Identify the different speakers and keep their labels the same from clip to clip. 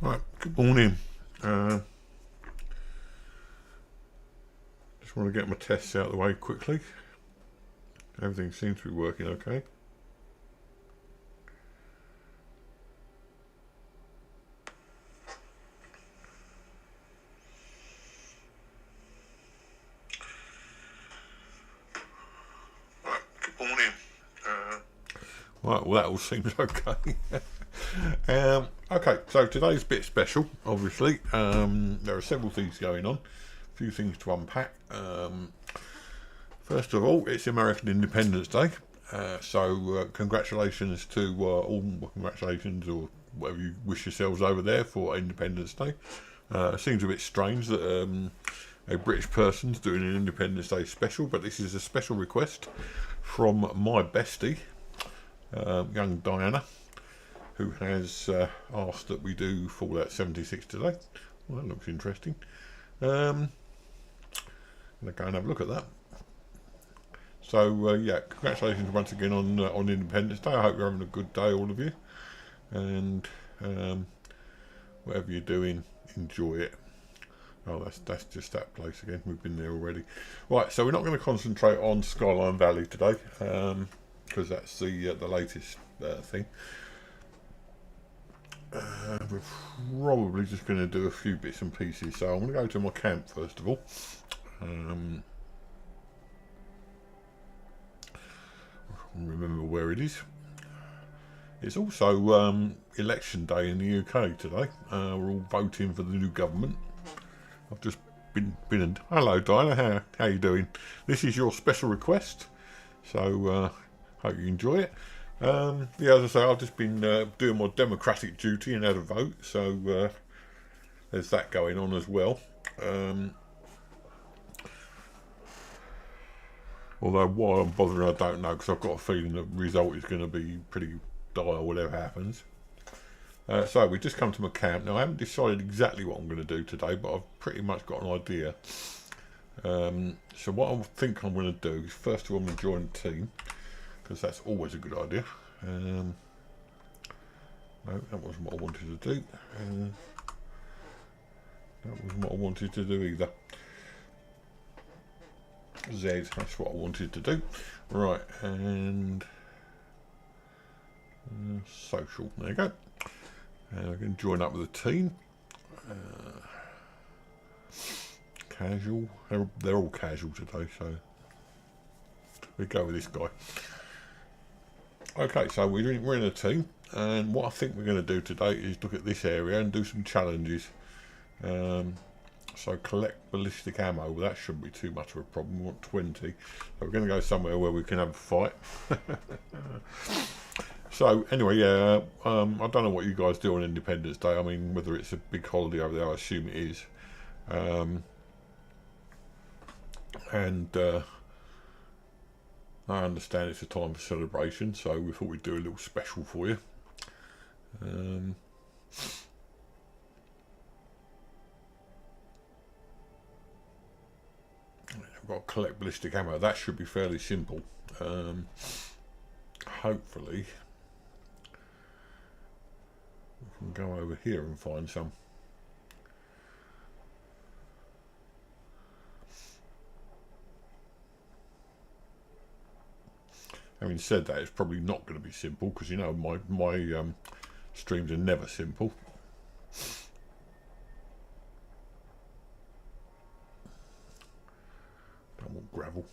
Speaker 1: Right, good morning. Just want to get my tests out of the way quickly. Everything seems to be working okay. Right, good morning. Right, well that all seems okay. Okay, so today's a bit special, obviously. There are several things going on, a few things to unpack. First of all, it's American Independence Day, so congratulations to congratulations or whatever you wish yourselves over there for Independence Day. Seems a bit strange that a British person's doing an Independence Day special, but this is a special request from my bestie, young Diana, who has asked that we do Fallout 76 today. Well, that looks interesting. I'm going to go and have a look at that. So, yeah, congratulations once again on Independence Day. I hope you're having a good day, all of you. And whatever you're doing, enjoy it. Oh, that's just that place again. We've been there already. Right, so we're not going to concentrate on Skyline Valley today, because that's the latest thing. We're probably just going to do a few bits and pieces. So I'm going to go to my camp first of all. Remember where it is. It's also election day in the UK today. We're all voting for the new government. I've just been hello Diana, how you doing? This is your special request, so hope you enjoy it. Yeah, as I say, I've just been doing my democratic duty and had a vote, so there's that going on as well. Although why I'm bothering, I don't know, because I've got a feeling the result is going to be pretty dire, whatever happens. So we just come to my camp. Now I haven't decided exactly what I'm going to do today, but I've pretty much got an idea. So what I think I'm going to do is, first of all, I'm going to join a team, because that's always a good idea. No, that wasn't what I wanted to do. That wasn't what I wanted to do either. Z, that's what I wanted to do. Right, and social, there you go. I can join up with a team. Casual, they're all casual today, so we go with this guy. Okay, so we're in a team, and what I think we're going to do today is look at this area and do some challenges. So collect ballistic ammo. Well, that shouldn't be too much of a problem. We want 20. So we're going to go somewhere where we can have a fight. So anyway, yeah, I don't know what you guys do on Independence Day. I mean, whether it's a big holiday over there, I assume it is. I understand it's a time for celebration, so we thought we'd do a little special for you. I've got to collect ballistic ammo. That should be fairly simple. Hopefully we can go over here and find some. Having said that, it's probably not going to be simple, because you know my streams are never simple. Don't want gravel.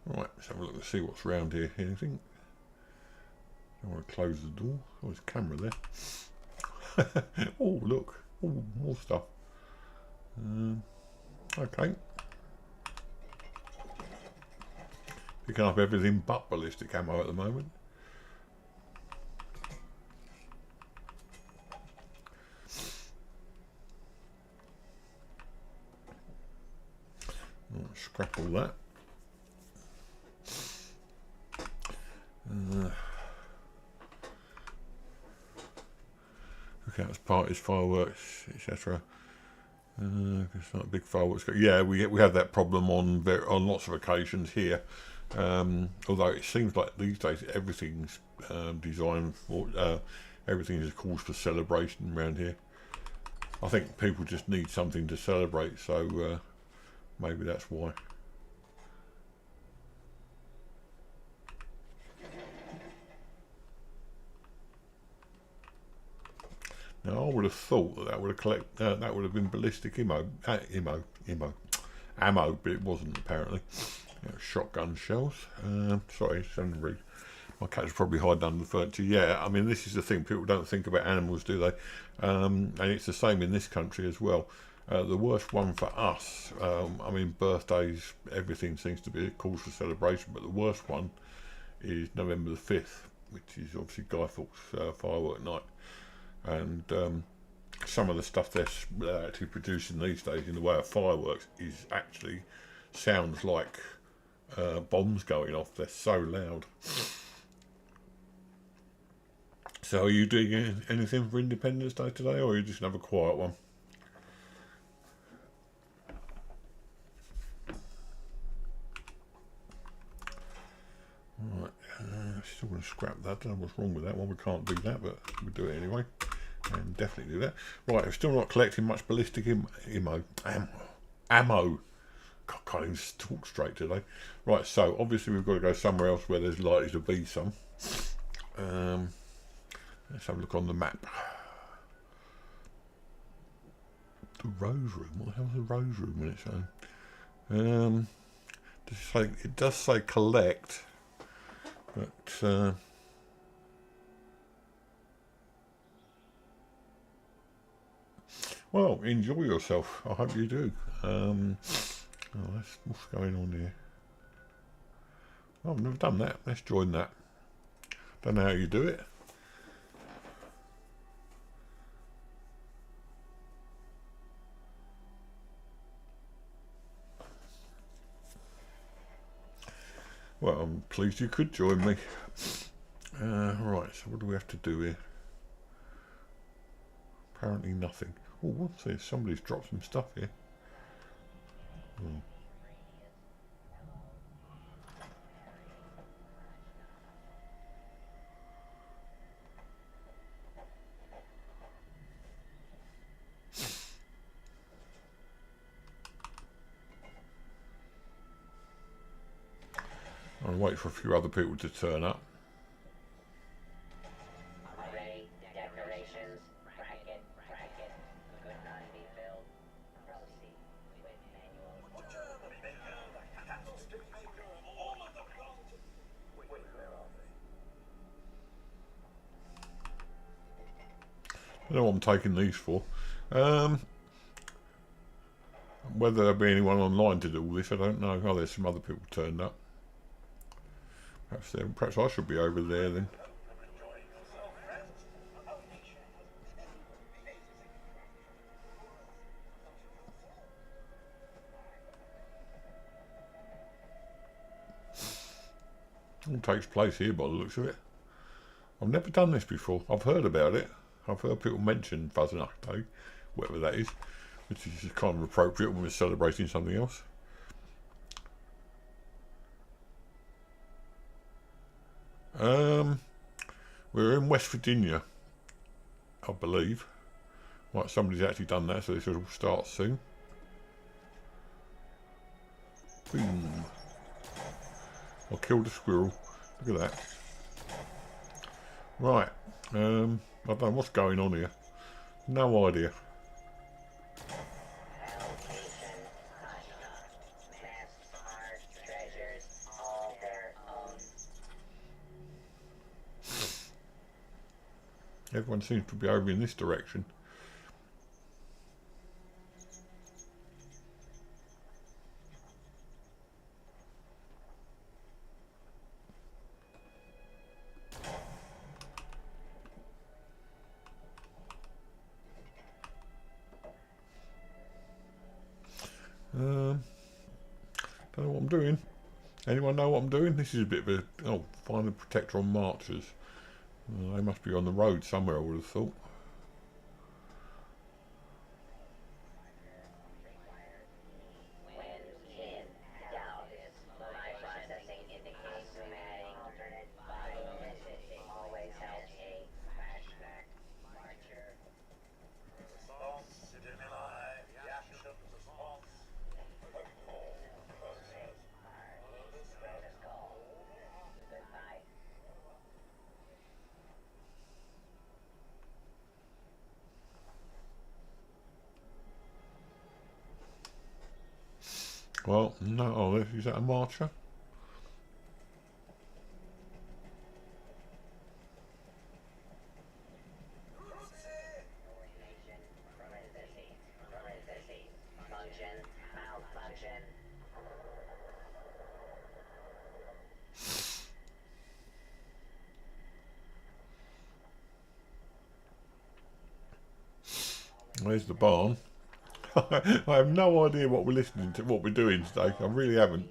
Speaker 1: Right, let's have a look and see what's around here. Anything? I want to close the door. Oh, there's a camera there. Oh, look. Oh, more stuff. Okay. Picking up everything but ballistic ammo at the moment. Scrap all that. Look out, parties, fireworks, etc. It's not a big fireworks. Yeah, we had that problem on lots of occasions here. Although it seems like these days everything's designed for, everything is a cause for celebration around here. I think people just need something to celebrate, so maybe that's why. Now I would have thought that would have that would have been ballistic ammo, but it wasn't apparently. Shotgun shells. Sorry, read. My cat's probably hiding under the furniture. Yeah, I mean this is the thing. People don't think about animals, do they? And it's the same in this country as well. The worst one for us. I mean birthdays, everything seems to be a cause for celebration, but the worst one is November the 5th, which is obviously Guy Fawkes firework night. And some of the stuff they're actually producing these days in the way of fireworks is actually sounds like bombs going off. They're so loud. So are you doing anything for Independence Day today, or are you just gonna have a quiet one? Right, still going to scrap that. I don't know what's wrong with that one. We can't do that, but we'll do it anyway. And definitely do that. Right, I'm still not collecting much ballistic ammo. God, can't even talk straight today. Right, so obviously we've got to go somewhere else where there's likely to be some. Let's have a look on the map. The Rose Room. What the hell's the Rose Room in its own? It does say collect, but well, enjoy yourself. I hope you do. What's going on here? Oh, I've never done that. Let's join that. Don't know how you do it. Well, I'm pleased you could join me. Right, so what do we have to do here? Apparently nothing. Oh, what's this? Somebody's dropped some stuff here. Hmm. I'll wait for a few other people to turn up. I don't know what I'm taking these for. Whether there'll be anyone online to do all this, I don't know. Oh, there's some other people turned up. Perhaps I should be over there then. It all takes place here by the looks of it. I've never done this before. I've heard about it. I've heard people mention Fuzzy Day, whatever that is, which is kind of appropriate when we're celebrating something else. We're in West Virginia, I believe. Right, somebody's actually done that, so this will start soon. Boom. I killed a squirrel. Look at that. Right. I don't know what's going on here. No idea. Everyone seems to be over in this direction. Don't know what I'm doing. Anyone know what I'm doing? This is a bit of a... Oh, find a protector on marchers. They must be on the road somewhere, I would have thought. Well, no, oh, is that a marcher? There's the barn. I have no idea what we're listening to, what we're doing today. I really haven't.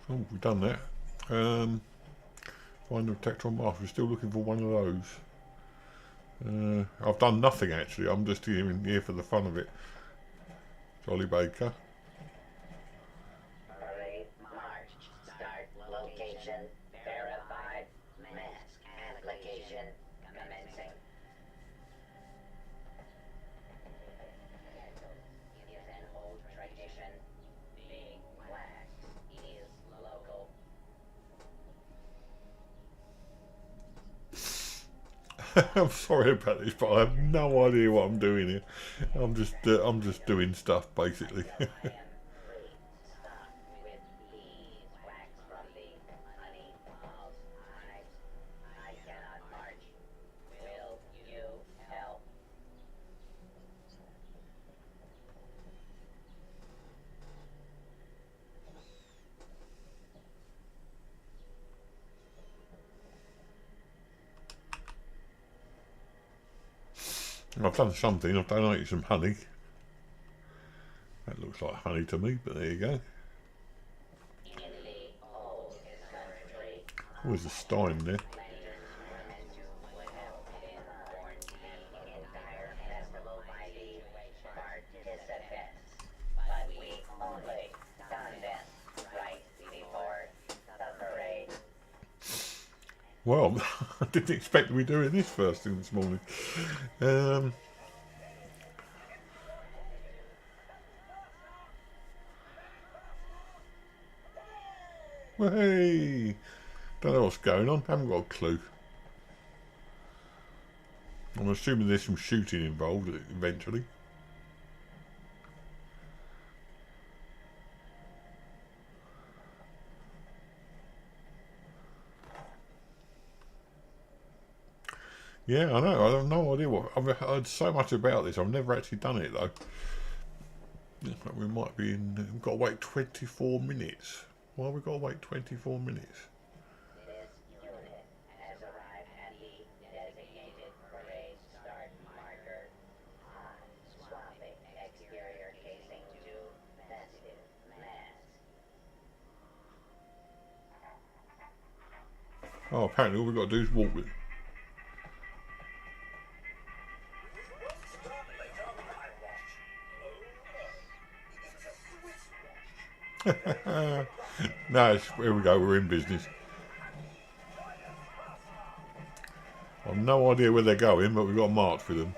Speaker 1: Oh, we've done that. Find the detector on Mars. We're still looking for one of those. I've done nothing actually. I'm just here for the fun of it. Jolly Baker. I'm sorry about this, but I have no idea what I'm doing here. I'm just doing stuff basically. I've done something. I've donated some honey. That looks like honey to me, but there you go. Oh, there's a Stein there. Well, I didn't expect to be doing this first thing this morning. Well, hey, don't know what's going on. Haven't got a clue. I'm assuming there's some shooting involved eventually. Yeah, I know. I have no idea what. I've heard so much about this. I've never actually done it though. We might be in. We've got to wait 24 minutes. Why have we got to wait 24 minutes?
Speaker 2: This unit has arrived at the designated parade start marker. Swapping exterior casing to festive mask.
Speaker 1: Oh, apparently all we've got to do is walk with it. No, here we go, we're in business. I've no idea where they're going, but we've got to march with them.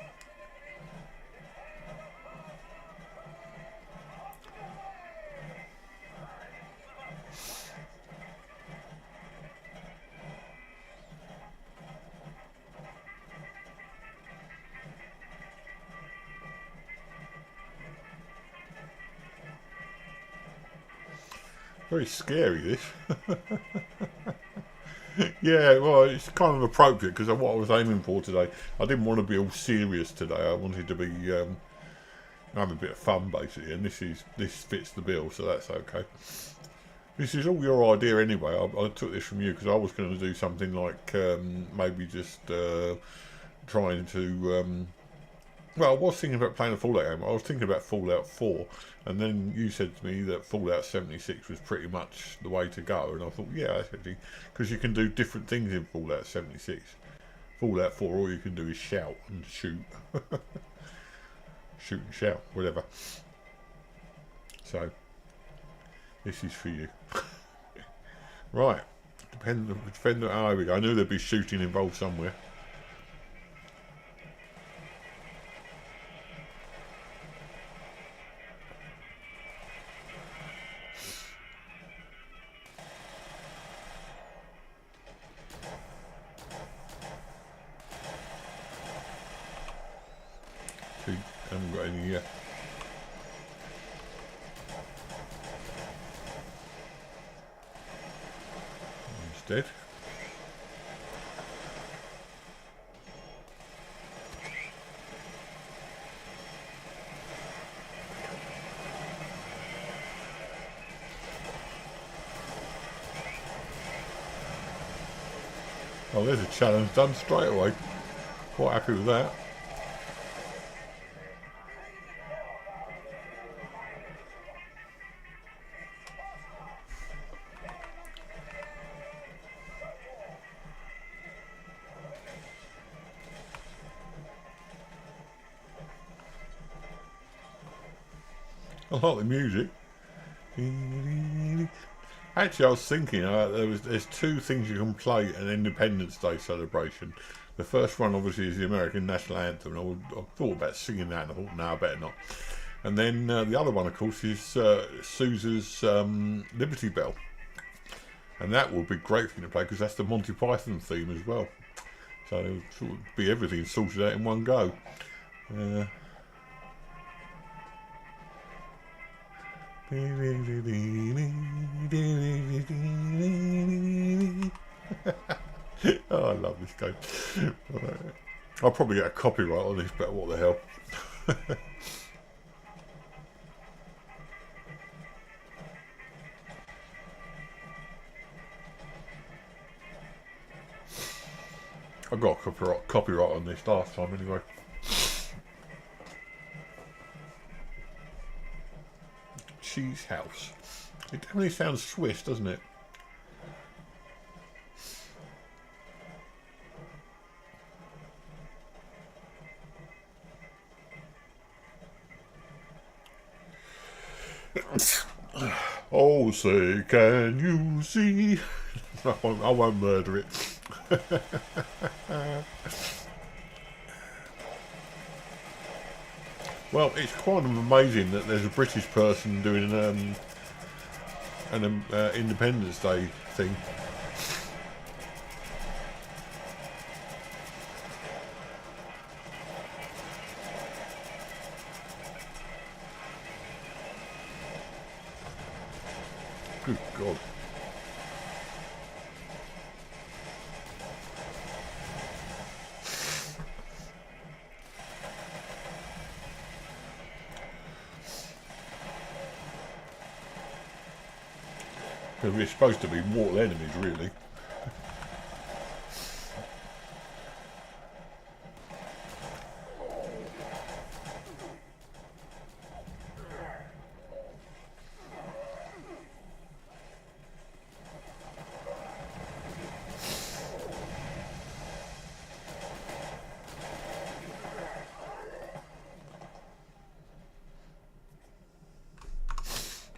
Speaker 1: Very scary, this. Yeah, well, it's kind of appropriate because of what I was aiming for today. I didn't want to be all serious today. I wanted to be, have a bit of fun basically, and this fits the bill, so that's okay. This is all your idea anyway. I took this from you because I was going to do something like maybe just trying to. Well, I was thinking about playing a Fallout game. I was thinking about Fallout 4, and then you said to me that Fallout 76 was pretty much the way to go, and I thought, yeah, that's actually, because you can do different things in Fallout 76. Fallout 4, all you can do is shout and shoot. Shoot and shout, whatever. So, this is for you. Right. Defender. Oh, here we go. I knew there'd be shooting involved somewhere. See, I haven't got any yet. Dead. Oh, there's a challenge done straight away. Quite happy with that. I like the music. Actually, I was thinking there's two things you can play at an Independence Day celebration. The first one, obviously, is the American National Anthem. And I thought about singing that, and I thought, no, I better not. And then the other one, of course, is Sousa's Liberty Bell. And that will be great for you to play, because that's the Monty Python theme as well. So it'll sort of be everything sorted out in one go. Oh, I love this game. I'll probably get a copyright on this, but what the hell. I got a copyright on this last time anyway. Cheese House. It definitely sounds Swiss, doesn't it? Oh, say, can you see? I won't murder it. Well, it's quite amazing that there's a British person doing an Independence Day thing. Good God. We're supposed to be mortal enemies, really.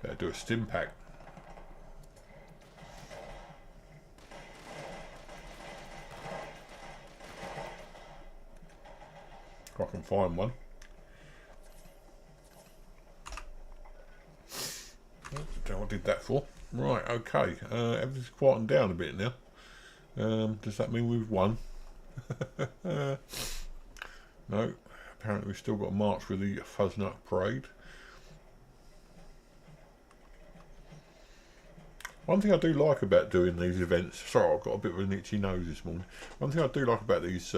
Speaker 1: Better do a stim pack. If I can find one. Oh, don't know what I did that for. Right, okay. Everything's quieting down a bit now. Does that mean we've won? No. Apparently we've still got to march with the Fuzznut Parade. One thing I do like about doing these events, sorry, I've got a bit of an itchy nose this morning. One thing I do like about these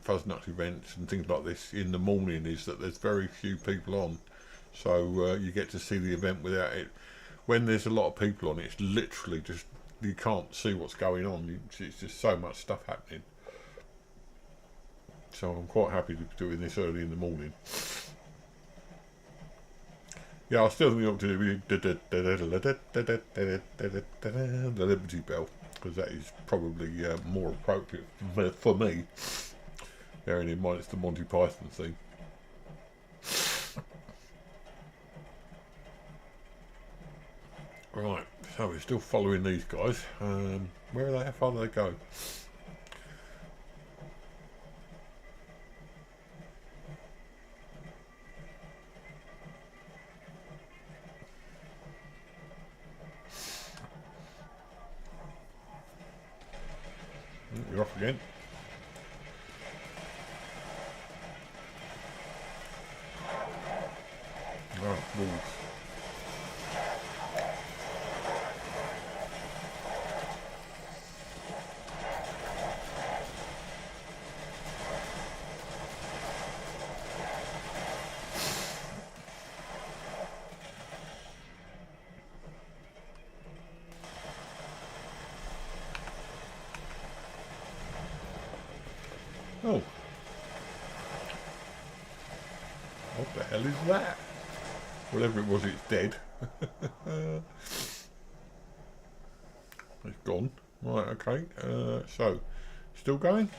Speaker 1: Fuzz-Nuts events and things like this in the morning is that there's very few people on, so you get to see the event without it. When there's a lot of people on, it's literally just, you can't see what's going on. It's just so much stuff happening. So I'm quite happy to be doing this early in the morning. Yeah, I still think we ought to do the Liberty Bell, because that is probably more appropriate for me, bearing in mind it's the Monty Python thing. Right, so we're still following these guys. Where are they? How far do they go? You're off again. Oh, wolves. Oh. What the hell is that? Whatever it was, it's dead. It's gone. Right, okay. So, still going?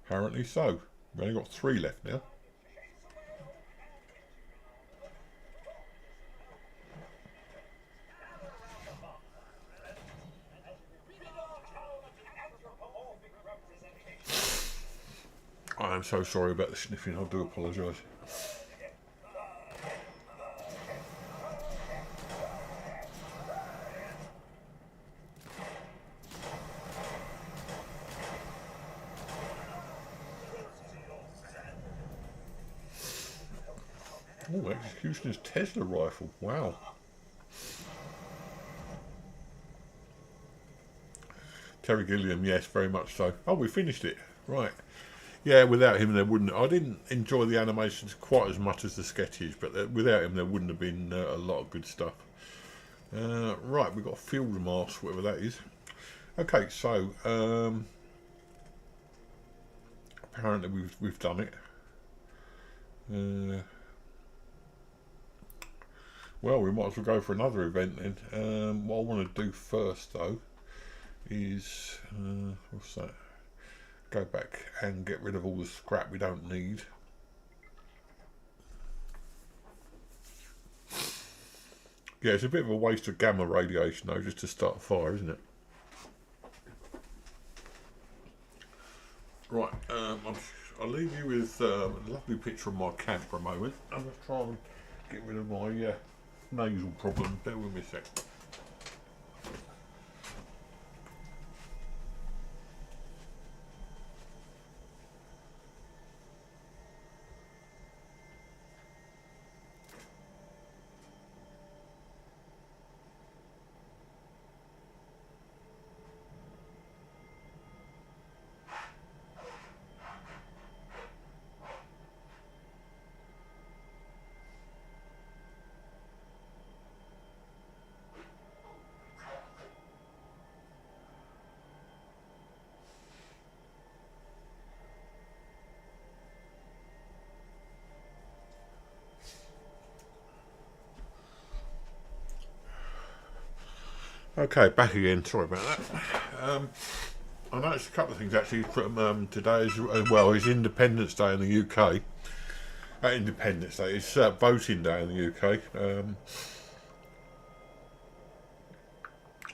Speaker 1: Apparently so. We've only got 3 left now. I am so sorry about the sniffing, I do apologise. Oh, Executioner's Tesla rifle, wow. Terry Gilliam, yes, very much so. Oh, we finished it, right. Yeah, without him there wouldn't... I didn't enjoy the animations quite as much as the sketches, but without him there wouldn't have been a lot of good stuff. Right, we've got Field Mask, whatever that is. Okay, so... apparently we've done it. Well, we might as well go for another event then. What I want to do first, though, is... what's that? Go back and get rid of all the scrap we don't need. Yeah, it's a bit of a waste of gamma radiation though, just to start a fire, isn't it? Right, I'll leave you with a lovely picture of my camp for a moment. I'm going to try and get rid of my nasal problem. Bear with me a sec. Okay, back again. Sorry about that. I noticed a couple of things actually from today as well. It's Independence Day in the UK. Independence Day. It's voting day in the UK.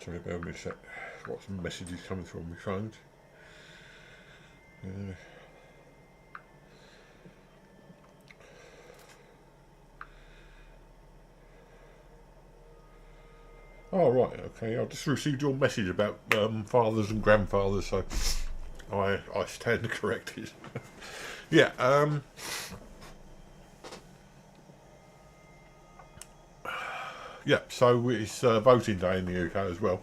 Speaker 1: Sorry, bear with me a sec. I've got some messages coming through on my phone. Oh, right, okay. I just received your message about fathers and grandfathers, so I stand corrected. Yeah, yeah, so it's voting day in the UK as well.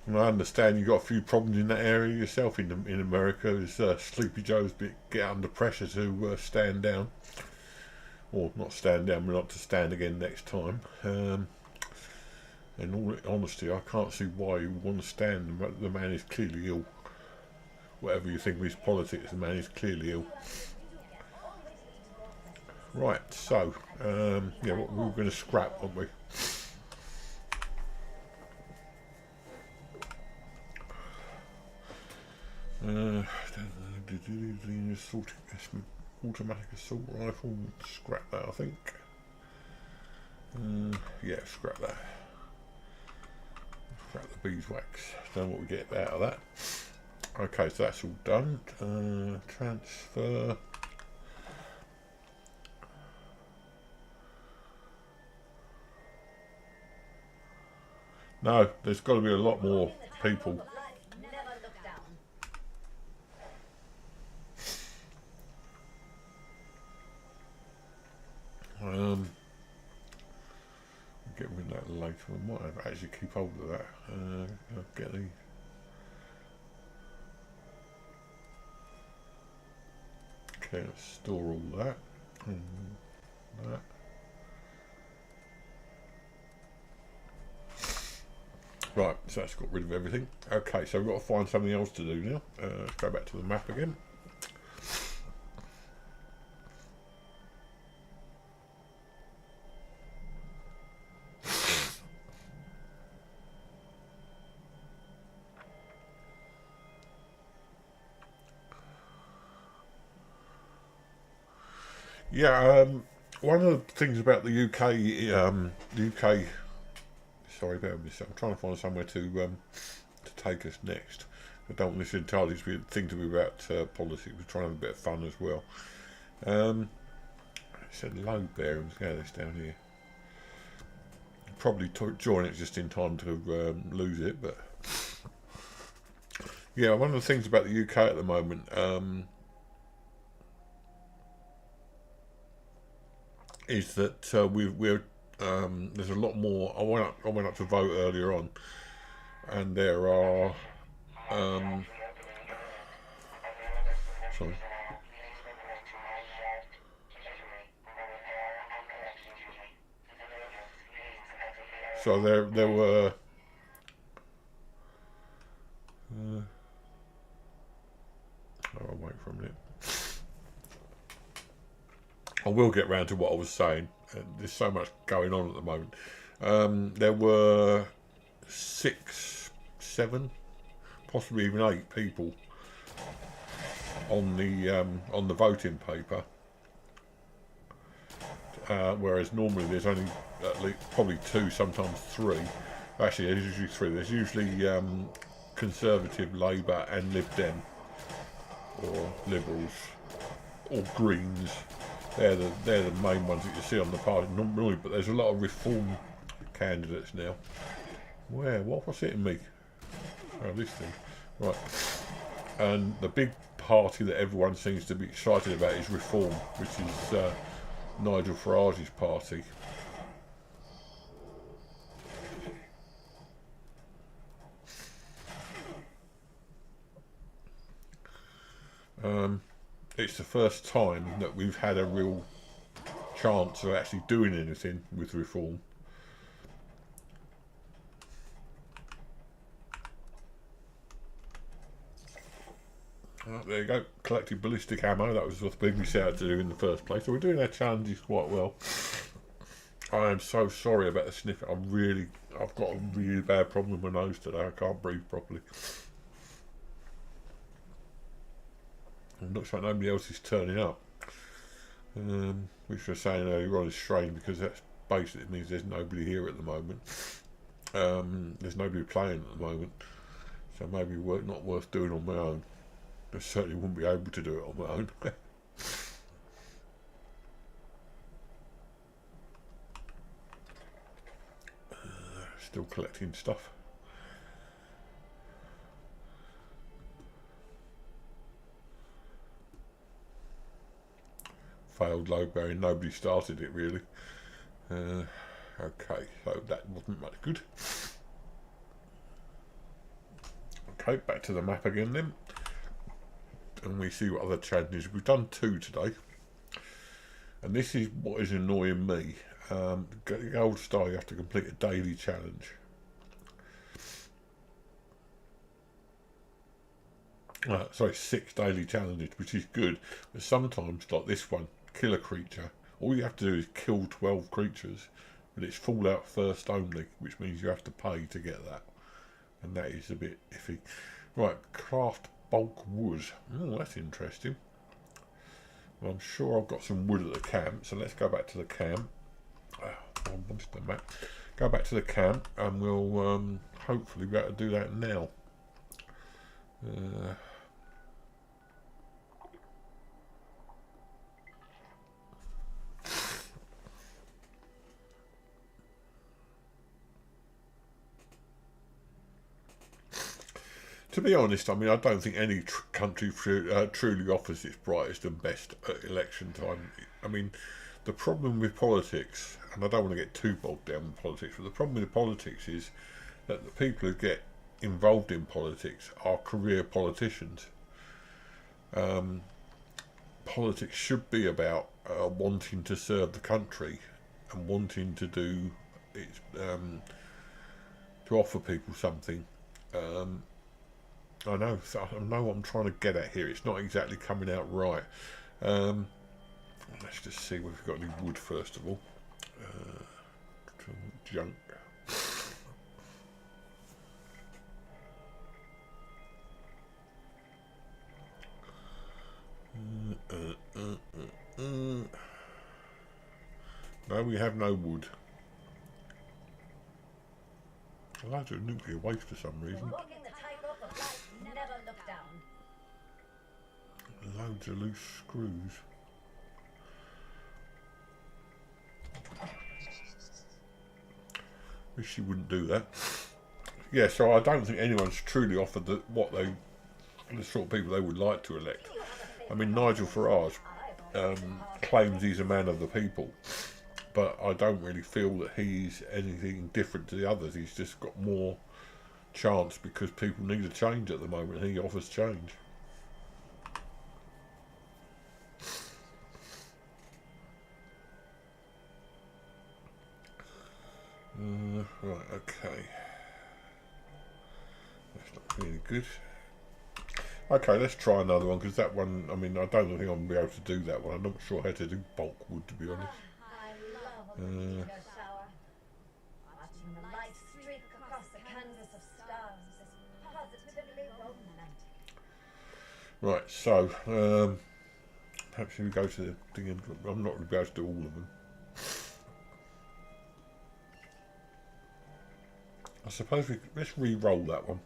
Speaker 1: And I understand you've got a few problems in that area yourself in America. Is Sleepy Joe's get under pressure to stand down, or not stand down, but not to stand again next time. In all honesty, I can't see why you want to stand. The man is clearly ill. Whatever you think of his politics, the man is clearly ill. Right, so yeah, we were going to scrap, weren't we? Automatic assault rifle. Scrap that, I think. Yeah, scrap that. Scrap the beeswax. Don't know what we get out of that. Okay, so that's all done. Transfer. No, there's got to be a lot more people. Get rid of that later. I might have actually keep hold of that. I'll get the. Okay, let's store all that. And that. Right, so that's got rid of everything. Okay, so we've got to find something else to do now. Let's go back to the map again. Yeah, one of the things about the UK. Sorry about this. I'm trying to find somewhere to take us next. I don't want this entirely thing to be about politics. We're trying to have a bit of fun as well. It said load bearings. Yeah, this down here. Probably join it just in time to lose it, but yeah, one of the things about the UK at the moment. Is that we're there's a lot more. I went up to vote earlier on, and there are sorry. So there were. I'll wait for a minute. I will get round to what I was saying. There's so much going on at the moment. There were 6, 7, possibly even 8 people on the voting paper, whereas normally there's only at least probably 2, sometimes 3. Actually, there's usually 3. There's usually Conservative, Labour, and Lib Dem, or Liberals, or Greens. They're the main ones that you see on the party normally, but there's a lot of Reform candidates now. What's hitting me? Oh, this thing. Right. And the big party that everyone seems to be excited about is Reform, which is Nigel Farage's party. It's the first time that we've had a real chance of actually doing anything with Reform. There you go, collected ballistic ammo. That was the thing we set out to do in the first place. So we're doing our challenges quite well. I am so sorry about the sniffing. I've got a really bad problem with my nose today. I can't breathe properly. It looks like nobody else is turning up, which we're saying earlier on is strange, because that basically means there's nobody here at the moment. There's nobody playing at the moment, so maybe not worth doing on my own. I certainly wouldn't be able to do it on my own. Still collecting stuff. Failed load bearing. Nobody started it really. Okay, so that wasn't much good. Okay, back to the map again then. And we see what other challenges. We've done 2 today. And this is what is annoying me. The gold star, you have to complete a daily challenge. Sorry, 6 daily challenges, which is good. But sometimes, like this one, kill a creature. All you have to do is kill 12 creatures. But it's Fallout first only, which means you have to pay to get that. And that is a bit iffy. Right, craft bulk wood. Oh, that's interesting. Well, I'm sure I've got some wood at the camp, so let's go back to the camp. I wanted the map. Go back to the camp, and we'll hopefully be able to do that now. To be honest, I mean, I don't think any country truly offers its brightest and best at election time. I mean, the problem with politics, and I don't want to get too bogged down with politics, but the problem with politics is that the people who get involved in politics are career politicians. Politics should be about wanting to serve the country and wanting to do its, to offer people something. I know what I'm trying to get at here. It's not exactly coming out right. Let's just see if we've got any wood first of all. Junk. No, we have no wood. Loads of nuclear waste for some reason.
Speaker 2: Never look down.
Speaker 1: Loads of loose screws. Wish she wouldn't do that. Yeah, so I don't think anyone's truly offered the sort of people they would like to elect. I mean, Nigel Farage claims he's a man of the people, but I don't really feel that he's anything different to the others. He's just got more chance because people need a change at the moment, and he offers change. Right, okay. That's not really good. Okay, let's try another one, because that one, I mean, I don't think I'm going to be able to do that one. I'm not sure how to do bulk wood, to be honest.
Speaker 2: I love a meteor shower. Watching the light streak across the canvas of stars is positively romantic.
Speaker 1: Right, so, perhaps we go to the thing, and I'm not going to be able to do all of them. I suppose let's re-roll that one.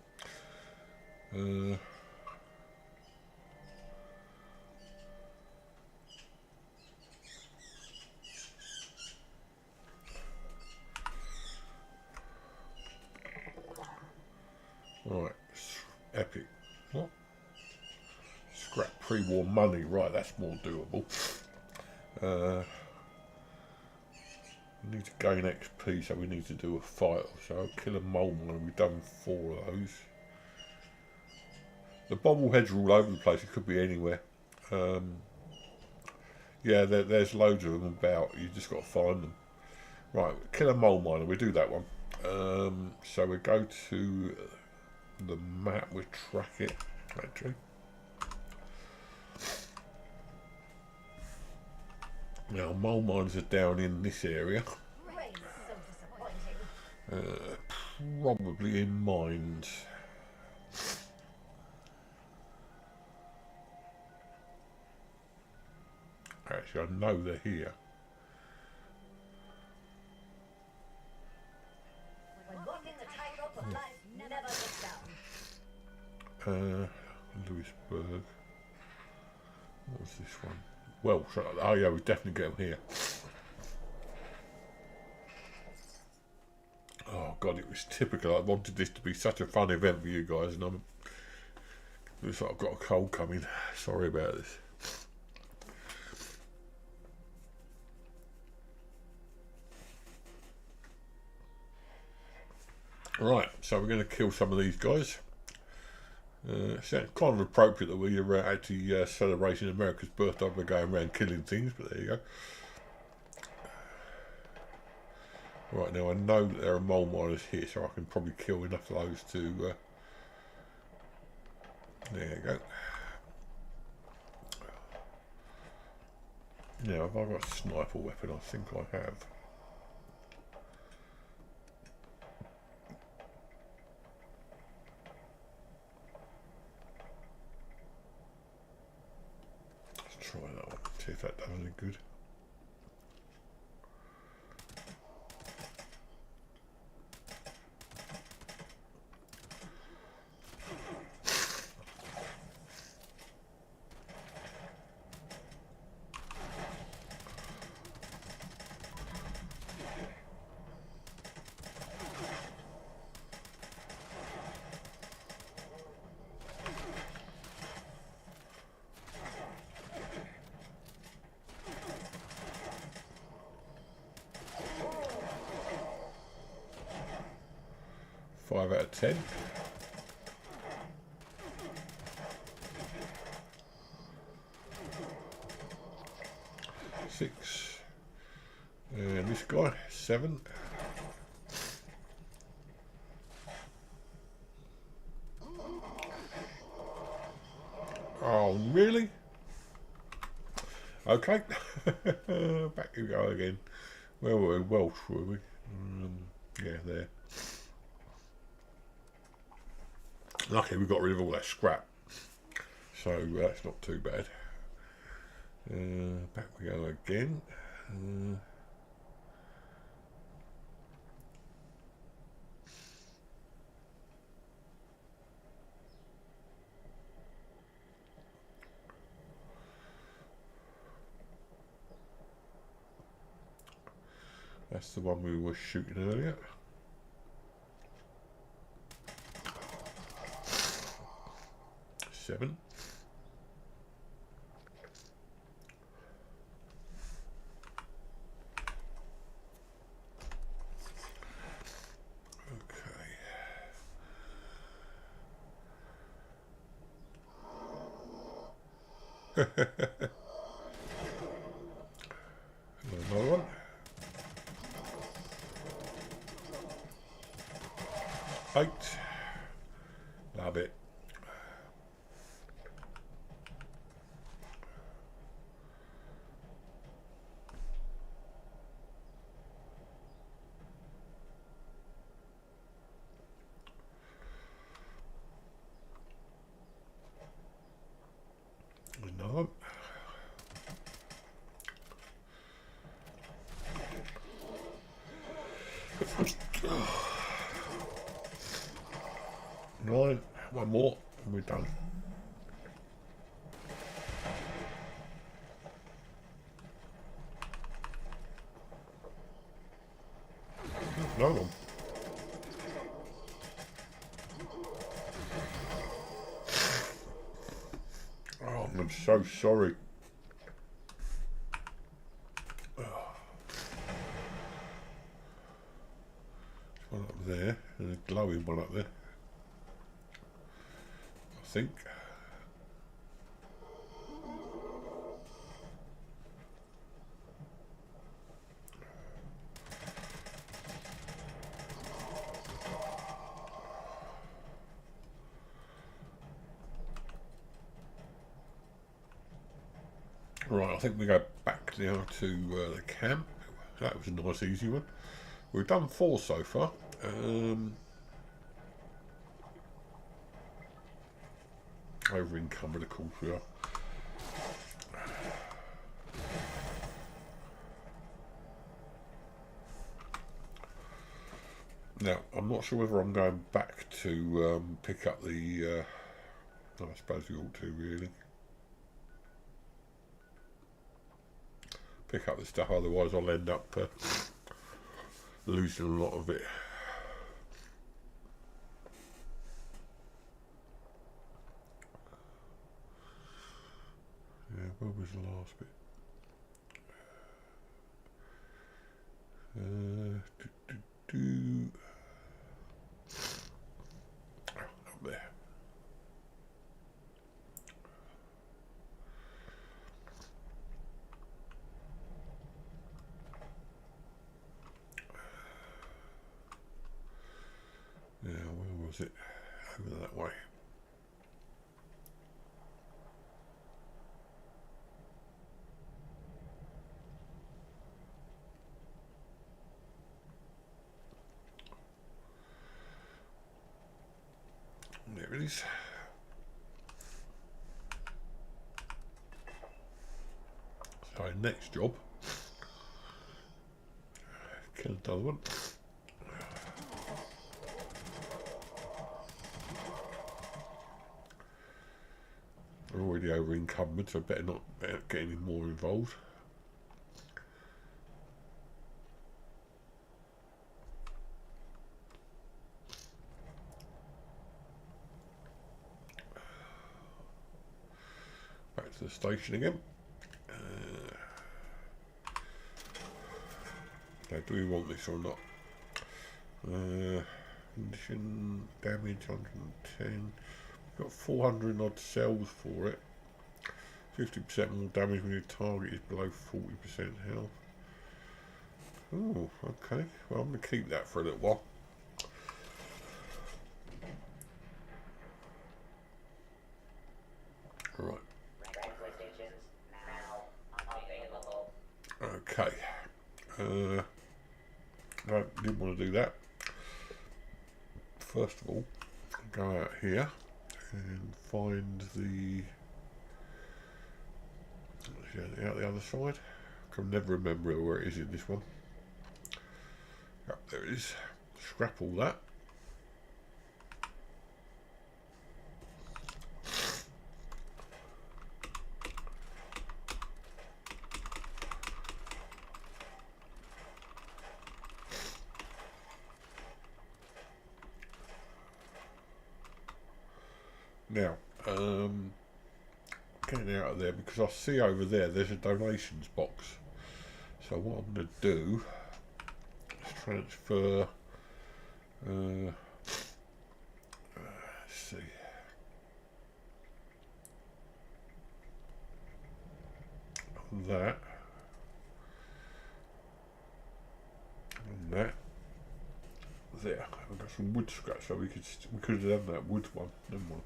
Speaker 1: Right, epic. What? Scrap pre-war money. Right, that's more doable. We need to gain XP, so we need to do a fight or so. Kill a mole mine. We've done 4 of those. The bobbleheads are all over the place. It could be anywhere. Yeah, there's loads of them about. You just got to find them. Right, kill a mole miner. We do that one. So we go to the map. We track it. Actually. Now, mole mines are down in this area. Probably in mines. Actually, I know they're here.
Speaker 2: When walking the tightrope of life, never look down.
Speaker 1: Lewisburg. What was this one? Well, oh yeah, we definitely get them here. Oh god, it was typical. I wanted this to be such a fun event for you guys, and looks like I've got a cold coming. Sorry about this. Right, so we're going to kill some of these guys. It's kind of appropriate that we're actually celebrating America's birthday by going around killing things, but there you go. Right, now I know that there are mole miners here, so I can probably kill enough of those to... there you go. Now, have I got a sniper weapon? I think I have. Let's try that one, see if that does any good. Five out of 10. Six. And this guy, 7. Oh, really? Okay. Back you go again. Where were we? Welsh, were we? Yeah, there. Lucky we got rid of all that scrap. So that's not too bad. Back we go again. That's the one we were shooting earlier. Seven. Okay. Another one. 8. Love it. Another one. 9. One more and we're done. Another one. Oh, I'm so sorry. One up there and a glowing one up there. I think. Right, I think we go back now to the camp. That was a nice easy one. We've done 4 so far. Over encumbered, of course we are. Now, I'm not sure whether I'm going back to pick up the... I suppose we ought to, really. Pick up the stuff, otherwise I'll end up losing a lot of it. Yeah, where was the last bit? Up there. is it? Over that way. There it is. So next job, kill another one. We're already over encumbered, so better not get any more involved. Back to the station again. Now, do we want this or not? Condition, damage 110. We've got 400 odd cells for it. 50% more damage when your target is below 40% health. Oh, okay. Well, I'm going to keep that for a little while. Right. Okay. I didn't want to do that. First of all, go out here and find the out the other side. I can never remember where it is in this one. Yep, there it is. Scrap all that. Now, getting out of there because I see over there's a donations box. So what I'm going to do is transfer. Let's see. That and that. There, I've got some wood scratch, so we could have done that wood one. Never mind.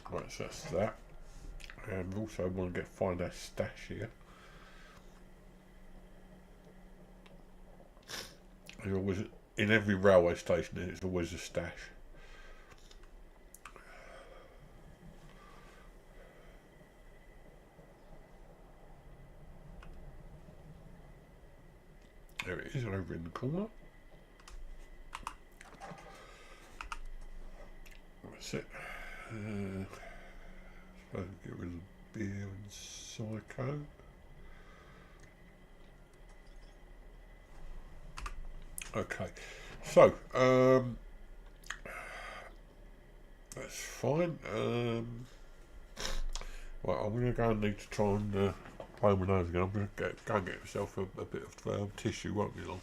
Speaker 1: Right, so that's that. And we also want to find our stash here. There's always, in every railway station, there's always a stash. There it is, over in the corner. That's it. Supposed to get rid of the beer and psycho. Okay, so that's fine. Right, I'm going to go and need to try and blow my nose again. I'm going to go and get myself a bit of tissue, won't be long.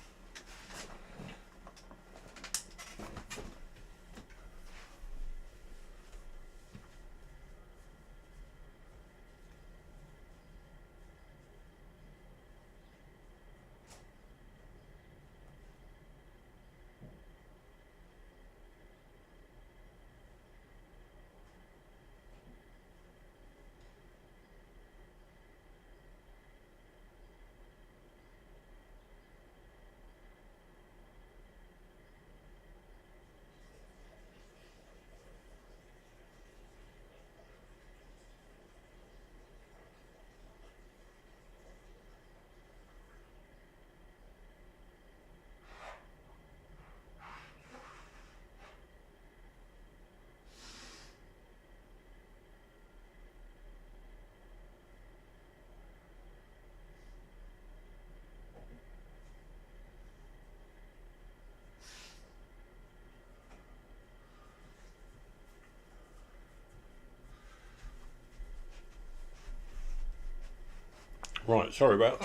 Speaker 1: Right, sorry about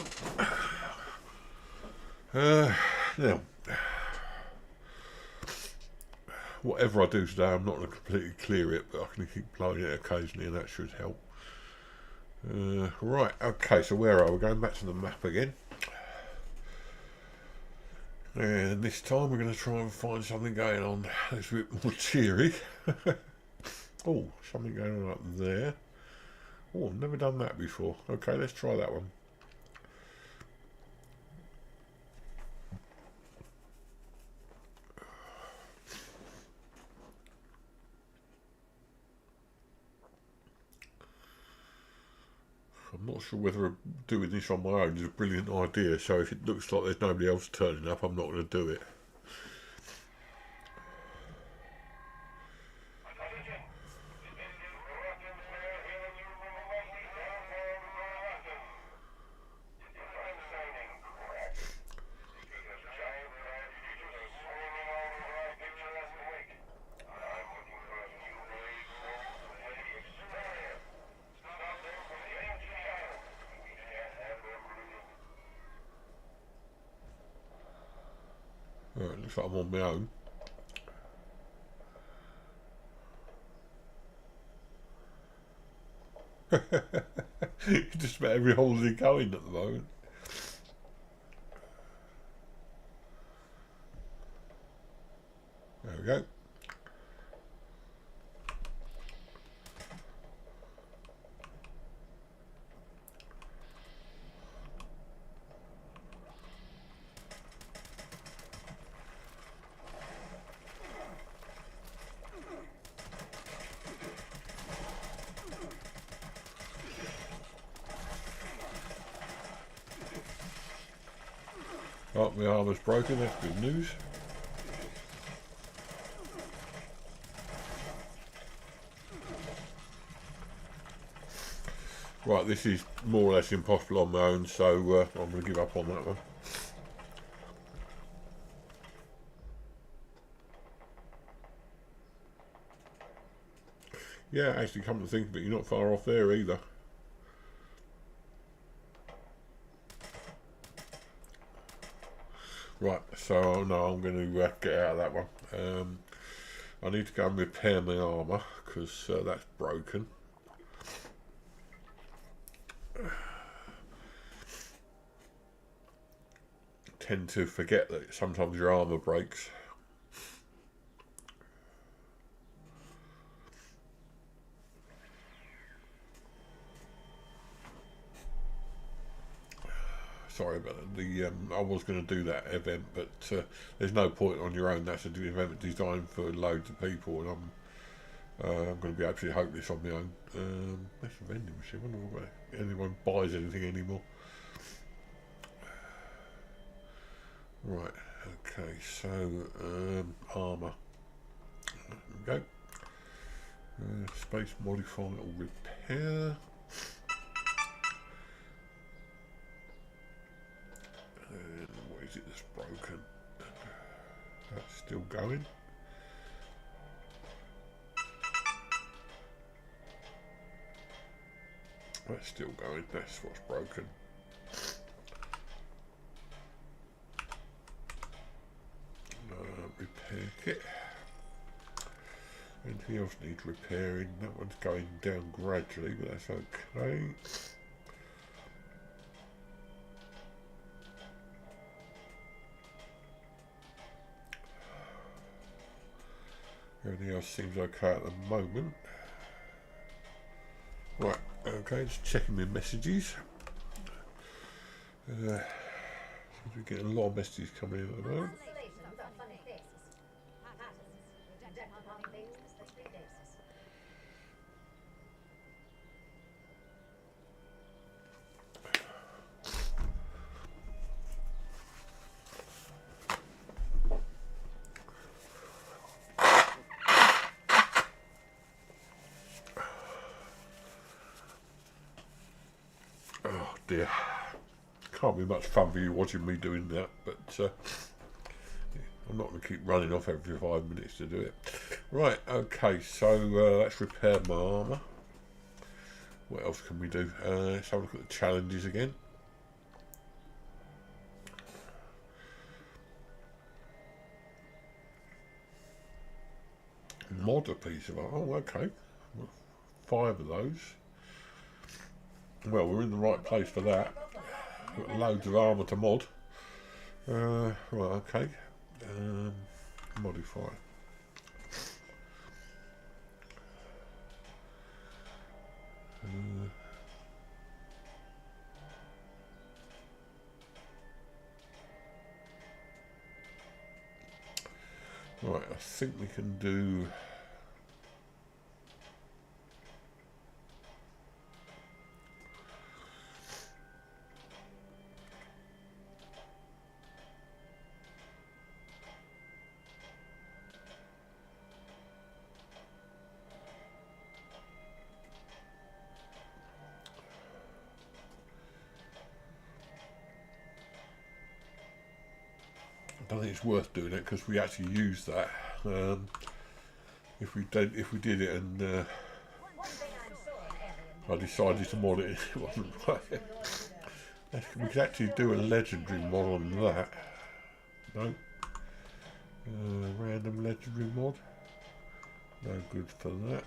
Speaker 1: that. Now, whatever I do today, I'm not going to completely clear it, but I can keep blowing it occasionally, and that should help. Right, okay, so where are we? Going back to the map again. And this time we're going to try and find something going on that's a bit more cheery. Oh, something going on up there. Oh, I've never done that before. Okay, let's try that one. I'm not sure whether doing this on my own is a brilliant idea, so if it looks like there's nobody else turning up, I'm not going to do it. Right, looks like I'm on my own. Just about every holiday going at the moment. There we go. Oh, my armour's broken, that's good news. Right, this is more or less impossible on my own, so I'm going to give up on that one. Yeah, actually, come to think of it, you're not far off there either. Right, so no, I'm going to get out of that one. I need to go and repair my armour, because that's broken. Tend to forget that sometimes your armour breaks. Sorry about that. I was going to do that event, but there's no point on your own. That's an event designed for loads of people, and I'm going to be absolutely hopeless on my own. That's a vending machine. I wonder if anyone buys anything anymore. Right. Okay. So armour. There we go. Space modify or repair. And what is it that's broken? That's still going. That's still going. That's what's broken. Repair kit. Anything else needs repairing? That one's going down gradually, but that's okay. Everything else seems okay at the moment. Right, okay, just checking my messages. We're getting a lot of messages coming in at the moment. Oh dear. Can't be much fun for you watching me doing that, but I'm not going to keep running off every 5 minutes to do it. Right, okay, so let's repair my armour. What else can we do? Let's have a look at the challenges again. Mod a piece of armour. Oh, okay. 5 of those. Well, we're in the right place for that. Got loads of armour to mod. Right, okay. Modify. Right, I think we can do. I don't think it's worth doing it because we actually use that. If we did it and
Speaker 2: One thing I'm sure an alien
Speaker 1: I decided to mod it, it wasn't right. We could actually do a legendary mod on that. No. Random legendary mod. No good for that.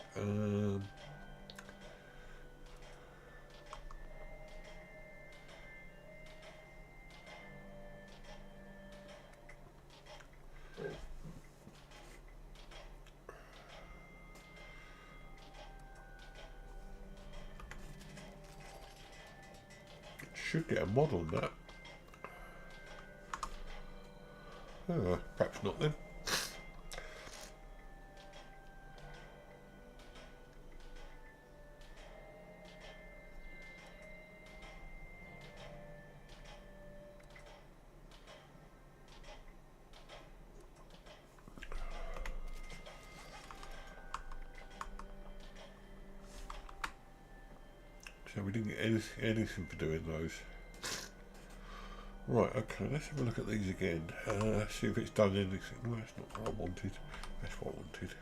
Speaker 1: Should get a mod on that. Perhaps not then. So we didn't get anything for doing those. Right, okay, let's have a look at these again. See if it's done anything. No, that's not what I wanted. That's what I wanted.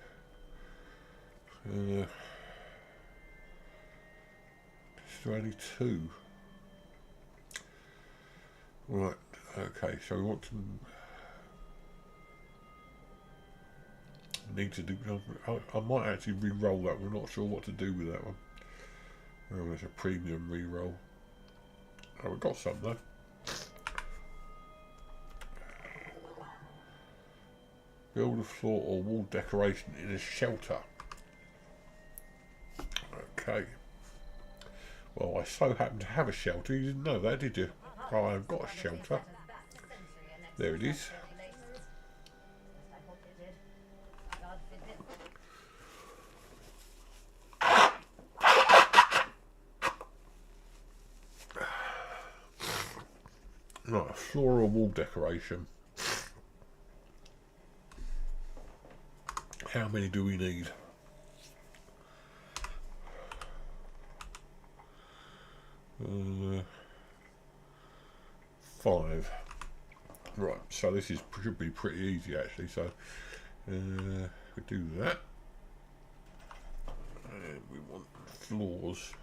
Speaker 1: Is there only two? Right, okay, so we want to need to do. I might actually re-roll that. We're not sure what to do with that one. Oh, there's a premium re-roll. Oh, we got some though. Build a floor or wall decoration in a shelter. Okay. Well, I so happen to have a shelter. You didn't know that, did you? Oh, I've got a shelter. There it is. Right, a floor or wall decoration. How many do we need? Five. Right, so this should be pretty easy actually. So we do that. And we want floors,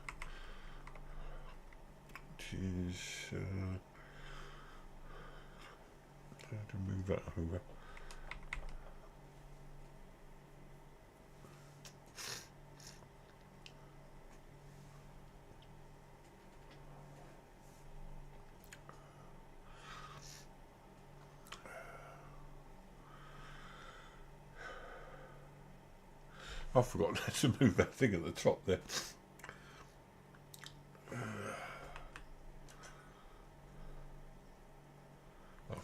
Speaker 1: which is how to move that over. I've forgotten how to move that thing at the top there.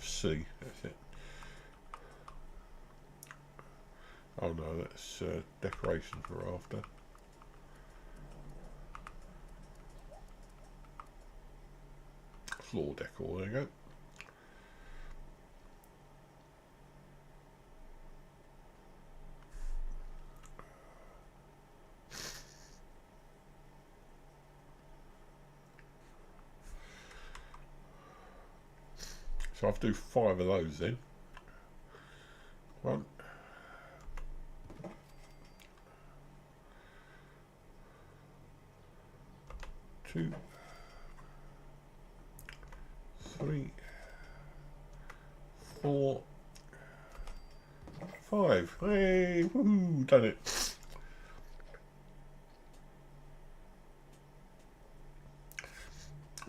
Speaker 1: C, that's it. Oh no, that's decorations we're after. Floor decor, there you go. So I have to do 5 of those then. 1, 2, 3, 4, 5. Hey, woohoo, done it.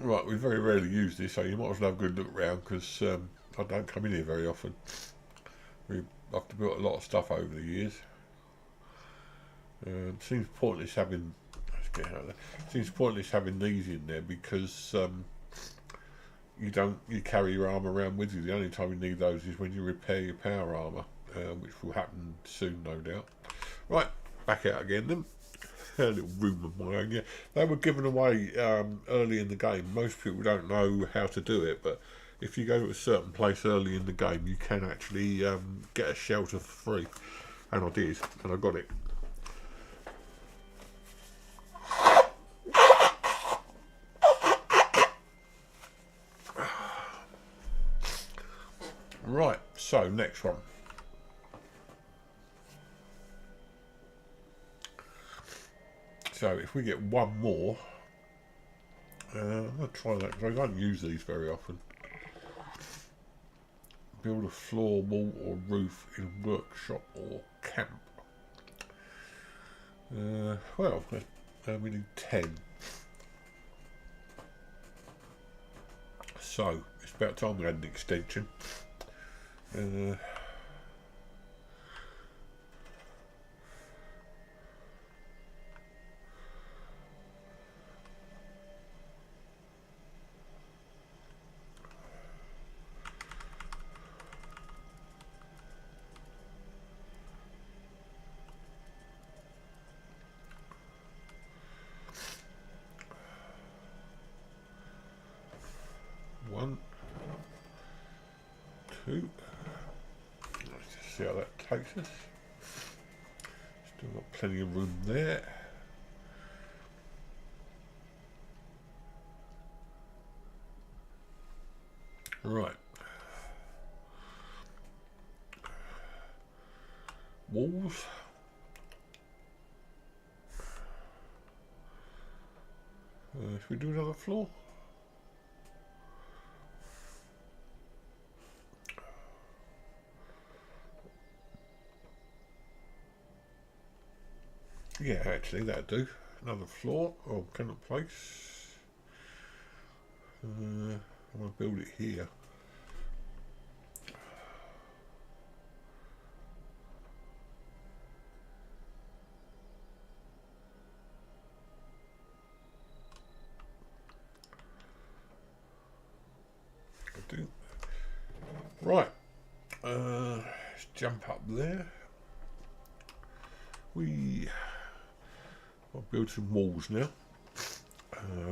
Speaker 1: Right, we very rarely use this, so you might as well have a good look around because I don't come in here very often. I've built a lot of stuff over the years. Seems pointless having. Let's get out of there. Seems pointless having these in there because you carry your armour around with you. The only time you need those is when you repair your power armour, which will happen soon, no doubt. Right, back out again then. A little room of my own. Yeah, they were given away early in the game. Most people don't know how to do it, but if you go to a certain place early in the game, you can actually get a shelter for free. And I did, and I got it. Right, so next one. So if we get one more, I'm going to try that because I don't use these very often. Build a floor, wall or roof in workshop or camp. Well, we need 10. So it's about time we had an extension. One, two. Let's just see how that takes us. Still got plenty of room there. Right. Walls. Should we do another floor? Yeah, actually, that'd do. Another floor. Oh, cannot place. I'm going to build it here. I do. Right. Let's jump up there. I'll build some walls now,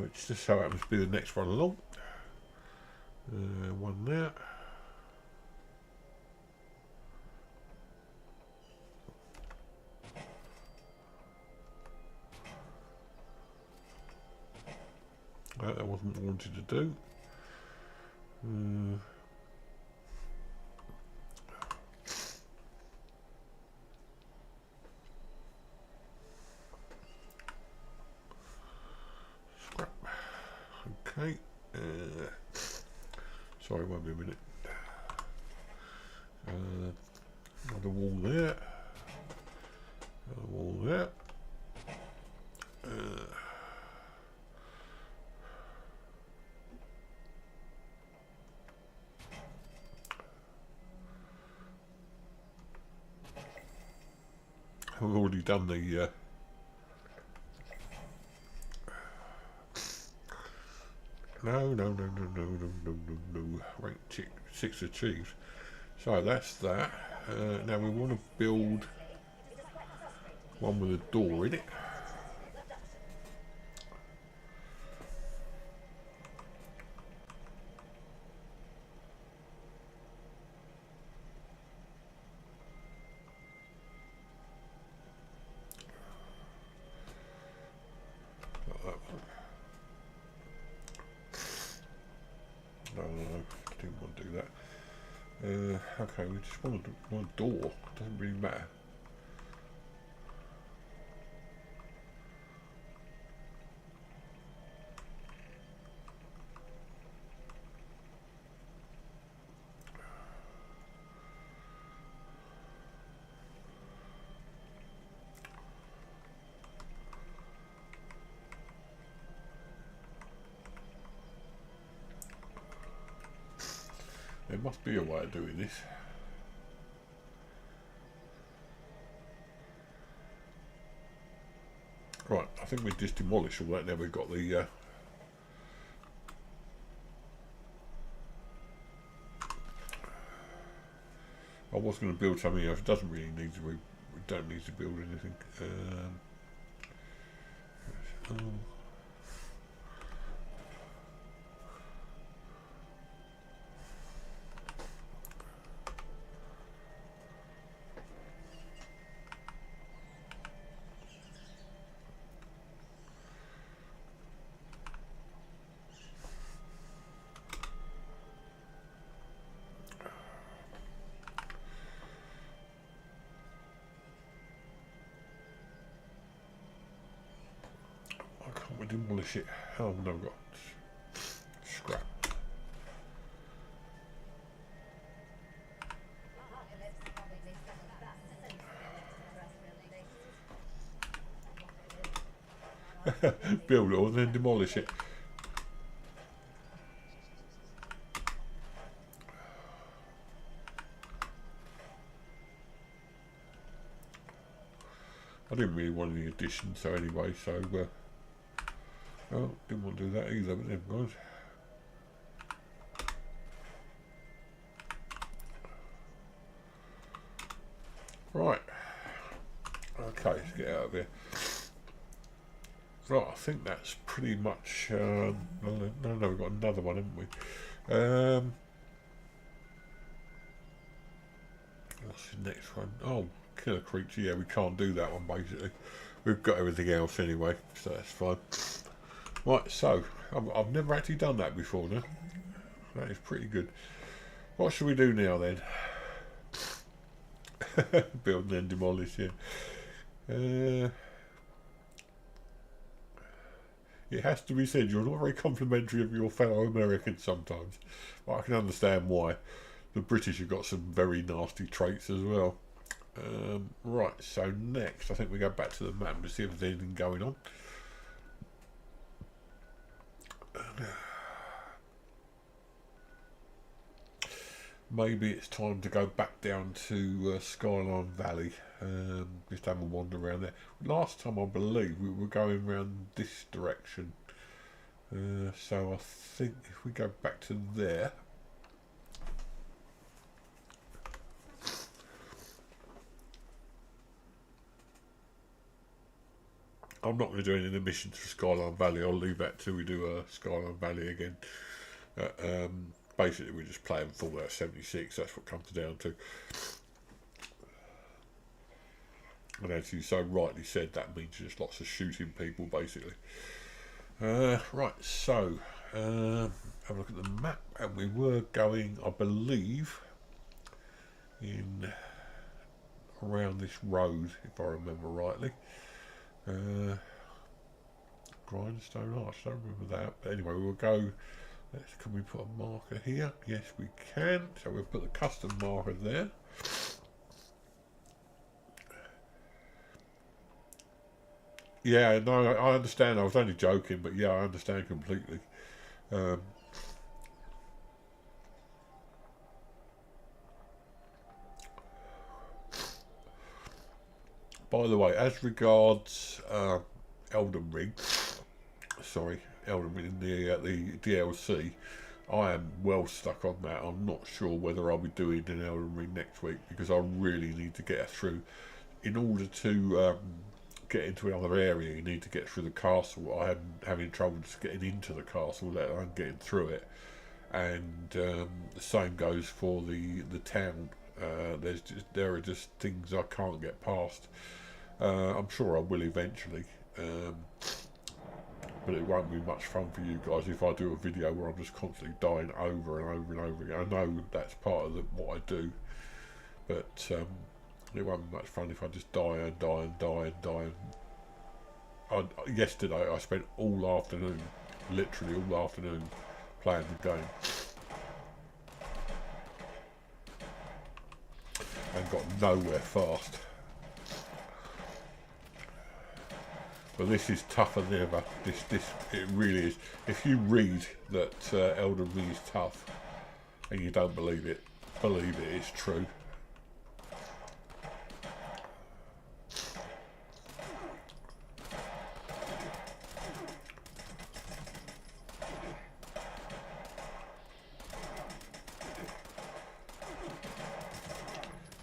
Speaker 1: which just so happens to be the next one along. One there. That wasn't what I wanted to do. Scrap. Okay. Sorry, won't be a minute. Another wall there. Another wall there. I've already done the no. Rank 6 achieved. So that's that. Now we want to build one with a door in it. No, didn't want to do that. Okay, we just want a door. Doesn't really matter. There must be a way of doing this. Right, I think we just demolished all that. Now we've got the I was going to build something else. It doesn't really need to. We don't need to build anything. We demolish it. Oh no, we've got scrap. Build it all and then demolish it. I didn't really want any additions, so anyway, so oh, didn't want to do that either, but never mind. Right. Okay, let's get out of here. Right, I think that's pretty much. No, we've got another one, haven't we? What's the next one? Oh, killer creature. Yeah, we can't do that one basically. We've got everything else anyway, so that's fine. Right, so I've never actually done that before now. That is pretty good. What should we do now then? Build and then demolish, yeah. It has to be said, you're not very complimentary of your fellow Americans sometimes. But I can understand why. The British have got some very nasty traits as well. Right, so next, I think we go back to the map to see if there's anything going on. Maybe it's time to go back down to Skyline Valley, just have a wander around there. Last time I believe we were going around this direction, so I think if we go back to there, I'm not going to do any of the missions for Skyline Valley. I'll leave that till we do Skyline Valley again. Basically, we're just playing Fallout 76. That's what it comes down to. And as you so rightly said, that means just lots of shooting people, basically. Right, so have a look at the map, and we were going, I believe, in around this road, if I remember rightly. Grindstone Arch, I don't remember that, but anyway, we'll go. Can we put a marker here? Yes, we can. So we'll put the custom marker there. Yeah, no, I understand. I was only joking, but yeah, I understand completely. By the way, as regards Elden Ring, Elden Ring in the DLC, I am well stuck on that. I'm not sure whether I'll be doing an Elden Ring next week because I really need to get through. In order to get into another area, you need to get through the castle. I am having trouble just getting into the castle, let alone getting through it. And the same goes for the town. There are just things I can't get past. I'm sure I will eventually, but it won't be much fun for you guys if I do a video where I'm just constantly dying over and over and over again. I know that's part of what I do, but it won't be much fun if I just die and die and die and die. Yesterday I spent all afternoon, literally all afternoon, playing the game. And got nowhere fast. But this is tougher than ever. It really is. If you read that Elden Ring is tough, and you don't believe it, it's true.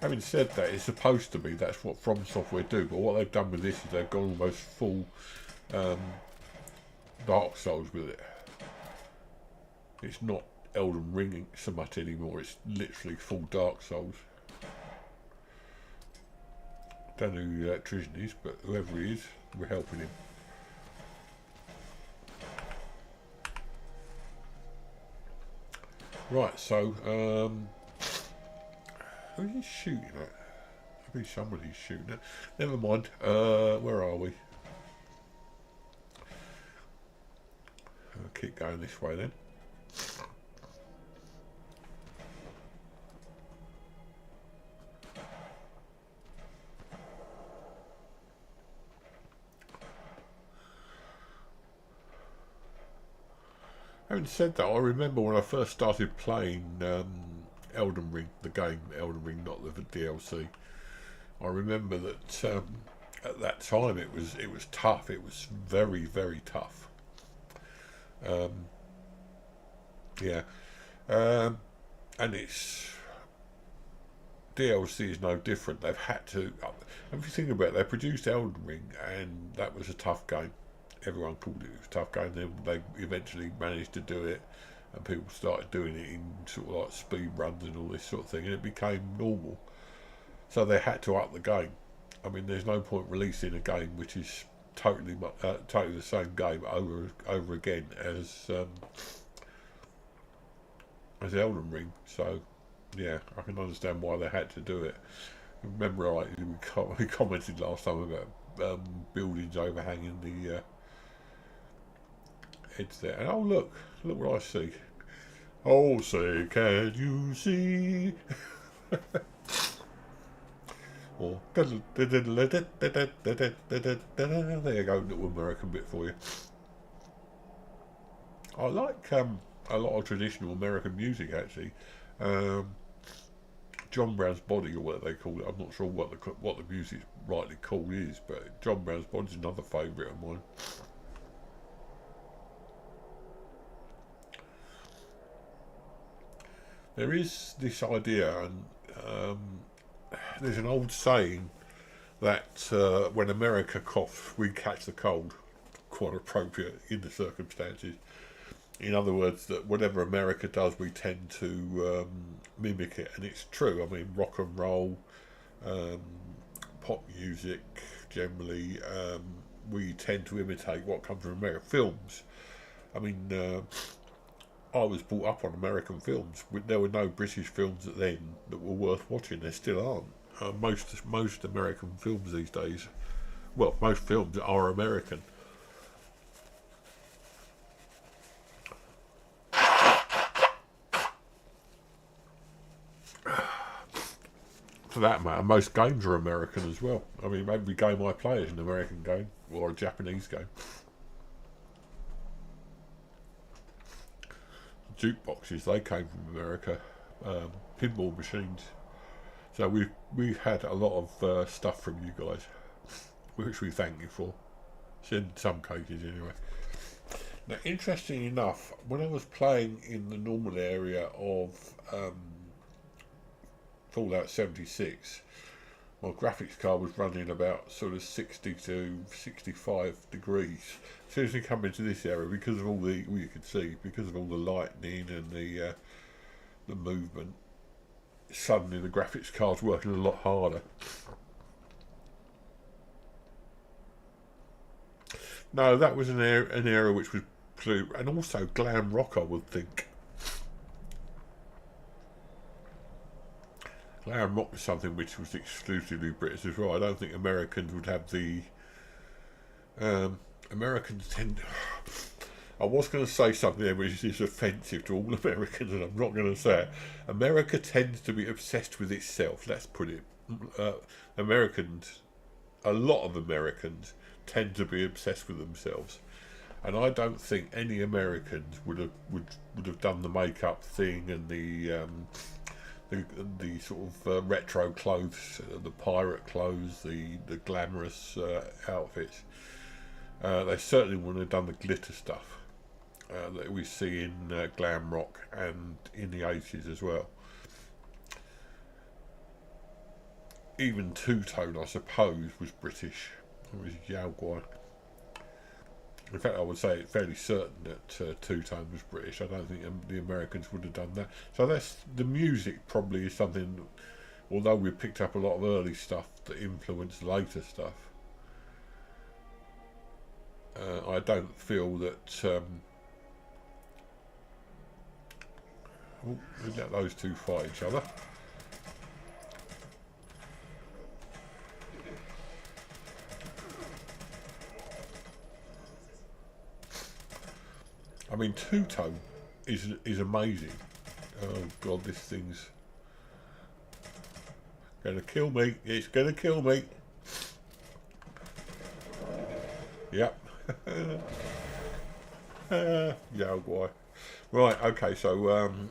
Speaker 1: Having said that, it's supposed to be, that's what From Software do, but what they've done with this is they've gone almost full Dark Souls with it. It's not Elden Ring so much anymore, it's literally full Dark Souls. Don't know who the electrician is, but whoever he is, we're helping him. Right, so, who is he shooting at? I think somebody's shooting at. Never mind, where are we? I'll keep going this way then. Having said that, I remember when I first started playing Elden Ring, the game Elden Ring, not the DLC. I remember that at that time it was tough. It was very, very tough. Yeah, and it's DLC is no different. They've had to. If you think about it, they produced Elden Ring, and that was a tough game. Everyone called it a tough game. Then they eventually managed to do it, and people started doing it in sort of like speed runs and all this sort of thing, and it became normal. So they had to up the game. I mean, there's no point releasing a game which is totally the same game over again as Elden Ring. So yeah, I can understand why they had to do it. Remember, we commented last time about buildings overhanging the edge there. And oh look what I see. Oh, say, can you see? Or there you go, little American bit for you. I like a lot of traditional American music actually. John Brown's Body, or whatever they call it. I'm not sure what the music rightly called is, but John Brown's Body is another favourite of mine. There is this idea, and there's an old saying that when America coughs, we catch the cold. Quite appropriate in the circumstances. In other words, that whatever America does, we tend to mimic it, and it's true. I mean, rock and roll, pop music, generally, we tend to imitate what comes from America. Films, I mean, I was brought up on American films. There were no British films then that were worth watching. There still aren't. Most American films these days, well, most films are American. For that matter, most games are American as well. I mean, every game I play is an American game or a Japanese game. Jukeboxes, they came from America. Pinball machines. So we've had a lot of stuff from you guys, which we thank you for. In some cases, anyway. Now, interesting enough, when I was playing in the normal area of Fallout 76, my graphics card was running about sort of 60 to 65 degrees. As soon as we come into this area, because of all the, well, you can see, because of all the lightning and the movement, suddenly the graphics card's working a lot harder. No, that was an area which was blue, and also glam rock, I would think. Glam rock was something which was exclusively British as well. I don't think Americans would have the... Americans tend... I was going to say something there which is offensive to all Americans, and I'm not going to say it. America tends to be obsessed with itself, let's put it. Americans, a lot of Americans, tend to be obsessed with themselves. and I don't think any Americans would have done the makeup thing and the sort of retro clothes, the pirate clothes, the glamorous outfits. They certainly wouldn't have done the glitter stuff that we see in glam rock and in the 80s as well. Even Two Tone, I suppose, was British. It was Yaogwai. In fact, I would say it's fairly certain that Two Tone was British. I don't think the Americans would have done that. So that's the music. Probably is something. Although we picked up a lot of early stuff that influenced later stuff, I don't feel that. We let those two fight each other. I mean, Two Tone is amazing. Oh God, this thing's gonna kill me. It's gonna kill me. Yep. Yeah, boy. Right. Okay. So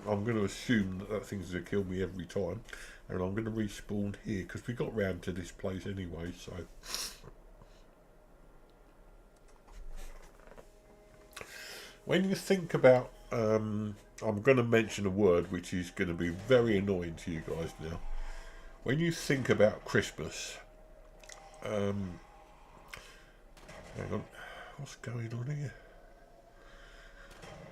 Speaker 1: I'm going to assume that thing's gonna kill me every time, and I'm going to respawn here because we got round to this place anyway. So. When you think about, I'm going to mention a word which is going to be very annoying to you guys now. When you think about Christmas, hang on, what's going on here?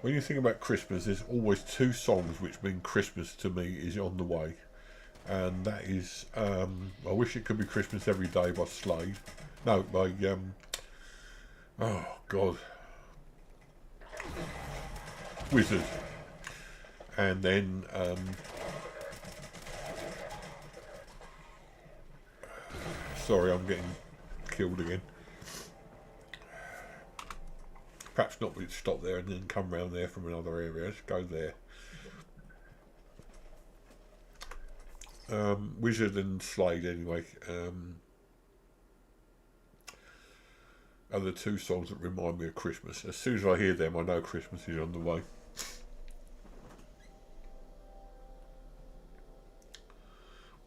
Speaker 1: When you think about Christmas, there's always two songs which mean Christmas to me is on the way, and that is I Wish It Could Be Christmas Every Day by Slade. No, by oh God. Wizard, and then sorry, I'm getting killed again. Perhaps not. We'd stop there and then come round there from another area. Let's go there. Wizard and Slade, anyway. Are the two songs that remind me of Christmas. As soon as I hear them, I know Christmas is on the way.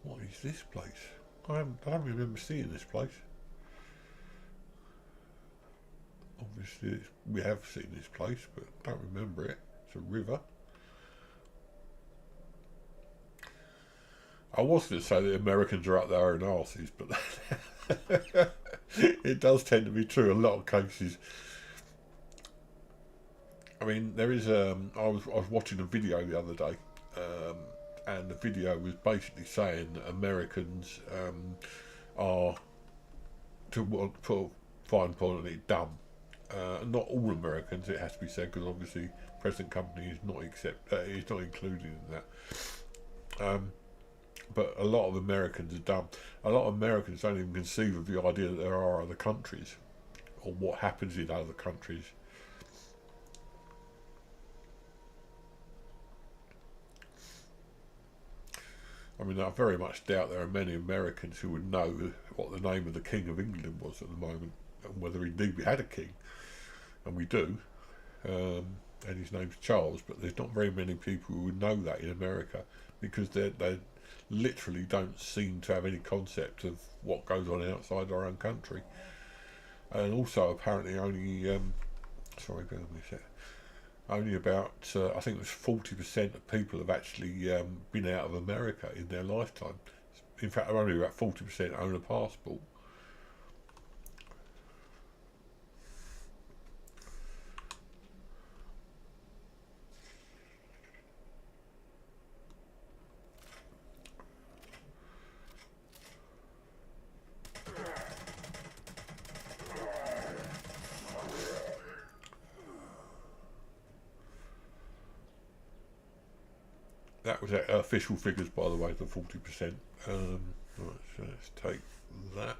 Speaker 1: What is this place? I don't remember seeing this place. Obviously, we have seen this place, but I don't remember it. It's a river. I was going to say that Americans are up their own arses, but it does tend to be true in a lot of cases. I mean, there is I was watching a video the other day, and the video was basically saying that Americans are, to put a fine point on it, dumb. Not all Americans, it has to be said, because obviously present company is not is not included in that. But a lot of Americans are dumb. A lot of Americans don't even conceive of the idea that there are other countries, or what happens in other countries. I mean, I very much doubt there are many Americans who would know what the name of the King of England was at the moment, and whether indeed we had a king, and we do, and his name's Charles, but there's not very many people who would know that in America, because they literally don't seem to have any concept of what goes on outside our own country. And also apparently only only about I think it was 40% of people have actually been out of America in their lifetime. In fact, only about 40% own a passport. That was official figures, by the way, the 40%. Right, so let's take that.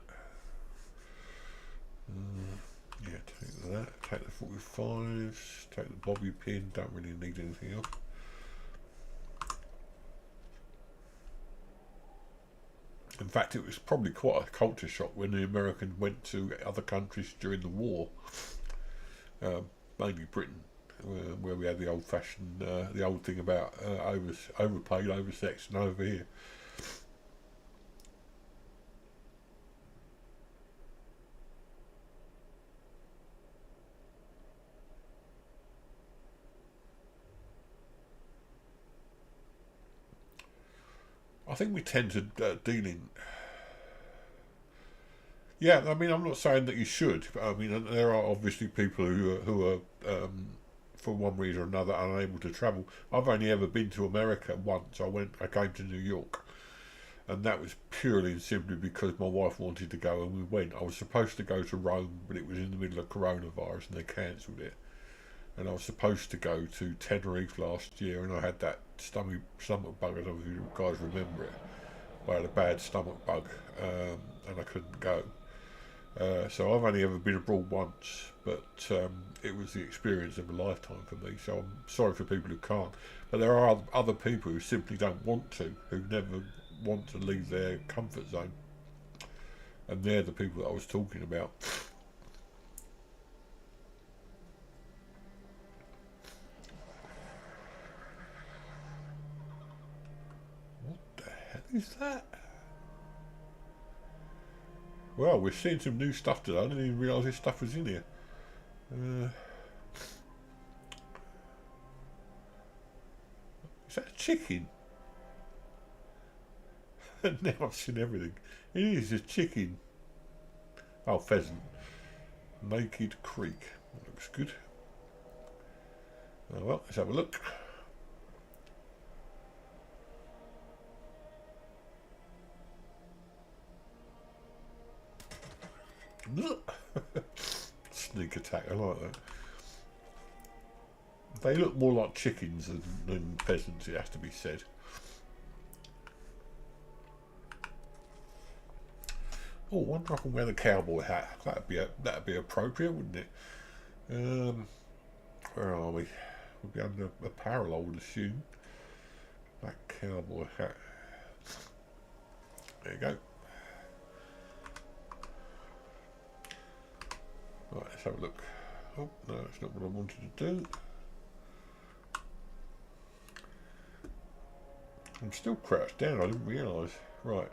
Speaker 1: Yeah, take that. Take the 45s. Take the bobby pin. Don't really need anything else. In fact, it was probably quite a culture shock when the Americans went to other countries during the war. mainly Britain, where we had the old-fashioned, the old thing about overpaid, oversexed, and over here. I think we tend to deal in. Yeah, I mean, I'm not saying that you should. I mean, there are obviously people who are for one reason or another, unable to travel. I've only ever been to America once. I came to New York, and that was purely and simply because my wife wanted to go, and we went. I was supposed to go to Rome, but it was in the middle of coronavirus, and they cancelled it. And I was supposed to go to Tenerife last year, and I had that stomach bug. I don't know if you guys remember it. I had a bad stomach bug, and I couldn't go. So I've only ever been abroad once, but it was the experience of a lifetime for me. So I'm sorry for people who can't. But there are other people who simply don't want to, who never want to leave their comfort zone. And they're the people that I was talking about. What the hell is that? Well, we're seeing some new stuff today. I didn't even realise this stuff was in here. Is that a chicken? Now I've seen everything. It is a chicken. Oh, pheasant. Naked Creek. That looks good. Oh, well, let's have a look. Sneak attack, I like that. They look more like chickens than pheasants, it has to be said. Oh, I wonder if I can wear the cowboy hat. That'd be appropriate, wouldn't it? Where are we? We'll be under apparel, I would assume. Black cowboy hat. There you go. Right, let's have a look. Oh, no, that's not what I wanted to do. I'm still crouched down, I didn't realise. Right.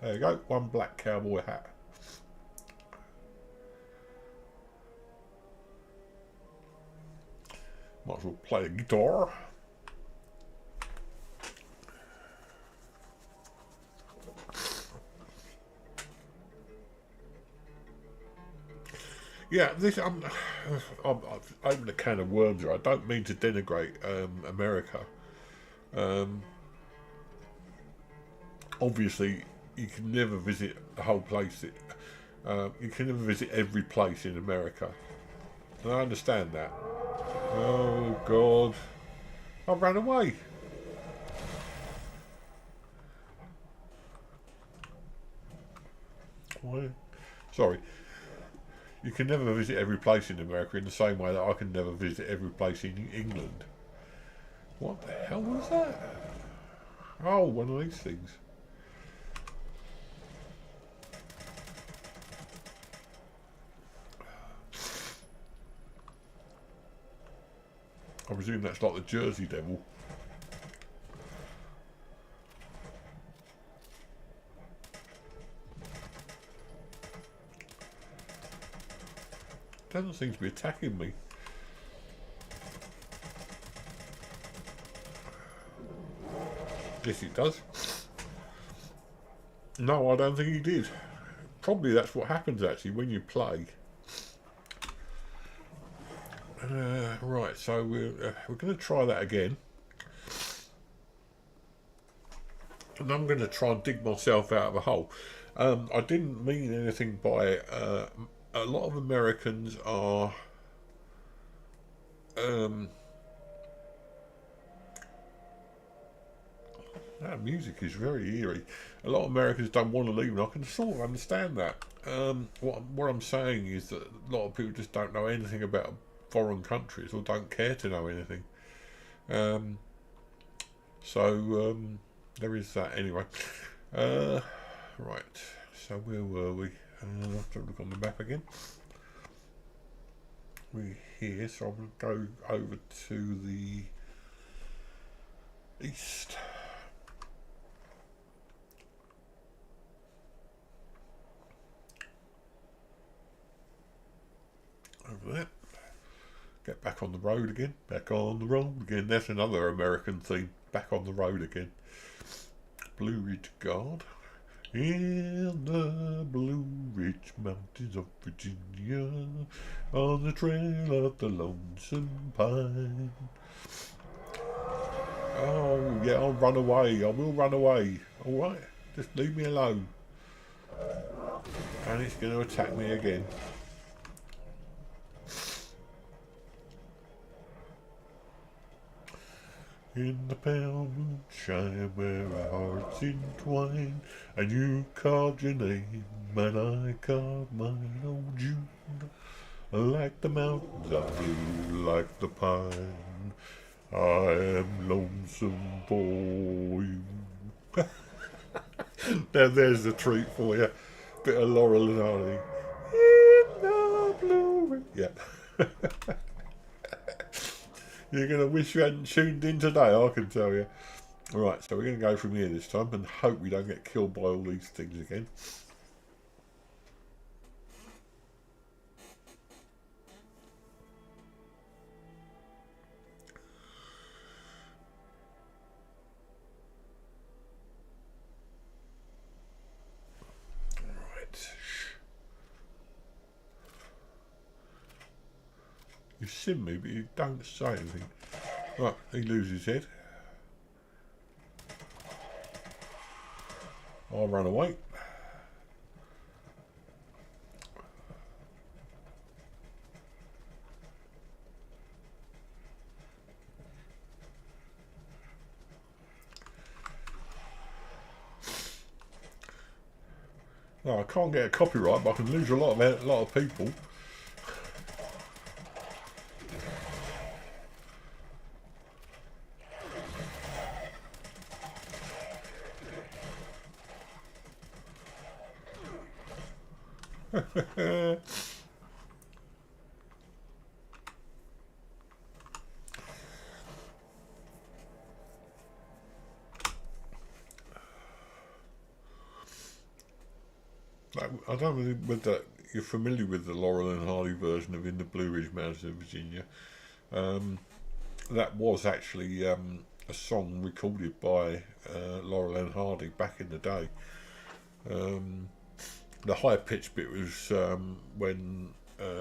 Speaker 1: There you go, one black cowboy hat. Might as well play a guitar. Yeah, this I've opened a can of worms here. I don't mean to denigrate America. Obviously, you can never visit the whole place. You can never visit every place in America. And I understand that. Oh, God. I ran away. Why? Sorry. You can never visit every place in America in the same way that I can never visit every place in England. What the hell was that? Oh, one of these things. I presume that's like the Jersey Devil. Doesn't seem to be attacking me. Yes, it does. No, I don't think he did. Probably that's what happens actually when you play. Right, so we're going to try that again. And I'm going to try and dig myself out of a hole. I didn't mean anything by it. A lot of Americans are that music is very eerie. A lot of Americans don't want to leave, and I can sort of understand that. What I'm saying is that a lot of people just don't know anything about foreign countries or don't care to know anything. So there is that anyway. Right, so where were we? I'll have to look on the map again. we're here, so I'm going to go over to the east. Over there. Get back on the road again. Back on the road again. That's another American theme. Back on the road again. Blue Ridge Guard. In the Blue Ridge Mountains of Virginia, on the trail of the Lonesome Pine. Oh, yeah, I'll run away. I will run away. Alright, just leave me alone. And it's going to attack me again. In the pale moonshine where our hearts entwine, and you called your name and I called mine. Oh June, like the mountains are blue, like the pine, I am lonesome for you. Now there's the treat for you. Bit of Laurel and Hardy. In the blue. Yeah. You're going to wish you hadn't tuned in today, I can tell you. Right, so we're going to go from here this time and hope we don't get killed by all these things again. Right. You see me, but you don't say anything. Right, he loses his head. I'll run away. No, I can't get a copyright, but I can lose a lot of people. I don't know whether you're familiar with the Laurel and Hardy version of In the Blue Ridge Mountains of Virginia. That was actually a song recorded by Laurel and Hardy back in the day. The high pitched bit was when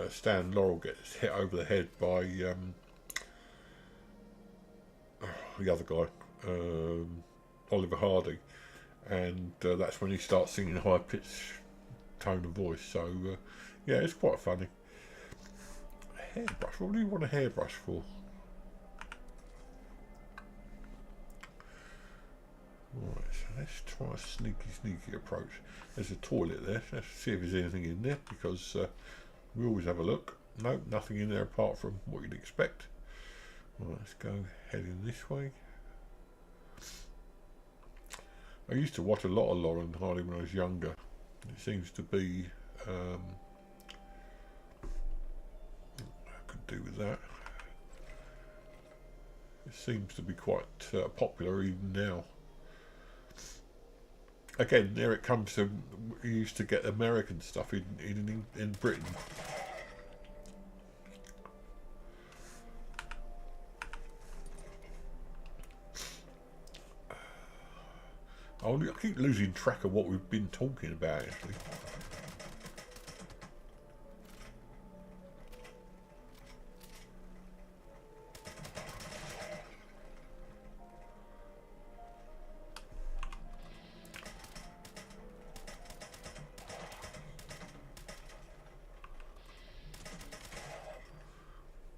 Speaker 1: Stan Laurel gets hit over the head by the other guy, Oliver Hardy, and that's when he starts singing high pitched tone of voice. So yeah, it's quite funny. A hairbrush. What do you want a hairbrush for? Right, so let's try a sneaky approach. There's a toilet there. Let's see if there's anything in there, because we always have a look. No, nothing in there apart from what you'd expect. Right, let's go heading this way. I used to watch a lot of Laurel and Hardy when I was younger. It seems to be I could do with that. It seems to be quite popular even now. Again, there it comes to, we used to get American stuff in Britain. I keep losing track of what we've been talking about, actually.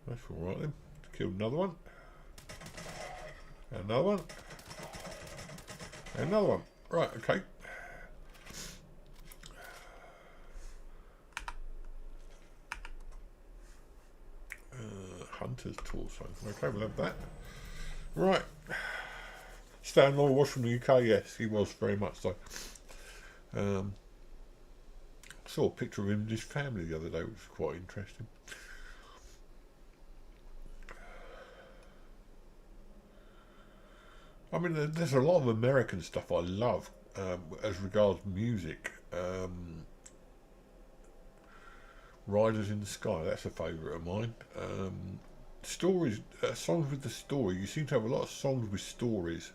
Speaker 1: That's all right then. Killed another one. Another one. Another one. Right, okay. Hunter's torso. Okay, we'll have that. Right. Stan Laurel was from the UK, yes, he was very much so. Saw a picture of him and his family the other day, which was quite interesting. I mean, there's a lot of American stuff I love as regards music. Riders in the Sky, that's a favourite of mine. Stories, songs with the story. You seem to have a lot of songs with stories.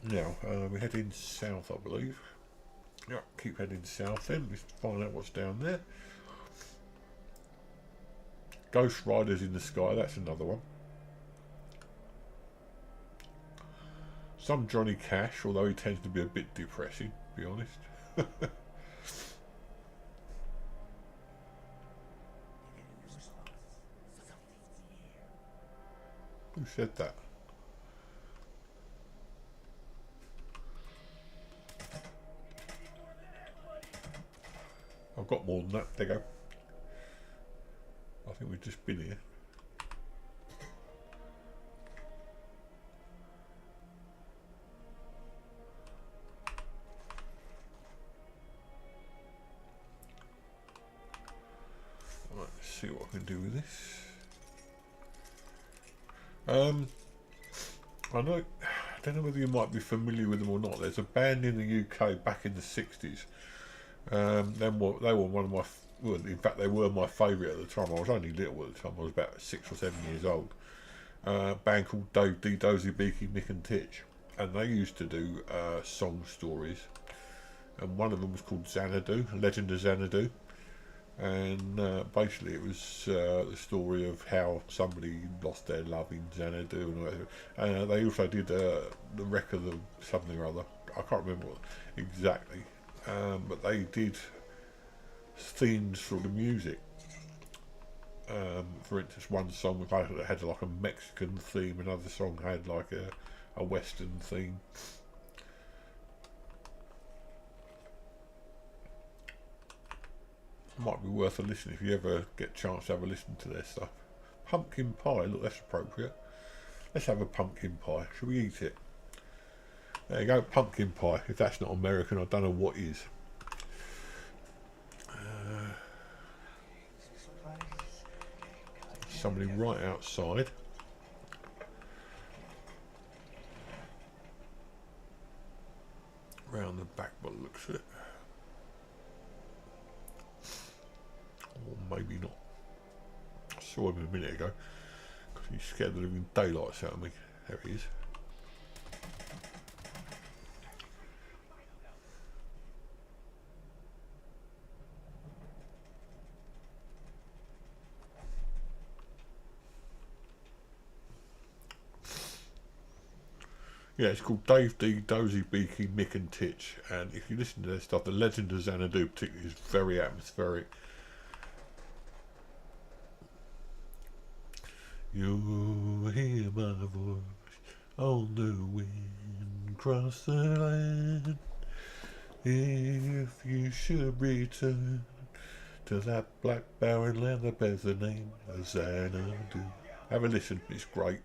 Speaker 1: Now, we're heading south, I believe. Yeah, keep heading south then. Let's find out what's down there. Ghost Riders in the Sky, that's another one. Some Johnny Cash, although he tends to be a bit depressing, to be honest. Who said that? I've got more than that. There you go. I think we've just been here. Right, let's see what I can do with this. I know, I don't know whether you might be familiar with them or not. There's a band in the UK back in the 60s. They were one of my, well, in fact, they were my favourite at the time. I was only little at the time. I was about 6 or 7 years old. A band called Dave D, Dozy, Beaky, Mick and Titch, and they used to do song stories. And one of them was called Xanadu, Legend of Xanadu. And basically it was the story of how somebody lost their love in Xanadu and whatever. They also did the wreck of the something or other. I can't remember what exactly, but they did themes for the music. For instance, one song had like a Mexican theme, another song had like a Western theme. Might be worth a listen if you ever get a chance to have a listen to their stuff. Pumpkin pie, look, that's appropriate. Let's have a pumpkin pie. Shall we eat it? There you go, pumpkin pie. If that's not American, I don't know what is. Somebody right outside. Round the back, by the looks of it. Or maybe not. I saw him a minute ago because he scared the living daylights out of me. There he is. Yeah, it's called Dave D, Dozy, Beaky, Mick and Titch, and if you listen to their stuff, the Legend of Xanadu particularly is very atmospheric. You'll hear my voice on the wind across the land. If you should return to that black barren land that bears the name of Xanadu. Have a listen, it's great.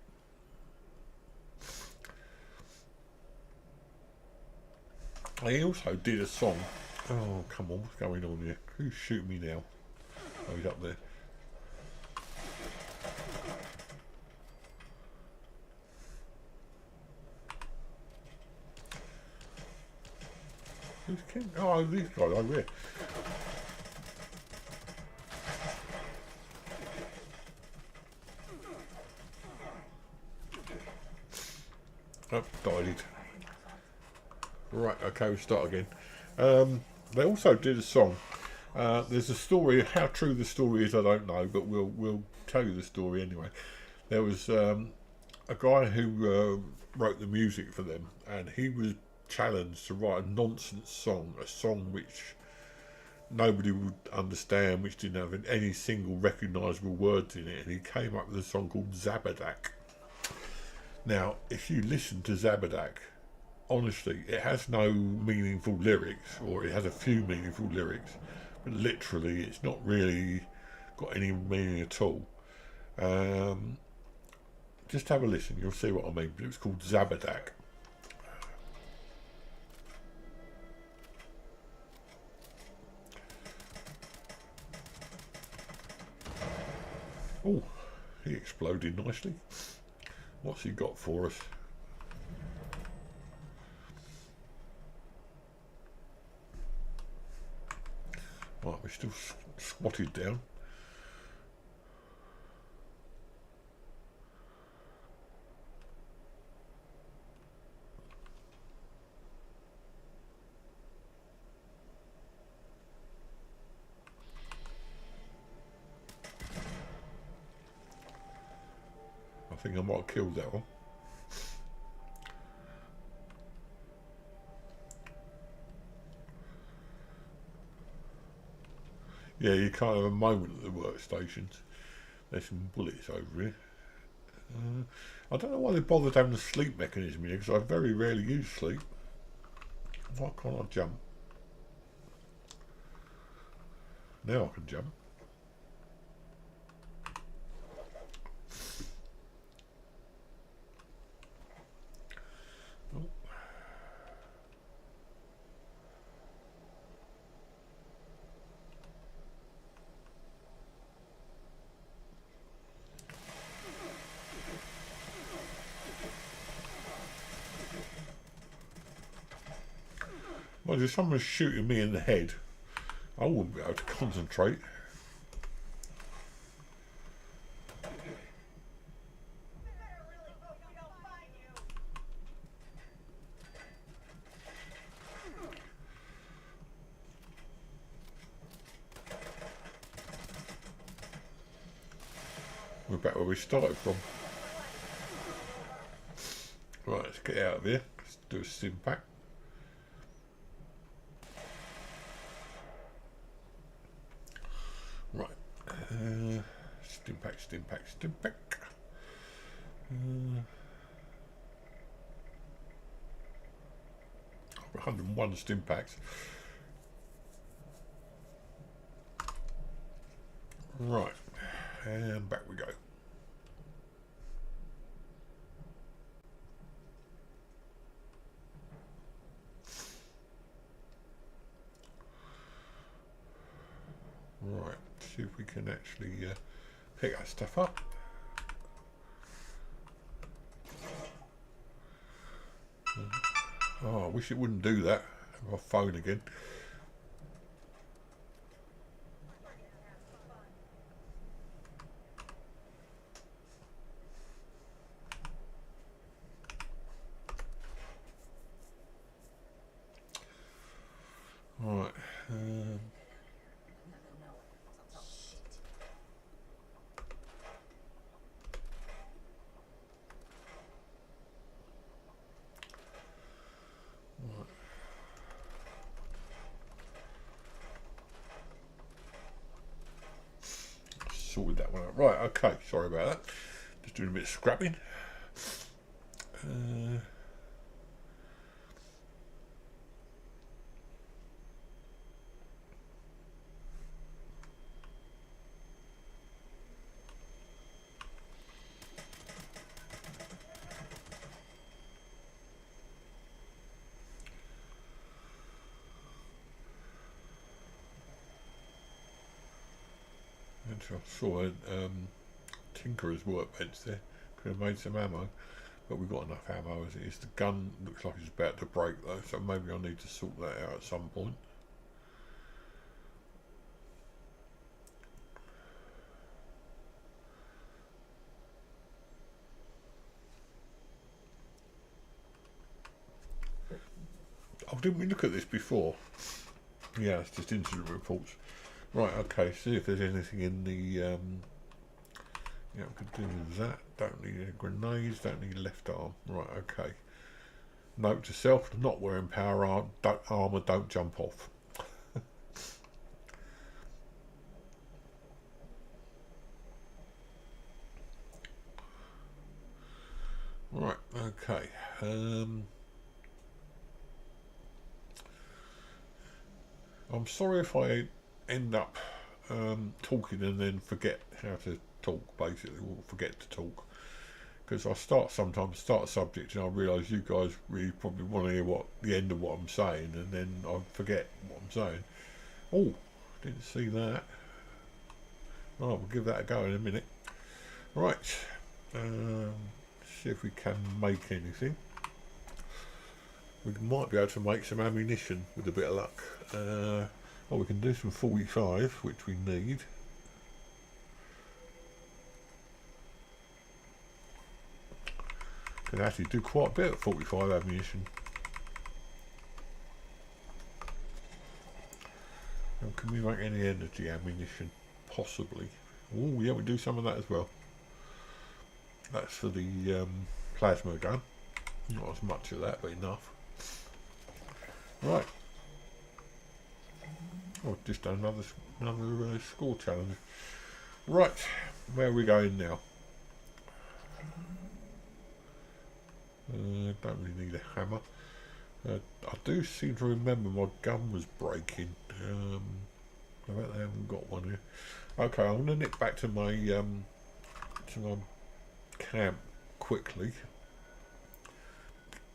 Speaker 1: He also did a song. Oh, come on, what's going on here? Who's shooting me now? Oh, he's up there. Who's king? Oh, these guys over here. Oh, died. Right, okay, we'll start again. They also did a song. There's a story. How true the story is, I don't know, but we'll tell you the story anyway. There was a guy who wrote the music for them, and he was challenged to write a nonsense song, a song which nobody would understand, which didn't have any single recognisable words in it, and he came up with a song called Zabadak. Now, if you listen to Zabadak, honestly, it has no meaningful lyrics, or it has a few meaningful lyrics, but literally it's not really got any meaning at all. Just have a listen, you'll see what I mean. It was called Zabadak. Oh, he exploded nicely. What's he got for us? Right, we're still squatted down. I think I might have killed that one. Yeah, you can't have a moment at the workstations. There's some bullets over here. I don't know why they bothered having a sleep mechanism here, because I very rarely use sleep. Why can't I jump? Now I can jump. Oh. Well, if someone's shooting me in the head, I wouldn't be able to concentrate. We're back where we started from. Right, let's get out of here. Let's do a stim pack. Right. Stim pack, stim pack, stim pack. 101 stim packs. Right. And back we go. Right, see if we can actually pick that stuff up. Oh, I wish it wouldn't do that. My phone again. Right. Sorted that one out. Right, okay, sorry about that. Just doing a bit of scrapping. I saw a tinkerer's workbench there. Could have made some ammo, but we've got enough ammo as it is. The gun looks like it's about to break though, so maybe I need to sort that out at some point. Oh, didn't we look at this before? Yeah, it's just incident reports. Right, okay, see if there's anything in the yeah, we could do that. Don't need any grenades, don't need left arm. Right, okay. Note to self, not wearing power armor, don't jump off. Right, okay. I'm sorry if I end up talking and then forget how to talk, basically, or forget to talk. Because I sometimes start a subject and I realise you guys really probably want to hear the end of what I'm saying, and then I forget what I'm saying. Oh, didn't see that. Oh, we'll give that a go in a minute. Right. see if we can make anything. We might be able to make some ammunition with a bit of luck. Well, we can do some 45, which we need. Can actually do quite a bit of 45 ammunition. And can we make any energy ammunition? Possibly. Oh yeah, we do some of that as well. That's for the plasma gun. Not as much of that, but enough. Right. Oh, just done another score challenge. Right, where are we going now? Don't really need a hammer. I do seem to remember my gun was breaking. I bet they haven't got one here. Okay, I'm gonna nip back to my camp quickly,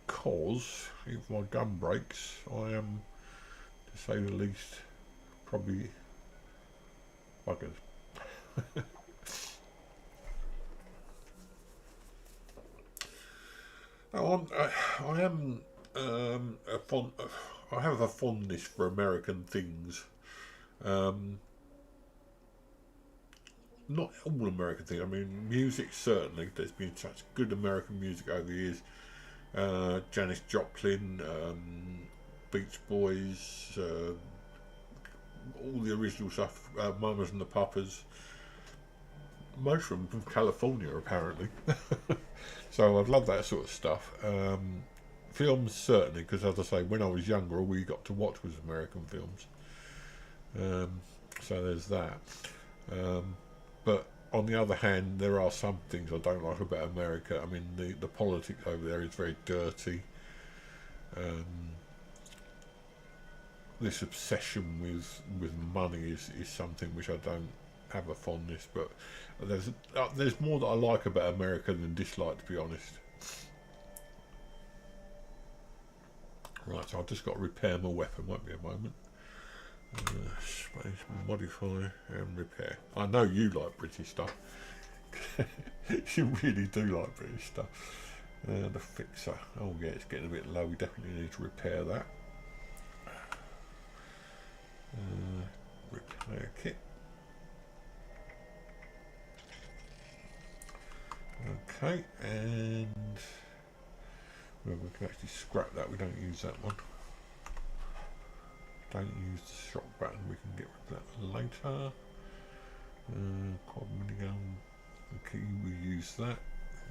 Speaker 1: because if my gun breaks, I am, to say the least, probably buggered. I am I have a fondness for American things. Not all American things. I mean, music certainly. There's been such good American music over the years. Janis Joplin, Beach Boys, all the original stuff. Mamas and the Papas. Most of them from California, apparently. So I've loved that sort of stuff. Films certainly, because as I say, when I was younger, all we got to watch was American films. So there's that. But on the other hand, there are some things I don't like about America. I mean, the politics over there is very dirty. This obsession with money is something which I don't have a fondness, but there's more that I like about America than dislike, to be honest. Right, so I've just got to repair my weapon. Won't be a moment. Space, modify and repair. I know you like British stuff. You really do like British stuff. The fixer. Oh yeah, it's getting a bit low. We definitely need to repair that. Repair kit. Okay, and well, we can actually scrap that. We don't use that one. Don't use the shot button. We can get rid of that later. Quad minigun. Okay, we use that.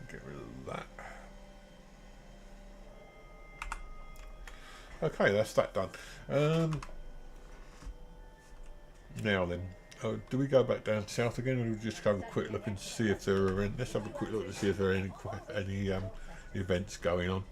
Speaker 1: Get rid of that. Okay, that's that done. Now then, do we go back down south again, or do we just have a quick look and see if there are any? Let's have a quick look to see if there are any events going on.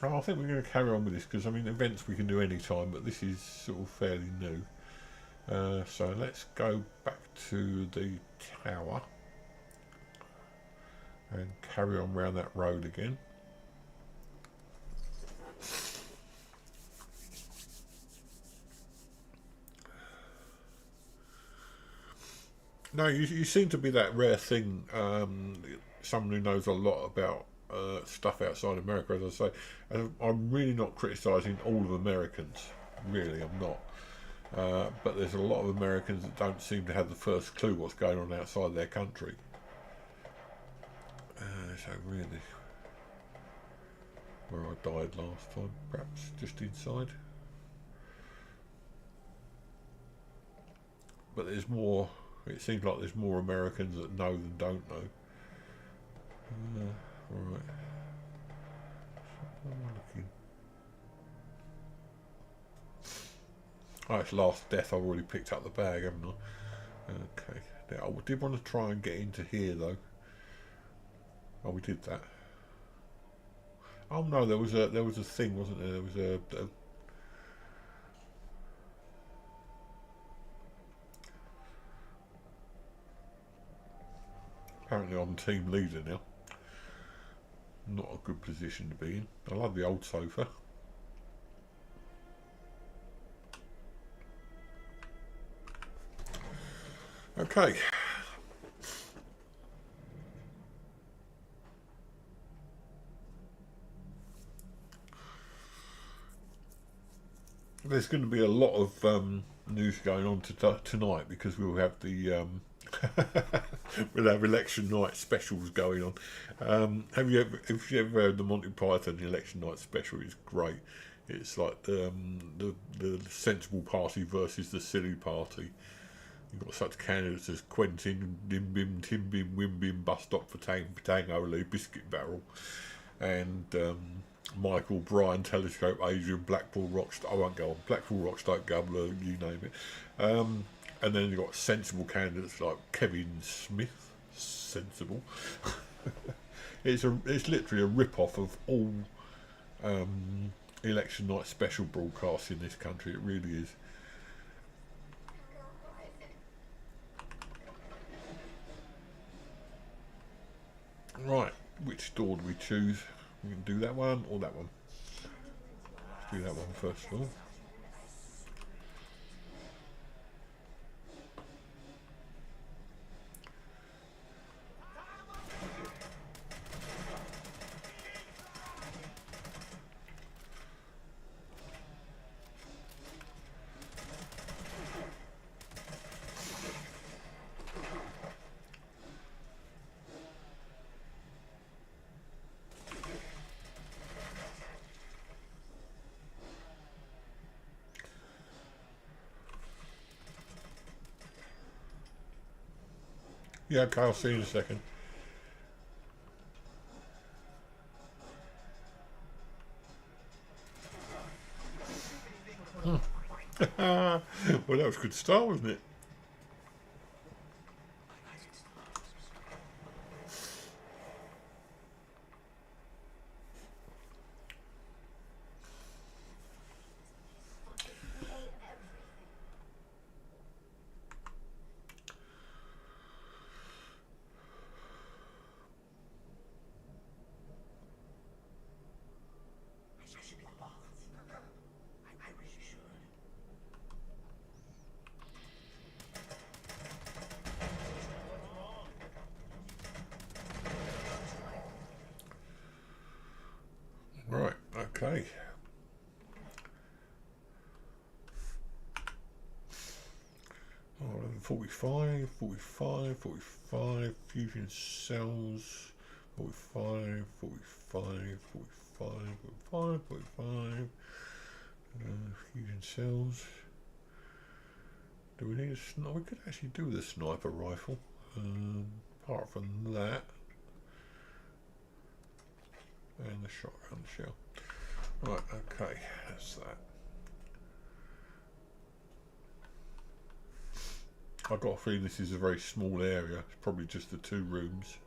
Speaker 1: I think we're going to carry on with this, because I mean, events we can do any time, but this is sort of fairly new. So let's go back to the tower and carry on round that road again. No, you seem to be that rare thing, someone who knows a lot about stuff outside America, as I say. And I'm really not criticising all of Americans, really, I'm not. But there's a lot of Americans that don't seem to have the first clue what's going on outside their country. So really, where I died last time, perhaps just inside. But there's more, it seems like there's more Americans that know than don't know. Alright. So, I'm looking. Oh, it's last death. I've already picked up the bag, haven't I? Okay. Now, I did want to try and get into here, though. Oh, we did that. Oh no, there was a thing, wasn't there? There was a apparently I'm team leader now. Not a good position to be in. I love the old sofa. Okay. There's going to be a lot of news going on tonight because we'll have the we'll have election night specials going on. Have you ever heard the Monty Python election night special? It's great. It's like the sensible party versus the silly party. You've got such candidates as Quentin, Dim Bim, Tim Bim, Wim Bim, Bus Stop for Tango, Biscuit Barrel, and Michael, Brian, Telescope, Adrian, Blackpool Rockstar. I won't go on. Blackpool Rockstar, Gambler, you name it. And then you've got sensible candidates like Kevin Smith. Sensible. It's literally a rip-off of all election night special broadcasts in this country. It really is. Right, which door do we choose? We can do that one or that one. Let's do that one first of all. Yeah, okay, I'll see you in a second. Well, that was a good start, wasn't it? Right, okay. Oh, 45, 45, 45, fusion cells, 45, 45, 45, 45, 45, fusion cells. Do we need a sniper? We could actually do the sniper rifle. Apart from that, and the shotgun shell. Right, okay, that's that. I've got a feeling this is a very small area. It's probably just the 2 rooms.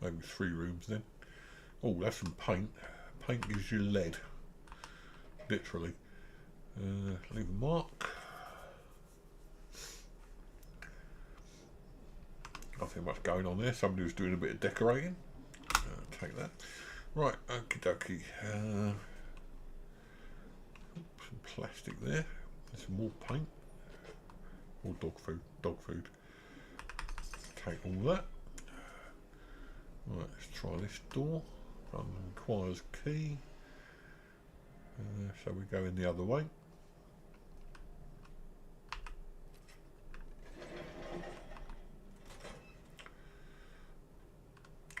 Speaker 1: Maybe 3 rooms then. Oh, that's some paint. Paint gives you lead. Literally. Leave a mark. Nothing much going on there. Somebody was doing a bit of decorating. Take that. Right, okie dokie. Some plastic there. Some more paint. More dog food. Dog food. Take all that. Right, let's try this door. Requires key. So we go in the other way.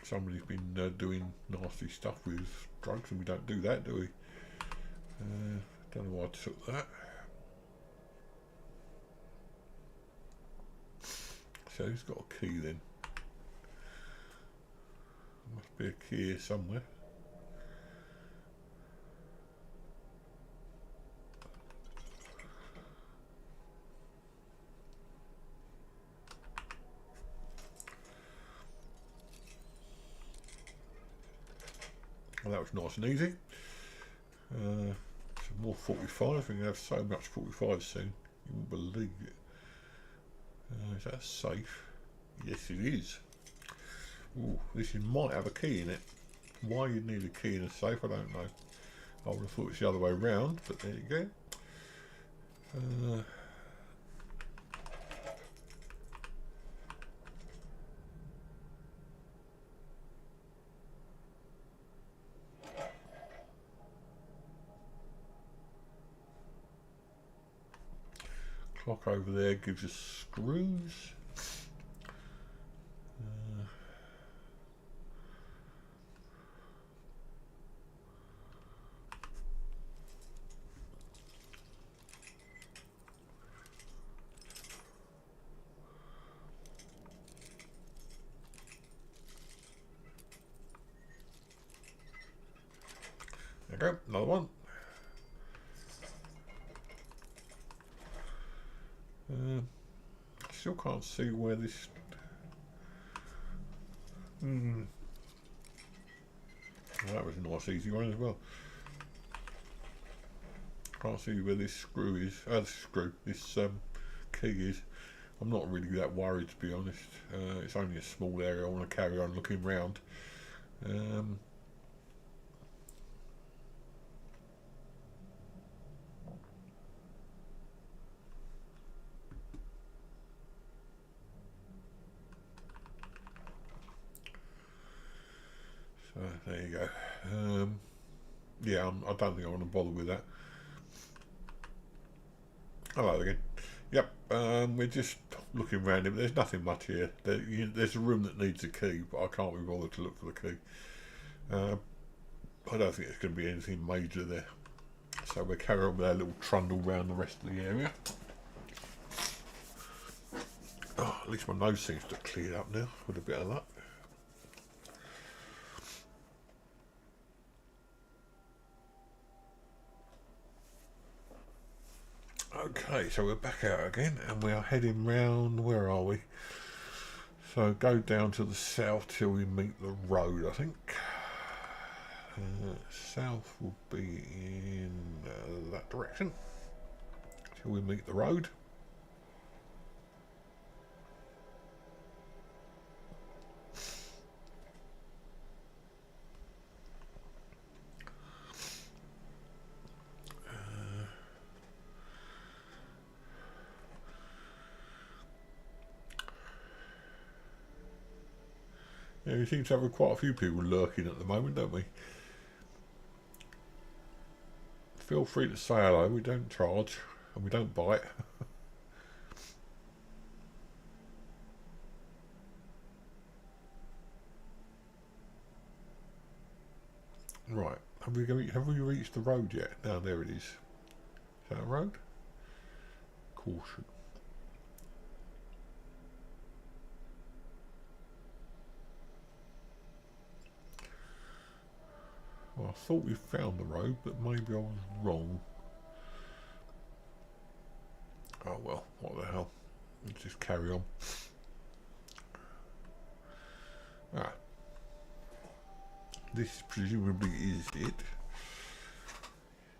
Speaker 1: Somebody's been doing nasty stuff with drugs, and we don't do that, do we? Don't know why I took that. So who's got a key then? Must be a key here somewhere. Well, that was nice and easy. Some more 45. We're going to have so much 45 soon. You won't believe it. Is that safe? Yes, it is. Ooh, this might have a key in it. Why you'd need a key in a safe, I don't know. I would have thought it's the other way round, but there you go. Clock over there gives us screws. There you go, another one. Still can't see where this. That was a nice easy one as well. Can't see where this screw is. This key is. I'm not really that worried, to be honest. It's only a small area. I want to carry on looking round. So there you go. Yeah, I don't think I want to bother with that. Hello again. Yep, we're just looking around it. There's nothing much here. There's a room that needs a key, but I can't be bothered to look for the key. I don't think it's going to be anything major there. So we'll carry on with our little trundle around the rest of the area. Oh, at least my nose seems to have cleared up now, with a bit of luck. Okay, so we're back out again and we are heading round, where are we? So go down to the south till we meet the road, I think. South will be in that direction till we meet the road. Yeah, we seem to have quite a few people lurking at the moment, don't we? Feel free to say hello. We don't charge and we don't bite. Right, have we reached the road yet? No, there it is. Is that a road? Caution. Well, I thought we found the road, but maybe I was wrong. Oh well, what the hell. Let's just carry on. Ah. This presumably is it.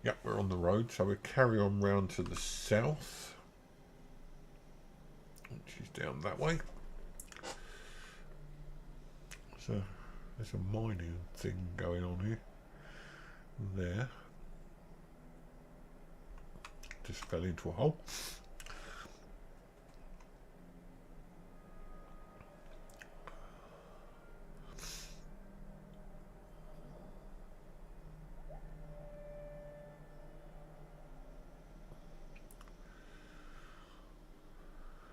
Speaker 1: Yep, we're on the road, so we'll carry on round to the south. Which is down that way. So there's a mining thing going on here. There. Just fell into a hole.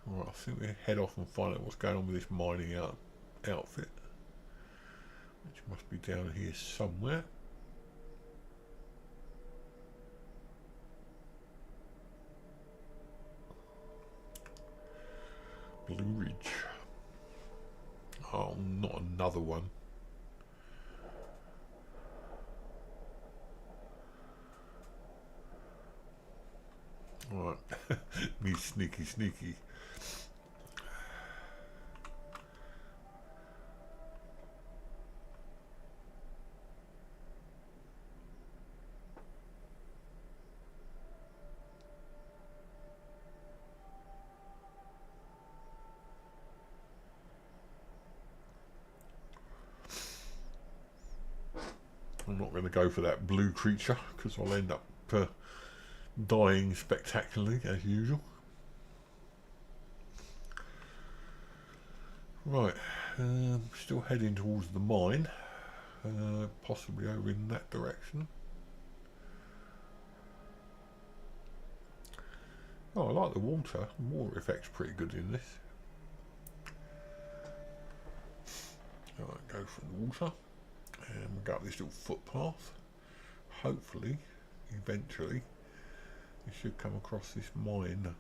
Speaker 1: Right, I think we head off and find out what's going on with this mining outfit, which must be down here somewhere. Blue Ridge. Oh, not another one. Right, me sneaky. I'm not going to go for that blue creature because I'll end up dying spectacularly as usual. Right, still heading towards the mine, possibly over in that direction. Oh, I like the water. The water effect's pretty good in this. Alright, go for the water. And we'll go up this little footpath. Hopefully, eventually, you should come across this mine.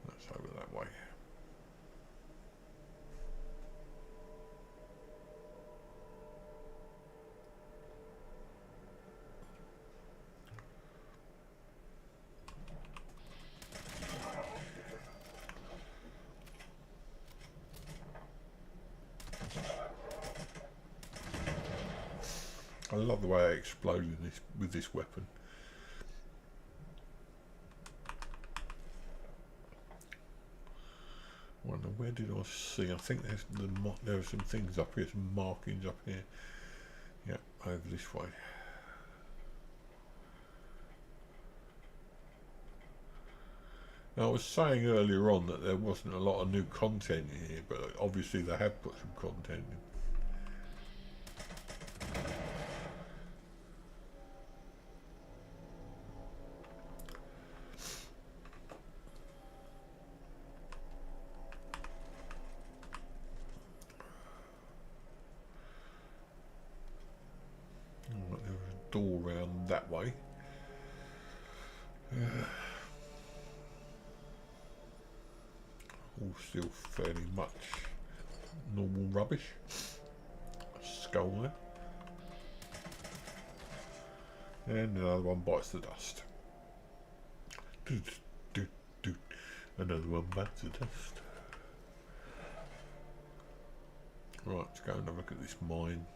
Speaker 1: That's over that way. I love the way I exploded with this weapon. I wonder, where did I see? I think there are some things up here, some markings up here. Yeah, over this way. Now, I was saying earlier on that there wasn't a lot of new content in here, but obviously they have put some content in. Door round that way. All still fairly much normal rubbish. Skull there. And another one bites the dust. Another one bites the dust. Right, let's go and have a look at this mine.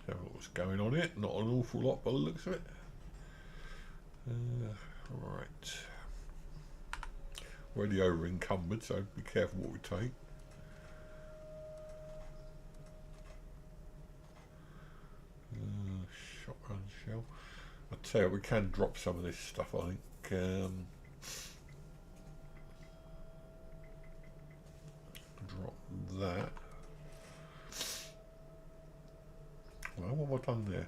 Speaker 1: Have a look what's going on here. Not an awful lot by the looks of it. Right. Already over encumbered, so be careful what we take. Shotgun shell. I tell you, we can drop some of this stuff, I think. Drop that. Well, what have I done there?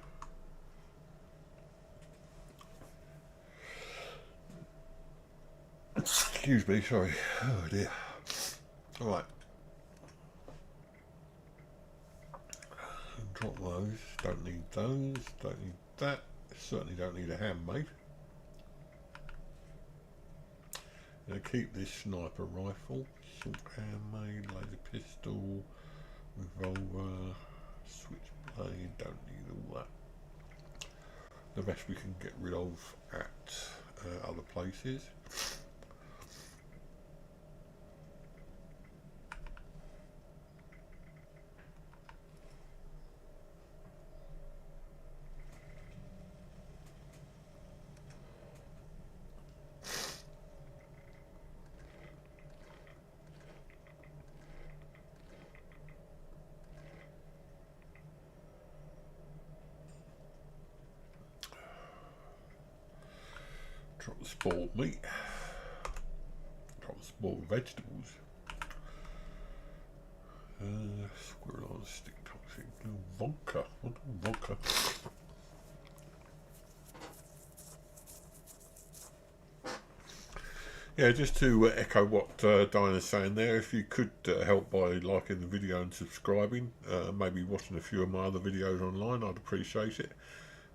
Speaker 1: Excuse me, sorry. Oh dear. Alright. Drop those. Don't need those. Don't need that. Certainly don't need a handmade. Gonna keep this sniper rifle. Short handmade, laser pistol, revolver, switchblade. Don't need all that. The rest we can get rid of at other places. Drop the spoiled meat. Drop the spoiled vegetables. Squirrel on a stick, toxic blue vodka. What vodka? Yeah, just to echo what Diana's saying there, if you could help by liking the video and subscribing, maybe watching a few of my other videos online, I'd appreciate it.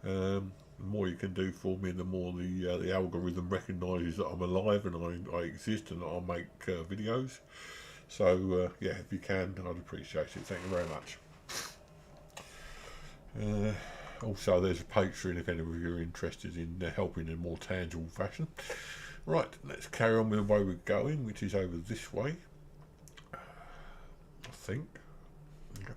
Speaker 1: The more you can do for me, the more the algorithm recognises that I'm alive and I exist and that I make videos. So yeah, if you can, I'd appreciate it. Thank you very much. Also, there's a Patreon if any of you are interested in helping in a more tangible fashion. Right, let's carry on with the way we're going, which is over this way, I think. Okay.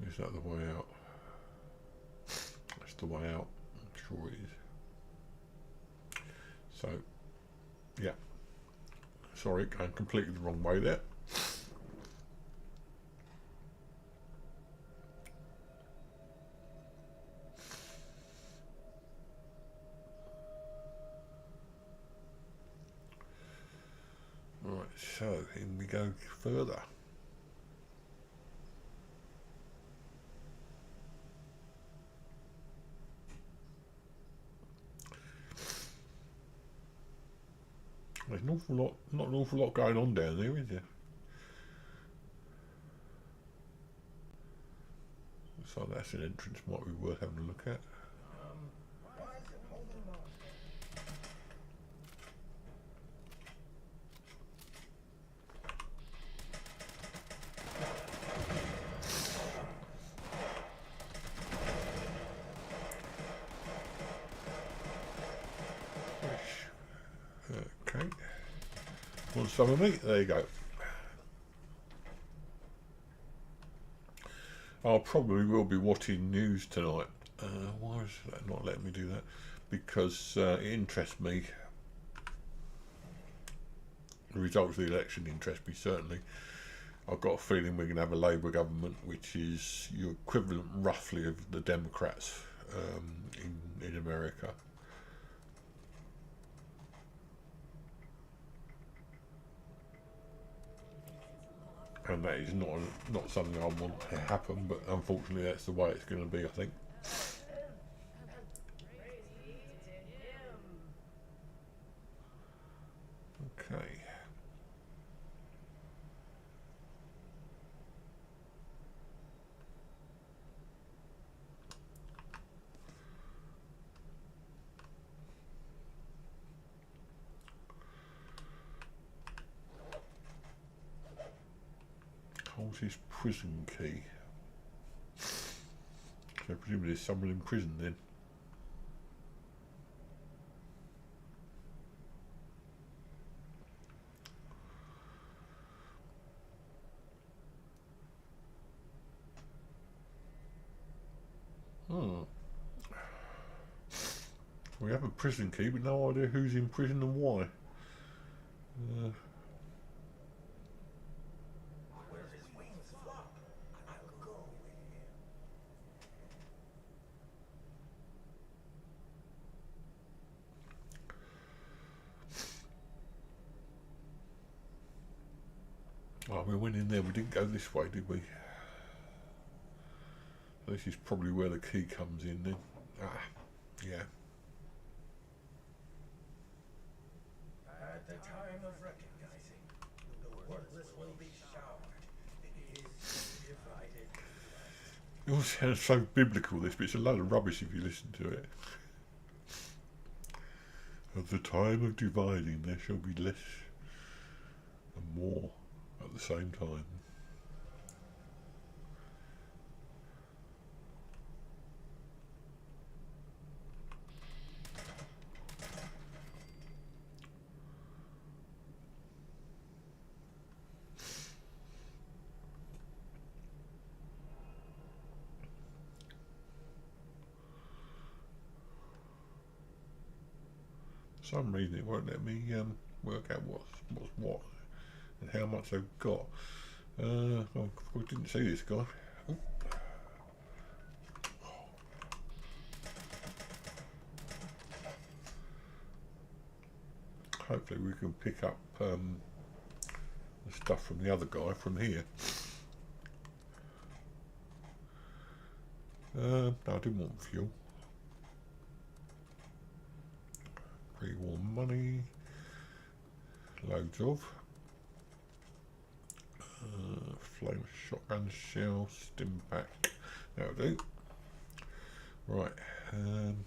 Speaker 1: Is that the way out? That's the way out. I'm sure it is. So, yeah. Sorry, going completely the wrong way there. Right, so in we go further. There's an awful lot, not an awful lot going on down there, is there? So that's an entrance, might be worth having a look at. Okay. Want some of meat? There you go. I probably will be watching news tonight. Why is that not letting me do that? Because it interests me. The results of the election interest me, certainly. I've got a feeling we're going to have a Labour government, which is your equivalent, roughly, of the Democrats in America. And that is not something I want to happen, but unfortunately that's the way it's going to be, I think. Okay. Holds his prison key. So presumably there's someone in prison then. We have a prison key, but no idea who's in prison and why. Oh, we went in there, we didn't go this way, did we? This is probably where the key comes in then. Ah, yeah.
Speaker 3: At the time of recognizing, the worthless will be showered. It is divided.
Speaker 1: It all sounds so biblical, this, but it's a load of rubbish if you listen to it. At the time of dividing, there shall be less and more at the same time. For some reason it won't let me work out what's what and how much I've got. Well, I didn't see this guy. Ooh. Hopefully we can pick up the stuff from the other guy from here. No, I didn't want fuel. Pre-war money. Loads of. Flame shotgun shell, stim pack. That'll do. Right. And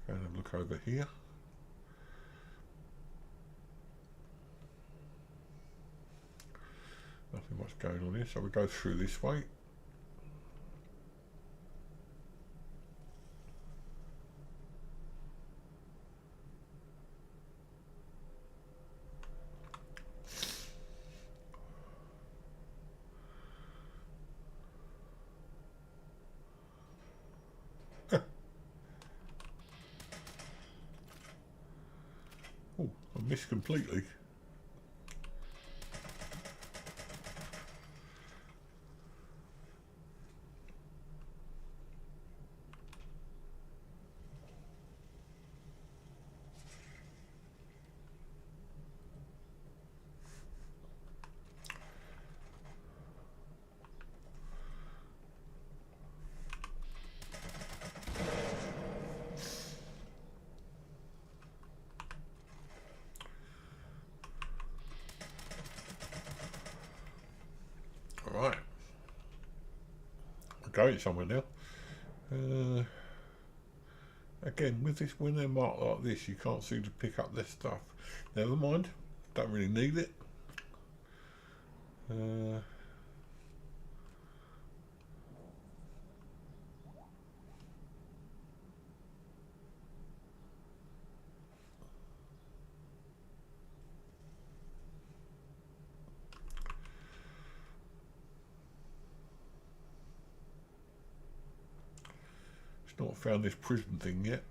Speaker 1: have a look over here. Nothing much going on here, so we go through this way. Oh, I missed completely. Alright. We're going somewhere now. Again, with this, when they're marked like this, you can't seem to pick up their stuff. Never mind. Don't really need it. Not found this prison thing yet.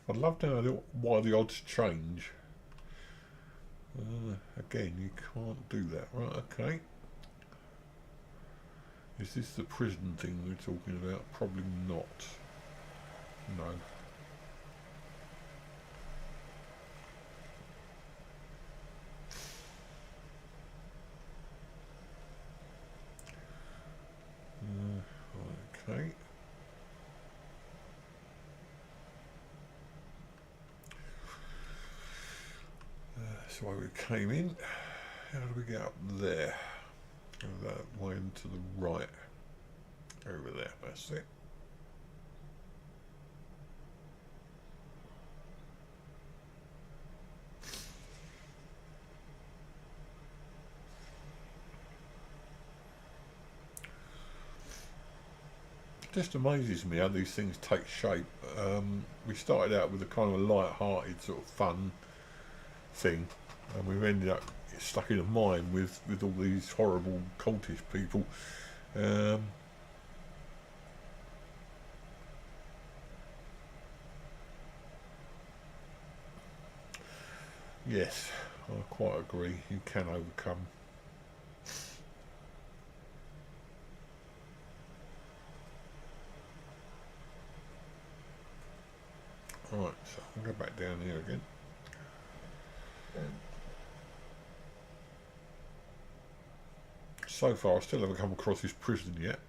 Speaker 1: I'd love to know why the odds change. Again, you can't do that. Right, okay. Is this the prison thing we're talking about? Probably not. No. Okay. That's why we came in. How do we get up there? Go that way and to the right. Over there, that's it. It just amazes me how these things take shape. We started out with a kind of a light-hearted sort of fun thing, and we've ended up stuck in a mine with all these horrible cultist people. Yes, I quite agree. You can overcome. Right, so I'll go back down here again. So far, I still haven't come across this prison yet.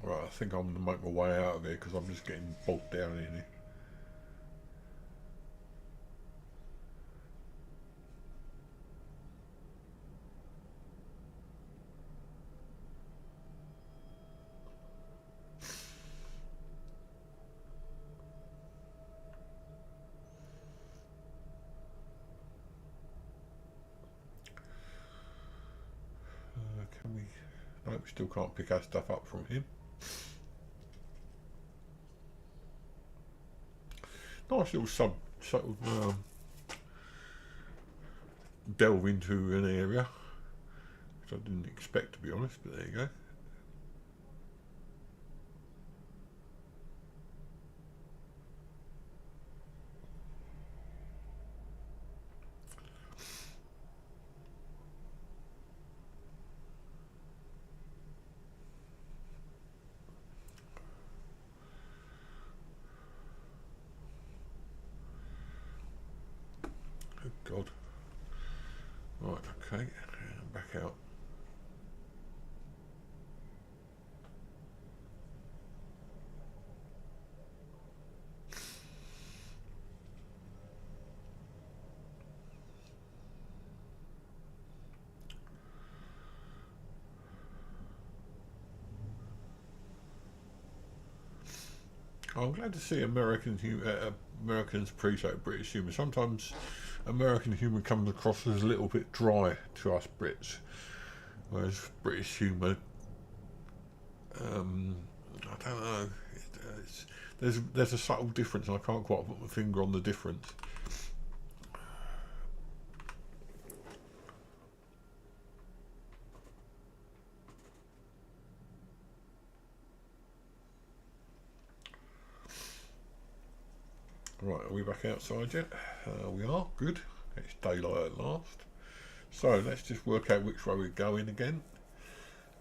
Speaker 1: Right, I think I'm going to make my way out of here because I'm just getting bogged down in here. No, we still can't pick our stuff up from him. Nice little sort of delve into an area, which I didn't expect, to be honest, but there you go. Oh God. Right, okay, back out. I'm glad to see Americans appreciate British humour. Sometimes American humour comes across as a little bit dry to us Brits, whereas British humour, I don't know, there's a subtle difference, and I can't quite put my finger on the difference. Right, are we back outside yet? We are, good. It's daylight at last. So let's just work out which way we're going again.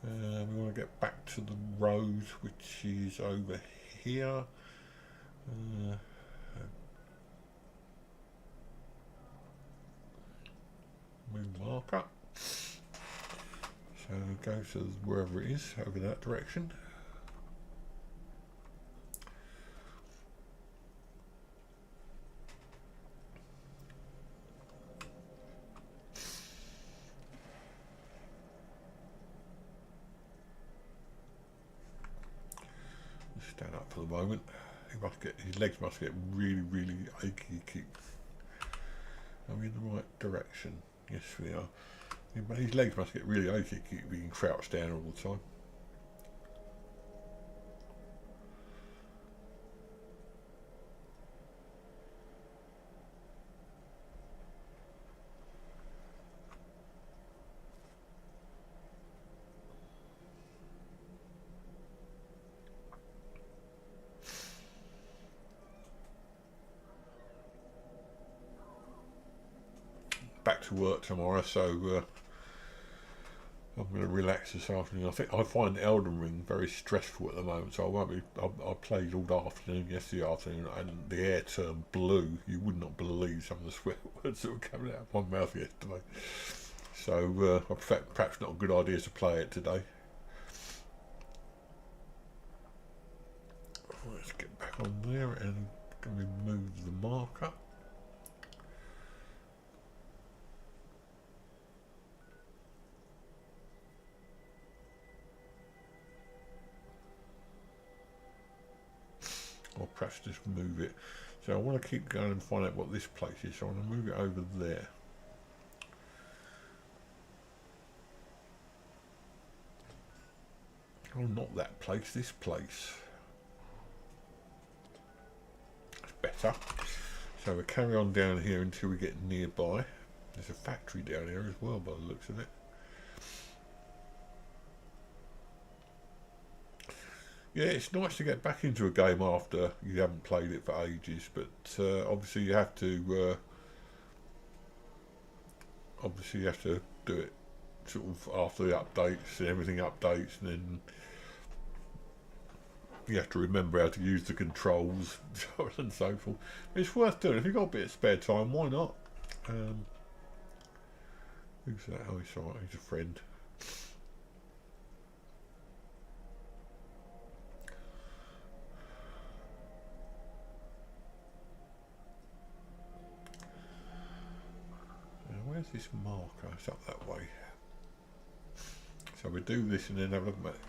Speaker 1: We want to get back to the road, which is over here. Move marker. So go to wherever it is, over that direction. Stand up for the moment. His legs must get really, really achy. Are we in the right direction? Yes, we are. Yeah, but his legs must get really achy being crouched down all the time. Back to work tomorrow, so I'm going to relax this afternoon. I find Elden Ring very stressful at the moment, so I won't be. I played all afternoon yesterday afternoon, and the air turned blue. You would not believe some of the swear words that were coming out of my mouth yesterday. So perhaps not a good idea to play it today. Let's get back on there and remove the marker. Or perhaps just move it. So I want to keep going and find out what this place is, so I want to move it over there. Oh, not that place, this place. That's better. So we'll carry on down here until we get nearby. There's a factory down here as well by the looks of it. Yeah, it's nice to get back into a game after you haven't played it for ages, but obviously you have to do it sort of after the updates and everything updates, and then you have to remember how to use the controls and so forth. It's worth doing. If you've got a bit of spare time, why not? Who's that? Oh, he's alright, he's a friend. Where's this marker? It's up that way. So we do this and then have a look at it.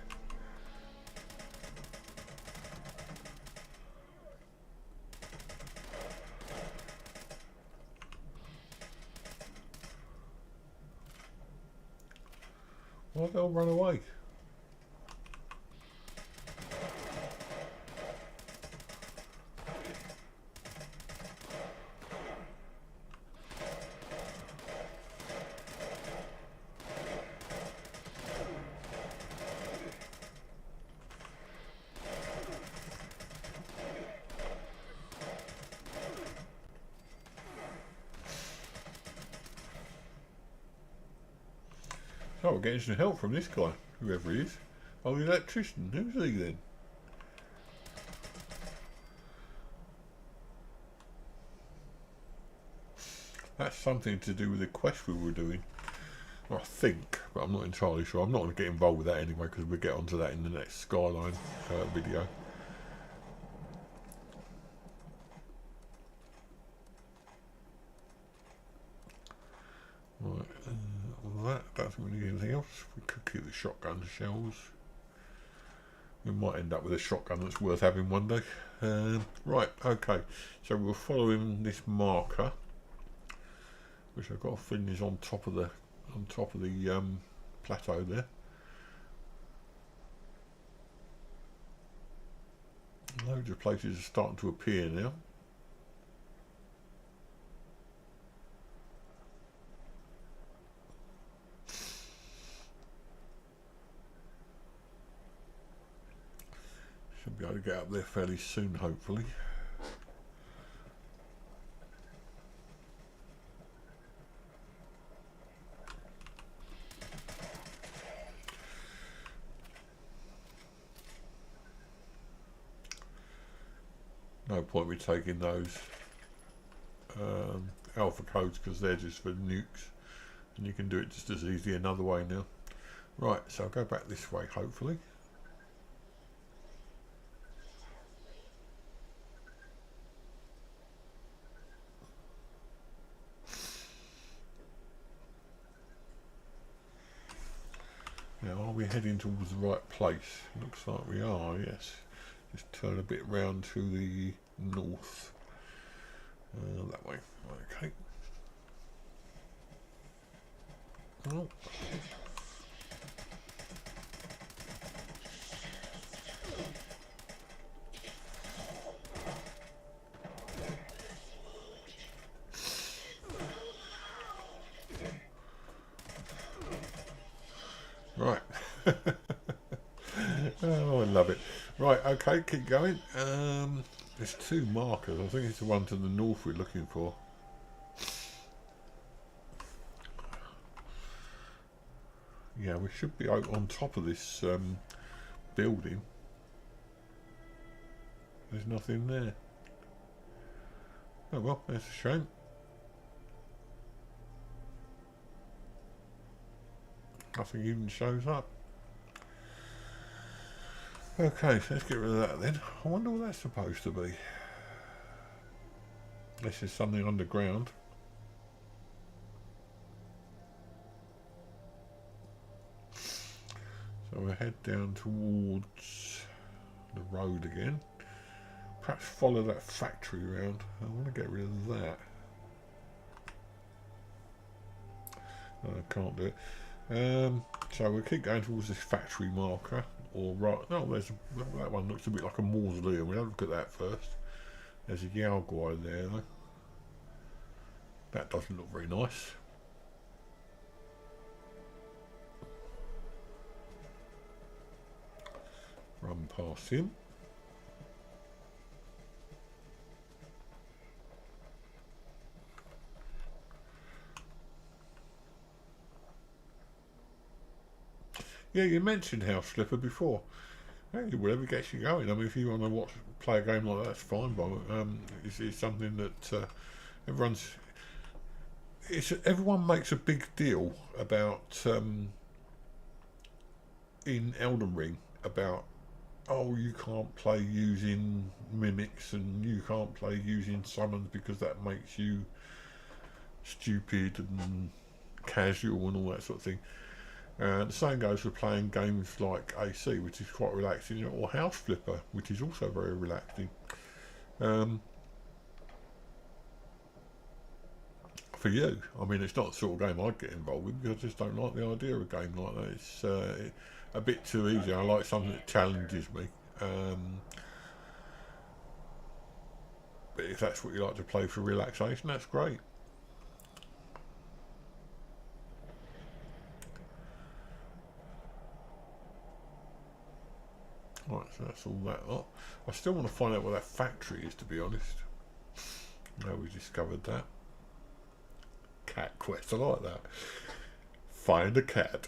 Speaker 1: Why they'll run away? Oh, we're getting some help from this guy, whoever he is. Oh, the electrician. Who's he then? That's something to do with the quest we were doing. I think, but I'm not entirely sure. I'm not going to get involved with that anyway because we'll get onto that in the next Skyline video. Right, that doesn't really need anything else. We could keep the shotgun shells. We might end up with a shotgun that's worth having one day. Right, okay. So we're following this marker, which I've got a feeling is on top of the plateau there. Loads of places are starting to appear now. Should be able to get up there fairly soon, hopefully. No point me taking those alpha codes because they're just for nukes, and you can do it just as easy another way now. Right, so I'll go back this way, hopefully. Now, are we heading towards the right place? Looks like we are, yes. Just turn a bit round to the north. That way. Okay. Oh. Right. Oh, I love it. Right, okay, keep going. There's two markers. I think it's the one to the north we're looking for. Yeah, we should be out on top of this building. There's nothing there. Oh well, that's a shame. Nothing even shows up. Okay, so let's get rid of that then. I wonder what that's supposed to be. This is something underground. So we'll head down towards the road again. Perhaps follow that factory around. I want to get rid of that. No, I can't do it. So we'll keep going towards this factory marker. Or right, no, that one looks a bit like a mausoleum. We'll have a look at that first. There's a Yao guy there though. That doesn't look very nice. Run past him. Yeah, you mentioned House Flipper before. Hey, whatever gets you going. I mean, if you want to play a game like that, that's fine. But it's something that everyone makes a big deal about in Elden Ring about, oh, you can't play using mimics and you can't play using summons because that makes you stupid and casual and all that sort of thing. The same goes for playing games like AC, which is quite relaxing, or House Flipper, which is also very relaxing. For you, I mean, it's not the sort of game I'd get involved with because I just don't like the idea of a game like that. It's a bit too easy. I like something that challenges me. But if that's what you like to play for relaxation, that's great. Right, so that's all that lot. I still want to find out what that factory is, to be honest. Now we discovered that. Cat quest, I like that. Find a cat.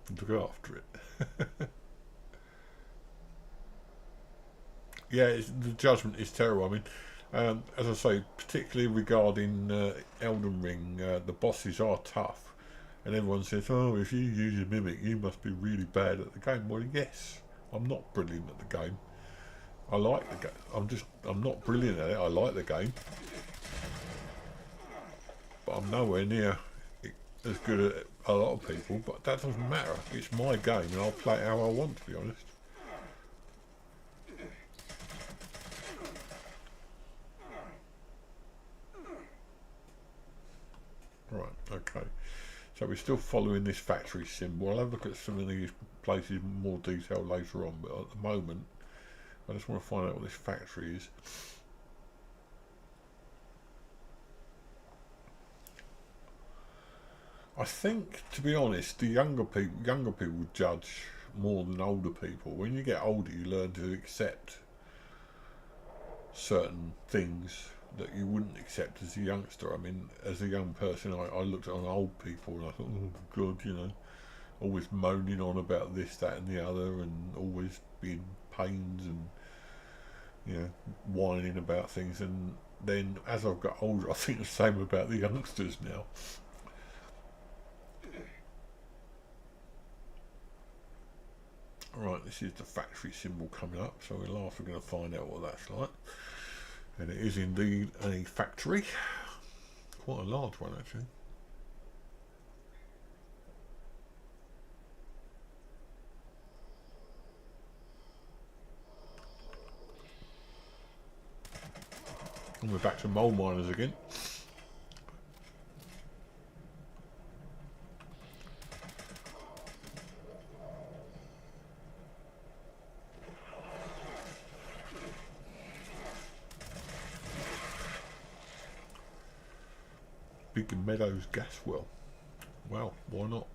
Speaker 1: and look after it. Yeah, the judgment is terrible. I mean, as I say, particularly regarding Elden Ring, the bosses are tough, and everyone says, "Oh, if you use a mimic, you must be really bad at the game." Well, yes, I'm not brilliant at the game. I like the game. I'm not brilliant at it. I like the game, but I'm nowhere near as good as a lot of people. But that doesn't matter. It's my game, and I'll play it how I want. To be honest. Right. Okay. So we're still following this factory symbol. I'll have a look at some of these places in more detail later on, but at the moment I just want to find out what this factory is. I think, to be honest, the younger people judge more than older people. When you get older, you learn to accept certain things that you wouldn't accept as a youngster. I mean, as a young person, I looked on old people and I thought, oh God, you know, always moaning on about this, that and the other, and always being pains and, you know, whining about things. And then as I've got older, I think the same about the youngsters now. Right, this is the factory symbol coming up, so we're going to find out what that's like. And it is indeed a factory, quite a large one actually. And we're back to mole miners again. Big Meadows gas well. Well, why not?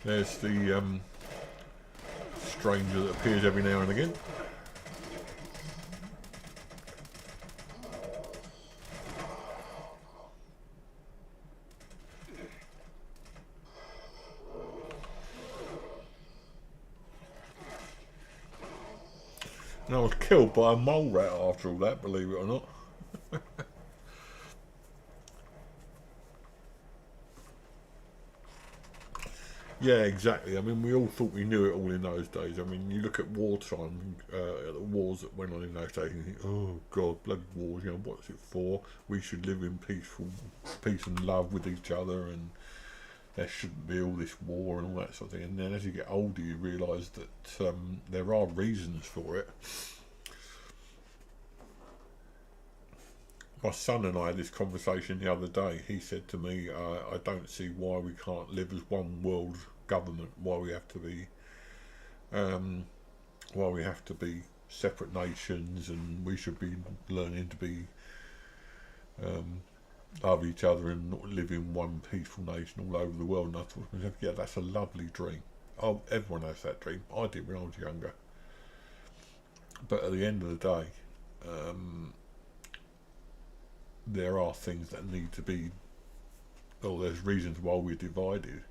Speaker 1: There's the stranger that appears every now and again. And I was killed by a mole rat after all that, believe it or not. Yeah, exactly. I mean, we all thought we knew it all in those days. I mean, you look at wartime, the wars that went on in those days, and you think, oh God, blood wars, you know, what's it for? We should live in peace and love with each other, and there shouldn't be all this war and all that sort of thing. And then as you get older, you realise that there are reasons for it. My son and I had this conversation the other day. He said to me, I don't see why we can't live as one world government, why we have to be separate nations, and we should be learning to be love each other and not live in one peaceful nation all over the world. And I thought to myself, yeah, that's a lovely dream. Oh, everyone has that dream. I did when I was younger. But at the end of the day, there are things that need to be, well, there's reasons why we're divided.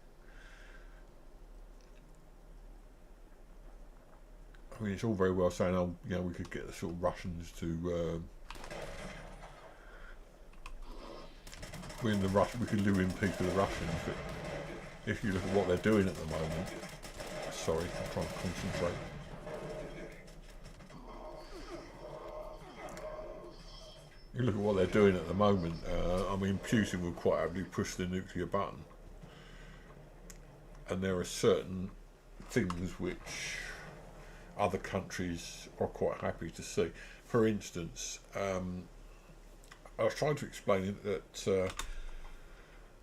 Speaker 1: I mean, it's all very well saying, oh, you know, we could get the sort of Russians to we could live in peace with the Russians, but if you look at what they're doing at the moment, sorry, I'm trying to concentrate. You look at what they're doing at the moment, I mean, Putin would quite happily push the nuclear button. And there are certain things which other countries are quite happy to see. For instance, I was trying to explain it that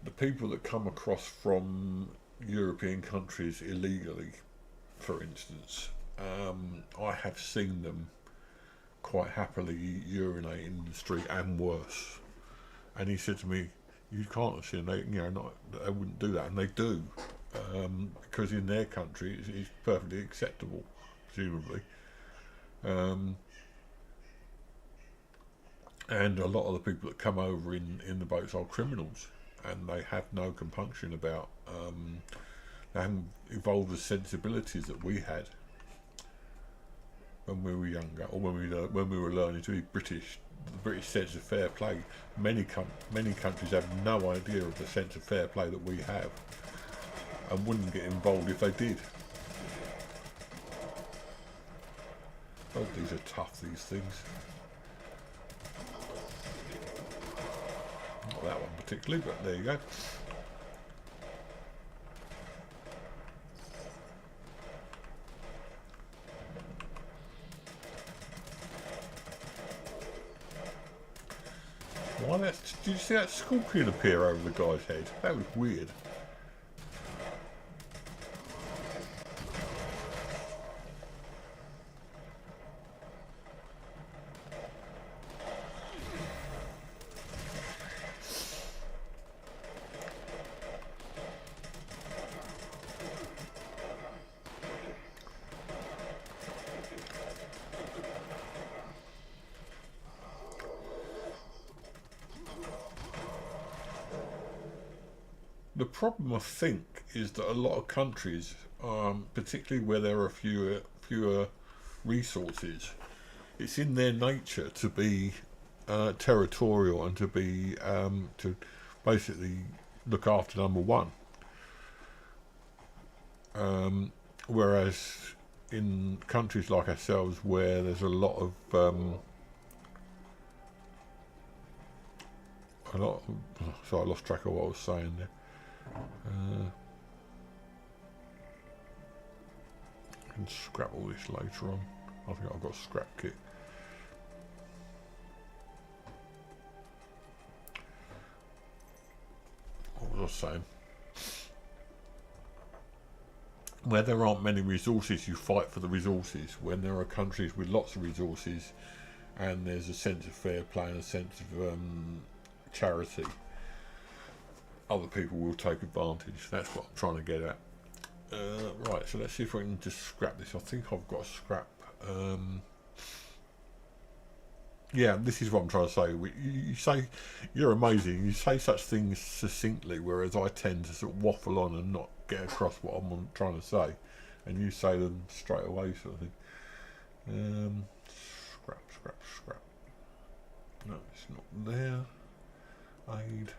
Speaker 1: the people that come across from European countries illegally, for instance, I have seen them quite happily urinate in the street and worse. And he said to me, "You can't assume they, you know, they wouldn't do that," and they do, because in their country it's perfectly acceptable, presumably. and a lot of the people that come over in the boats are criminals, and they have no compunction about. They haven't evolved the sensibilities that we had when we were younger, or when we were learning to be British. The British sense of fair play. Many countries have no idea of the sense of fair play that we have, and wouldn't get involved if they did. Oh, these are tough, these things. Not that one particularly, but there you go. Why did you see that scorpion appear over the guy's head? That was weird. The problem, I think, is that a lot of countries, particularly where there are fewer resources, it's in their nature to be territorial and to be to basically look after number one. Whereas in countries like ourselves, where there's a lot of so I lost track of what I was saying there. I can scrap all this later on. I think I've got a scrap kit. What was I saying? Where there aren't many resources, you fight for the resources. When there are countries with lots of resources and there's a sense of fair play and a sense of charity, other people will take advantage. That's what I'm trying to get at. Right, so let's see if I can just scrap this. I think I've got a scrap. Yeah, this is what I'm trying to say. You say you're amazing. You say such things succinctly, whereas I tend to sort of waffle on and not get across what I'm trying to say, and you say them straight away, sort of thing. Scrap. No, it's not there. Aid.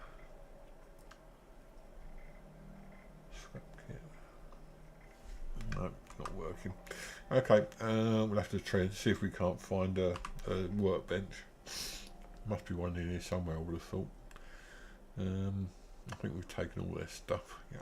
Speaker 1: No, not working. Okay, we'll have to try and see if we can't find a workbench. Must be one in here somewhere, I would have thought. I think we've taken all their stuff. Yeah.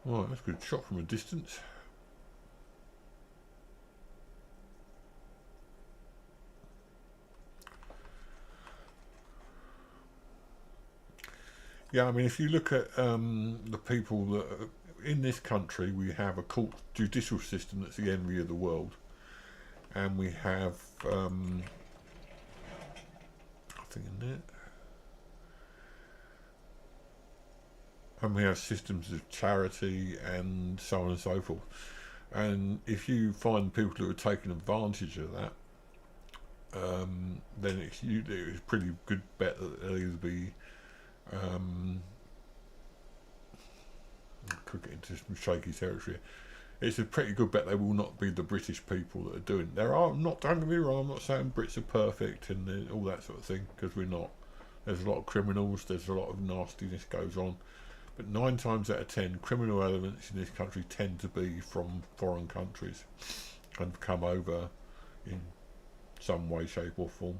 Speaker 1: Right, that's a good shot from a distance. Yeah, I mean, if you look at the people that in this country, we have a court judicial system that's the envy of the world, and we have nothing in there. And we have systems of charity and so on and so forth. And if you find people who are taking advantage of that, then it's a pretty good bet that they'll either be could get into some shaky territory. It's a pretty good bet they will not be the British people that are doing. There are not. Don't get me wrong. I'm not saying Brits are perfect and all that sort of thing, because we're not. There's a lot of criminals. There's a lot of nastiness goes on. But 9 times out of 10, criminal elements in this country tend to be from foreign countries and come over in some way, shape or form.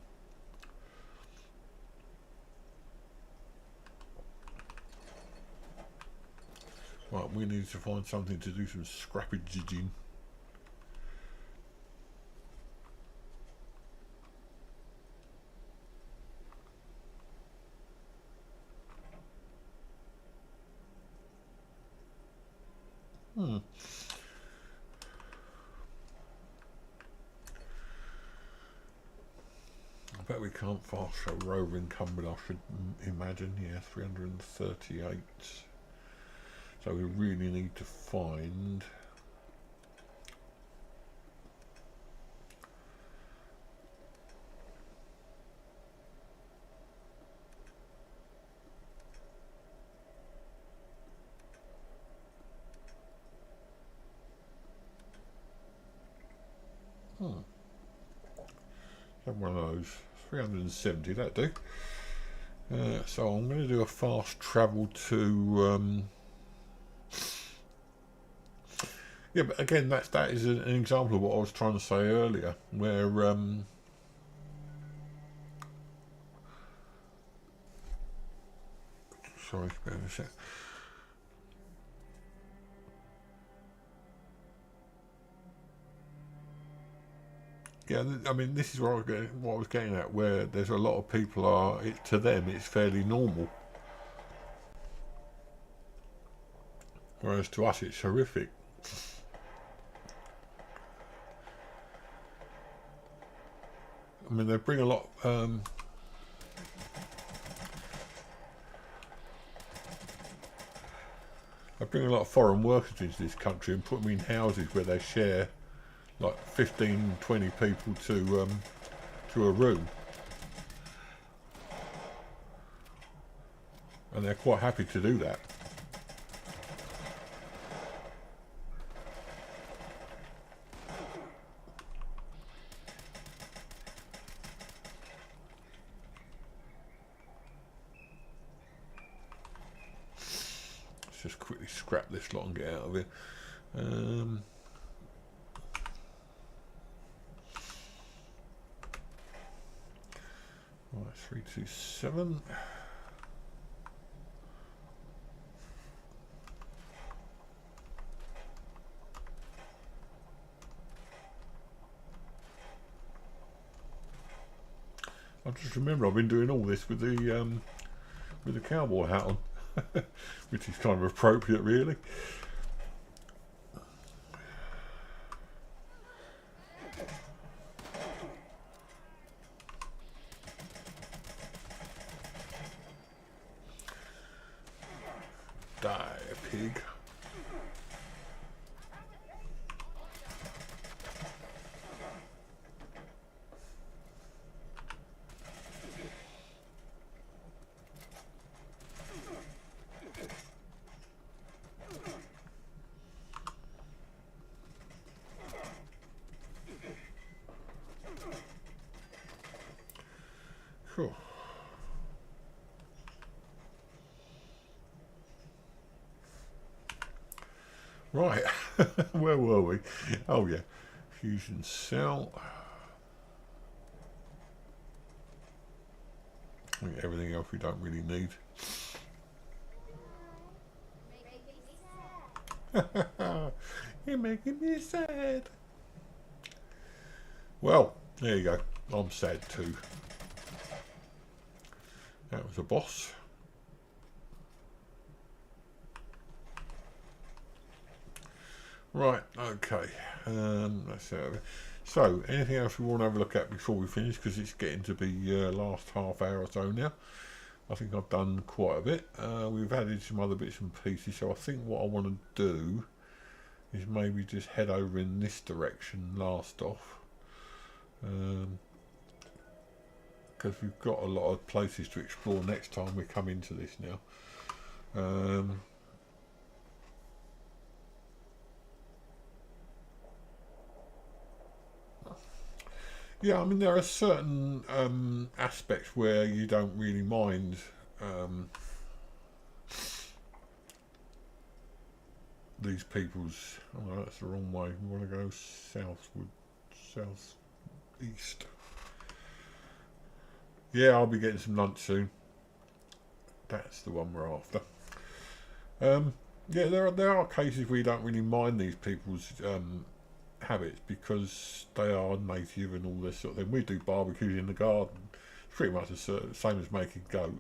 Speaker 1: Right, we need to find something to do some scrappaging. I bet we can't fast show rover encumbered, I should imagine. Yeah, 338. So we really need to find... Have one of those. 370, that'd do. So I'm going to do a fast travel to... yeah, but again, that is an example of what I was trying to say earlier, where... sorry, bear with a sec. Yeah, I mean, this is what I was getting at, where there's a lot of people to them, it's fairly normal. Whereas to us, it's horrific. I mean, they bring a lot... they bring a lot of foreign workers into this country and put them in houses where they share like 15, 20 people to a room, and they're quite happy to do that. Let's just quickly scrap this lot and get out of here. Right, 327. I just remember I've been doing all this with the cowboy hat on, which is kind of appropriate, really. Die, pig. Cool. Right, where were we? Oh yeah, fusion cell. I think everything else we don't really need. You're making me sad. Well, there you go. I'm sad too. That was a boss. Right, okay. That's it. So, anything else we want to have a look at before we finish? Because it's getting to be last half hour or so now. I think I've done quite a bit. We've added some other bits and pieces. So I think what I want to do is maybe just head over in this direction last off. Because we've got a lot of places to explore next time we come into this now. Yeah, I mean, there are certain aspects where you don't really mind these people's... Oh, no, that's the wrong way. We want to go southward, southeast. Yeah, I'll be getting some lunch soon. That's the one we're after. Yeah, there are cases where you don't really mind these people's habits because they are native and all this sort of thing. We do barbecues in the garden. It's pretty much the same as making goat,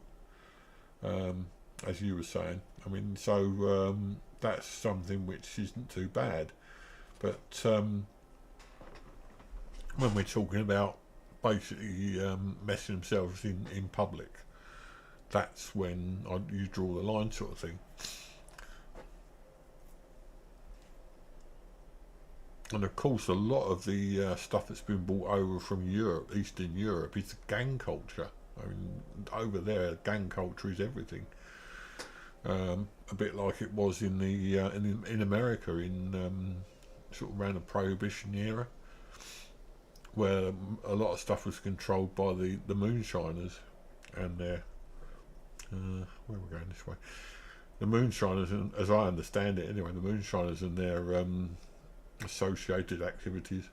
Speaker 1: as you were saying. I mean, so that's something which isn't too bad. But when we're talking about basically messing themselves in public, that's when you draw the line, sort of thing. And of course, a lot of the stuff that's been brought over from Europe, Eastern Europe, is gang culture. I mean, over there, gang culture is everything. A bit like it was in the in America in sort of around the Prohibition era, where a lot of stuff was controlled by the moonshiners and their where we're going this way. The moonshiners, and as I understand it, anyway, the moonshiners and their associated activities.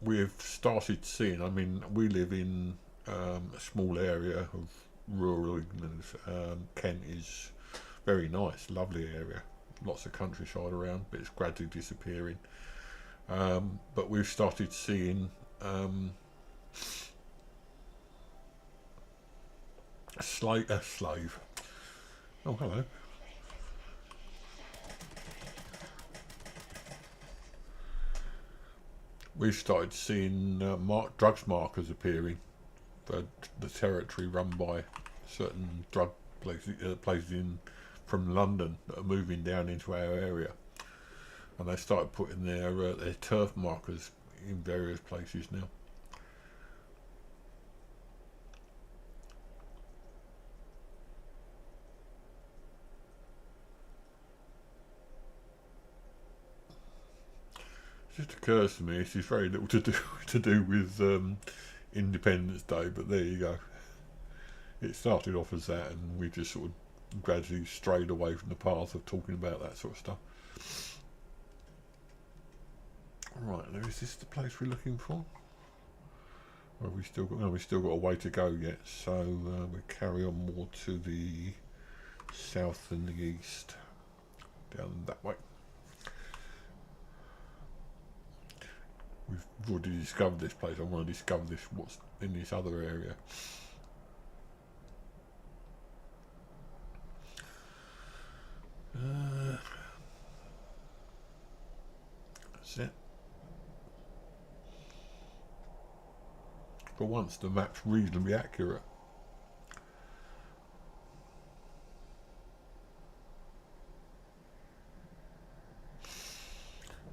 Speaker 1: We've started seeing, I mean, we live in a small area of rural England. Kent is very nice, lovely area, lots of countryside around, but it's gradually disappearing. But we've started seeing a slave. Oh, hello. We've started seeing drugs markers appearing for the territory run by certain drug places from London that are moving down into our area, and they started putting their turf markers in various places now. It just occurs to me this is very little to do with Independence Day, but there you go. It started off as that, and we just sort of gradually strayed away from the path of talking about that sort of stuff. Right, now is this the place we're looking for? Or have we still got? No, we've still got a way to go yet. So we carry on more to the south and the east, down that way. We've already discovered this place. I want to discover what's in this other area. That's it. For once, the map's reasonably accurate.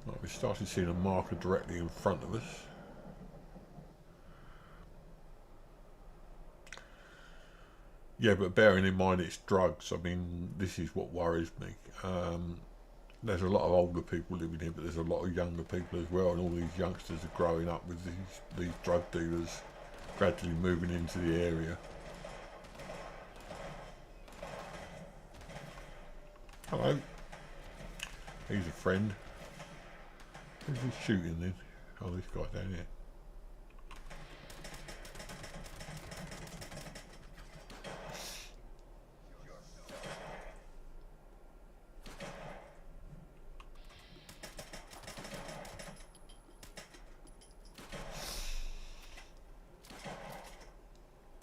Speaker 1: Right, we started seeing a marker directly in front of us. Yeah, but bearing in mind it's drugs, I mean, this is what worries me. There's a lot of older people living here, but there's a lot of younger people as well, and all these youngsters are growing up with these drug dealers gradually moving into the area. Hello. He's a friend. Who's he shooting then? Oh, this guy down here.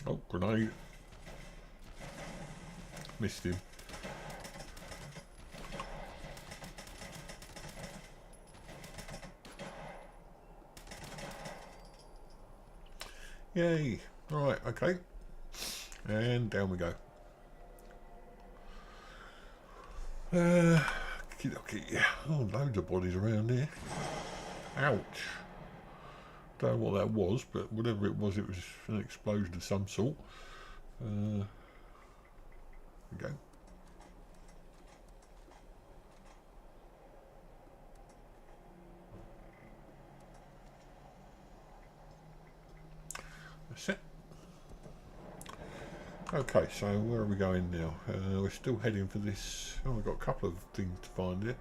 Speaker 1: Oh, grenade. Missed him. Yay. Right, okay. And down we go. Okay. Oh, loads of bodies around here. Ouch. Don't know what that was, but whatever it was an explosion of some sort. There we go. That's it. Okay, so where are we going now? We're still heading for this. Oh, we've got a couple of things to find here.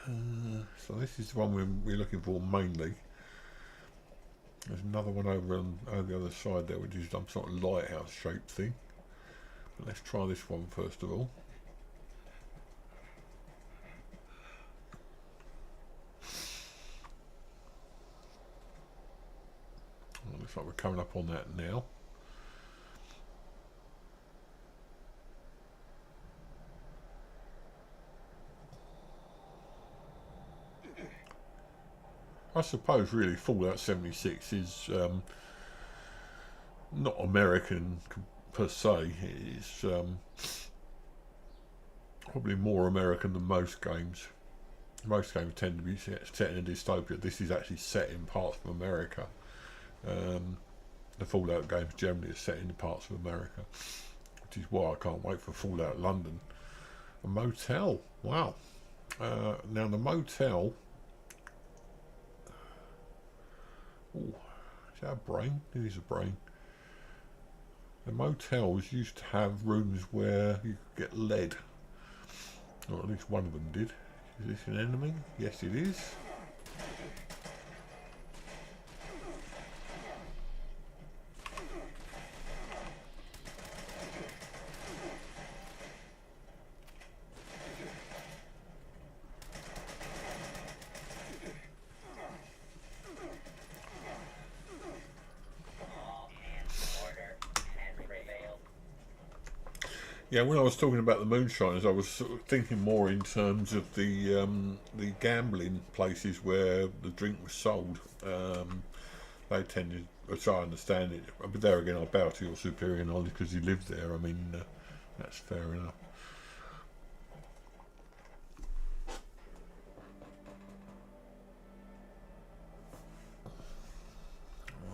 Speaker 1: So this is the one we're looking for mainly. There's another one over on the other side there, which is some sort of lighthouse shaped thing. But let's try this one first of all. Well, looks like we're coming up on that now. I suppose really Fallout 76 is not American per se. It's probably more American than most games. Most games tend to be set in a dystopia. This is actually set in parts of America. The Fallout games generally are set in parts of America, which is why I can't wait for Fallout London. A motel, wow. Now the motel, oh, is that a brain? It is a brain. The motels used to have rooms where you could get lead, or at least one of them did. Is this an enemy? Yes it is. Yeah, when I was talking about the moonshiners, I was sort of thinking more in terms of the gambling places where the drink was sold. They tended, as I understand it, but there again, I bow to your superior knowledge because you lived there. I mean, that's fair enough.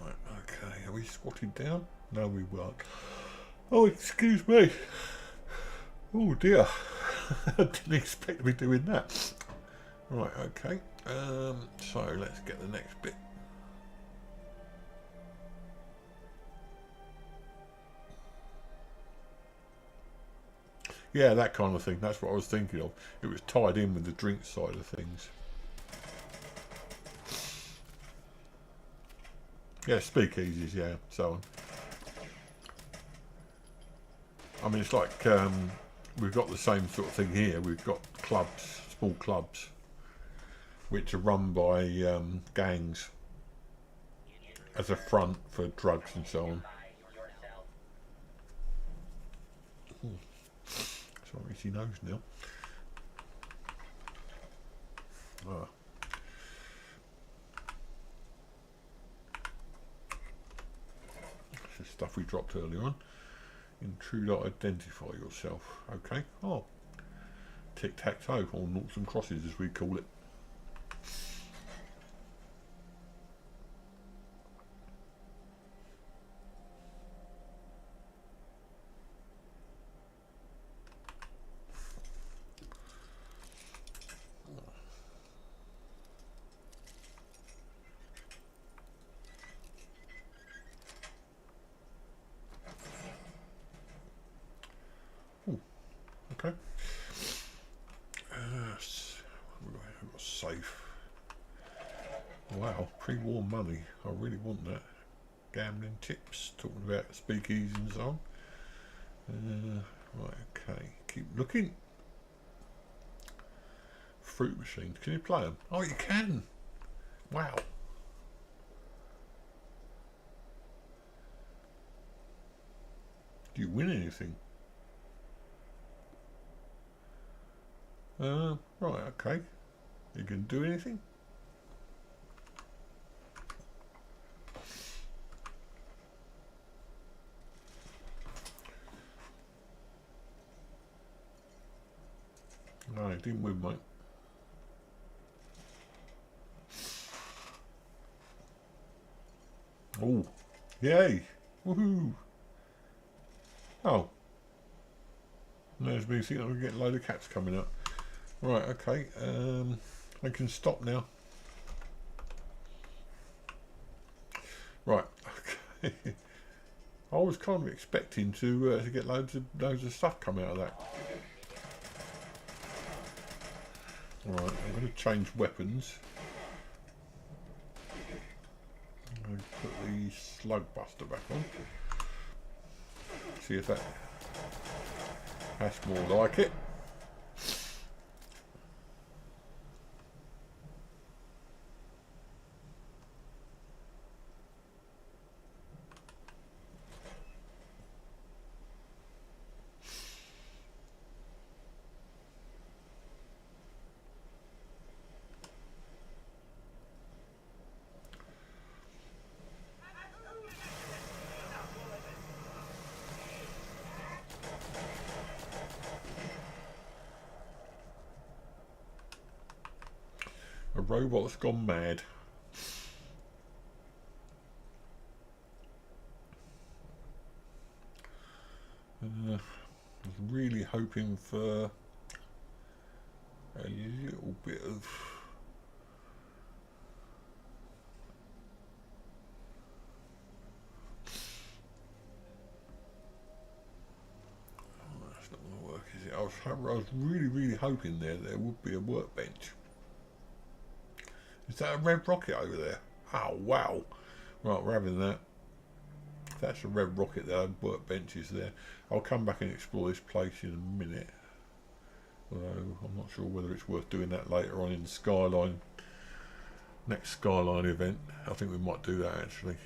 Speaker 1: Right, okay, are we squatted down? No, we weren't. Oh, excuse me. Oh dear, I didn't expect to be doing that. Right, okay, so let's get the next bit. Yeah, that kind of thing, that's what I was thinking of. It was tied in with the drink side of things. Yeah, speakeasies, yeah, so on. I mean, it's like, we've got the same sort of thing here. We've got clubs, small clubs, which are run by gangs as a front for drugs and so on. Sorry, she knows now. Ah. This is stuff we dropped earlier on. Intruder, identify yourself. Okay. Oh. Tic-tac-toe, or noughts and crosses as we call it. Okay. Safe. Wow, pre-war money. I really want that. Gambling tips. Talking about speakeasies and so on. Right, okay. Keep looking. Fruit machines. Can you play them? Oh, you can. Wow. Do you win anything? Right, okay. You can do anything? No, it didn't win, mate. Oh, yay! Woohoo! Oh. There's me thinking I'm going to get a load of cats coming up. Right, okay, I can stop now. Right, okay. I was kind of expecting to get loads of stuff come out of that. Alright, I'm going to change weapons. I'm going to put the slug buster back on. See if that's more like it. A robot that's gone mad. I was really hoping for a little bit of that's not going to work, is it? I was really hoping there would be a workbench. Is that a red rocket over there? Oh wow! Right, we're having that. If that's a red rocket there, workbench is there. I'll come back and explore this place in a minute. Although I'm not sure whether it's worth doing that later on in the Skyline. Next Skyline event. I think we might do that actually.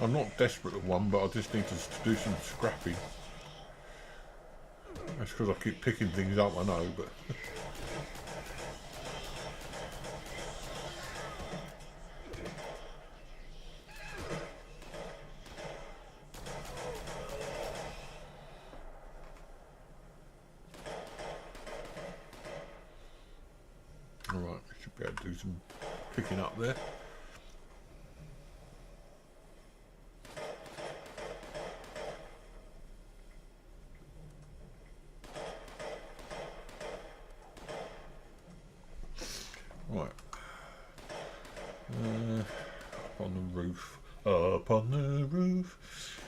Speaker 1: I'm not desperate at one, but I just need to do some scrapping. That's because I keep picking things up, I know, but... Alright, I should be able to do some picking up there. Right. Up on the roof. Up on the roof.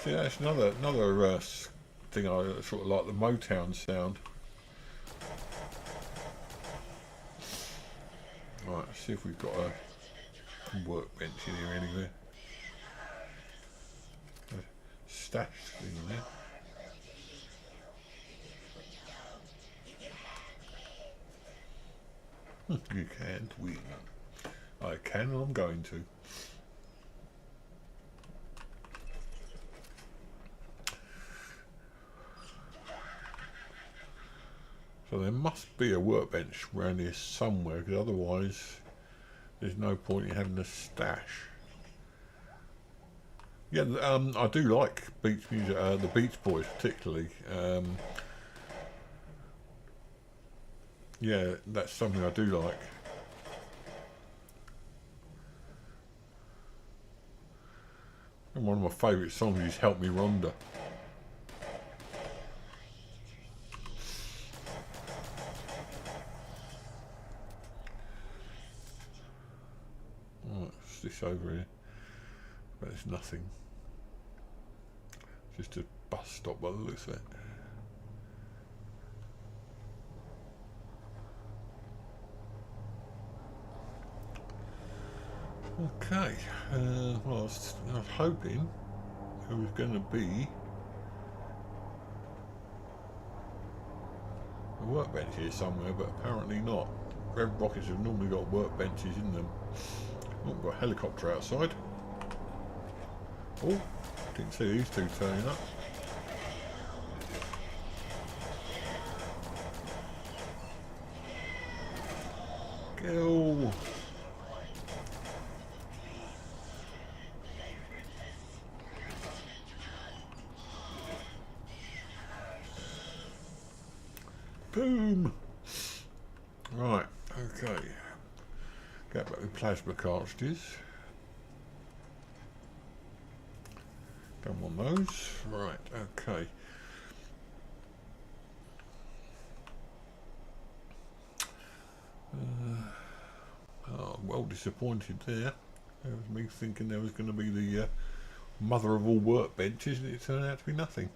Speaker 1: See, that's another thing I sort of like, the Motown sound. Right, let's see if we've got a workbench in here anywhere. A stash thing there. You can't win. I can and I'm going to. So there must be a workbench around here somewhere, because otherwise there's no point in having a stash. Yeah, I do like beach music, the Beach Boys particularly. Yeah, that's something I do like. And one of my favourite songs is Help Me Rhonda. Oh, what's this over here? But there's nothing. Just a bus stop by the looks of it. Okay, well, I was hoping it was going to be a workbench here somewhere, but apparently not. Red rockets have normally got workbenches in them. Oh, we've got a helicopter outside. Oh, didn't see these two turning up. Go! Boom. Right, okay. Get back with plasma cartridges. Don't want those. Right, okay. Oh, well disappointed there. That was me thinking there was going to be the mother of all workbenches, and it turned out to be nothing.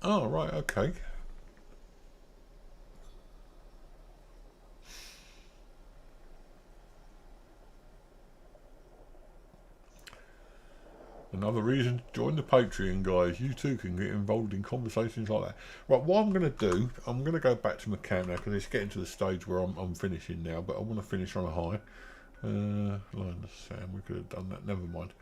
Speaker 1: Oh, right, okay. Another reason to join the Patreon, guys. You too can get involved in conversations like that. Right, what I'm going to do, I'm going to go back to my camp now because it's getting to the stage where I'm finishing now, but I want to finish on a high. Line of Sam, we could have done that, never mind.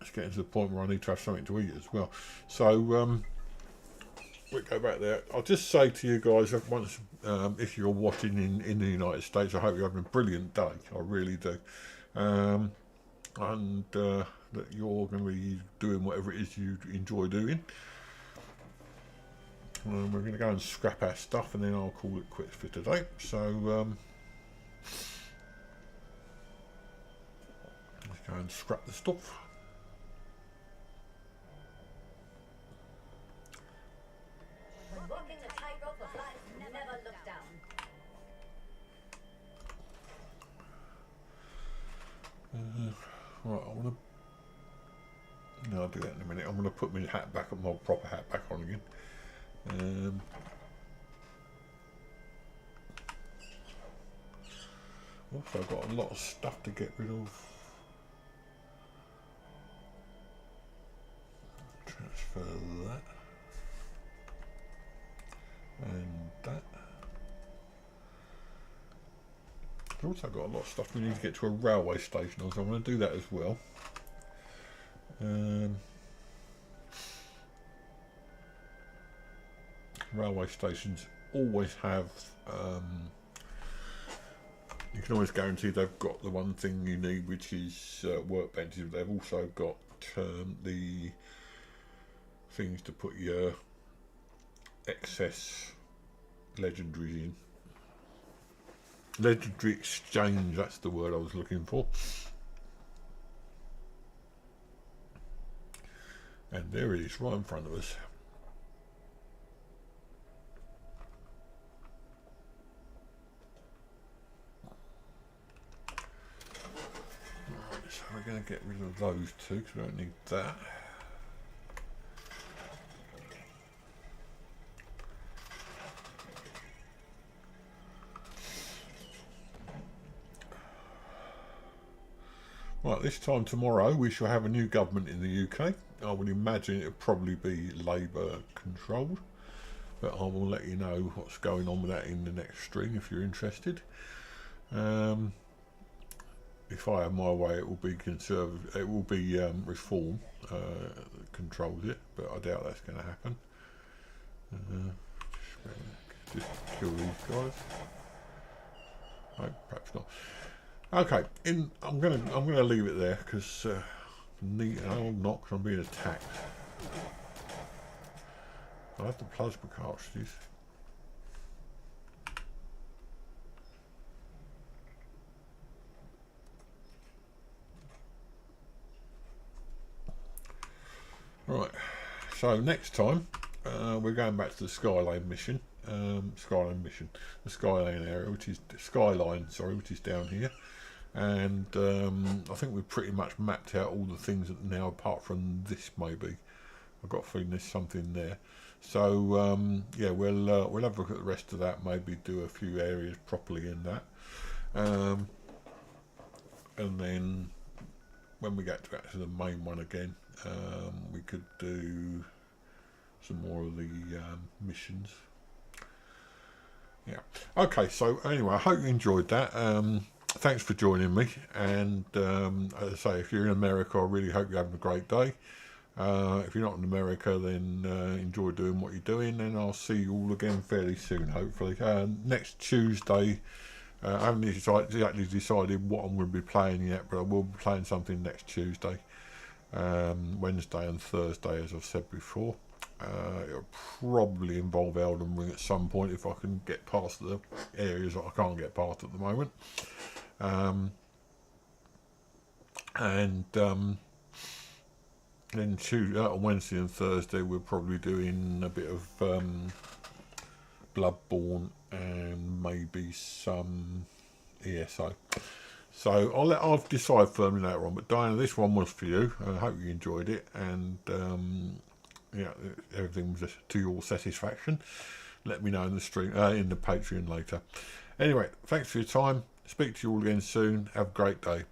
Speaker 1: It's getting to the point where I need to have something to eat as well. So, we'll go back there. I'll just say to you guys, once, if you're watching in the United States, I hope you're having a brilliant day. I really do. And that you're going to be doing whatever it is you enjoy doing. We're going to go and scrap our stuff, and then I'll call it quits for today. So let's go and scrap the stuff.
Speaker 2: When walking the tightrope of life, never look down.
Speaker 1: Right, I want to. No, I'll do that in a minute. I'm going to put my hat back, my proper hat back on again. Also, I've got a lot of stuff to get rid of. Transfer that and that. I've also got a lot of stuff we need to get to a railway station on, so I'm going to do that as well. Railway stations always have, you can always guarantee they've got the one thing you need, which is workbenches. They've also got the things to put your excess legendaries in. Legendary exchange, that's the word I was looking for. And there it is, right in front of us. Right, so we're going to get rid of those two because we don't need that. Right, this time tomorrow we shall have a new government in the UK. I would imagine it'll probably be Labour controlled, but I will let you know what's going on with that in the next stream if you're interested. If I have my way, it will be conservative. It will be Reform controls it, but I doubt that's going to happen. Just kill these guys. No, perhaps not. Okay, I'm gonna leave it there because I'm not, because I'm being attacked. I have the plasma cartridges. Right, so next time we're going back to the Skyline mission. The Skyline area, which is which is down here. And I think we've pretty much mapped out all the things that now, apart from this, maybe. I've got a feeling there's something there. So yeah, we'll have a look at the rest of that. Maybe do a few areas properly in that, and then when we get back to the main one again, we could do some more of the missions. Yeah. Okay. So anyway, I hope you enjoyed that. Thanks for joining me, and as I say, if you're in America, I really hope you're having a great day. If you're not in America, then enjoy doing what you're doing, and I'll see you all again fairly soon, hopefully. Next Tuesday, I haven't exactly decided what I'm going to be playing yet, but I will be playing something next Tuesday, Wednesday and Thursday, as I've said before. It'll probably involve Elden Ring at some point if I can get past the areas that I can't get past at the moment. Then on Wednesday and Thursday we're probably doing a bit of Bloodborne and maybe some ESO. So I'll decide firmly later on. But Diana, this one was for you. I hope you enjoyed it, and yeah, everything was to your satisfaction. Let me know in the stream, in the Patreon later. Anyway, thanks for your time. Speak to you all again soon. Have a great day. Bye.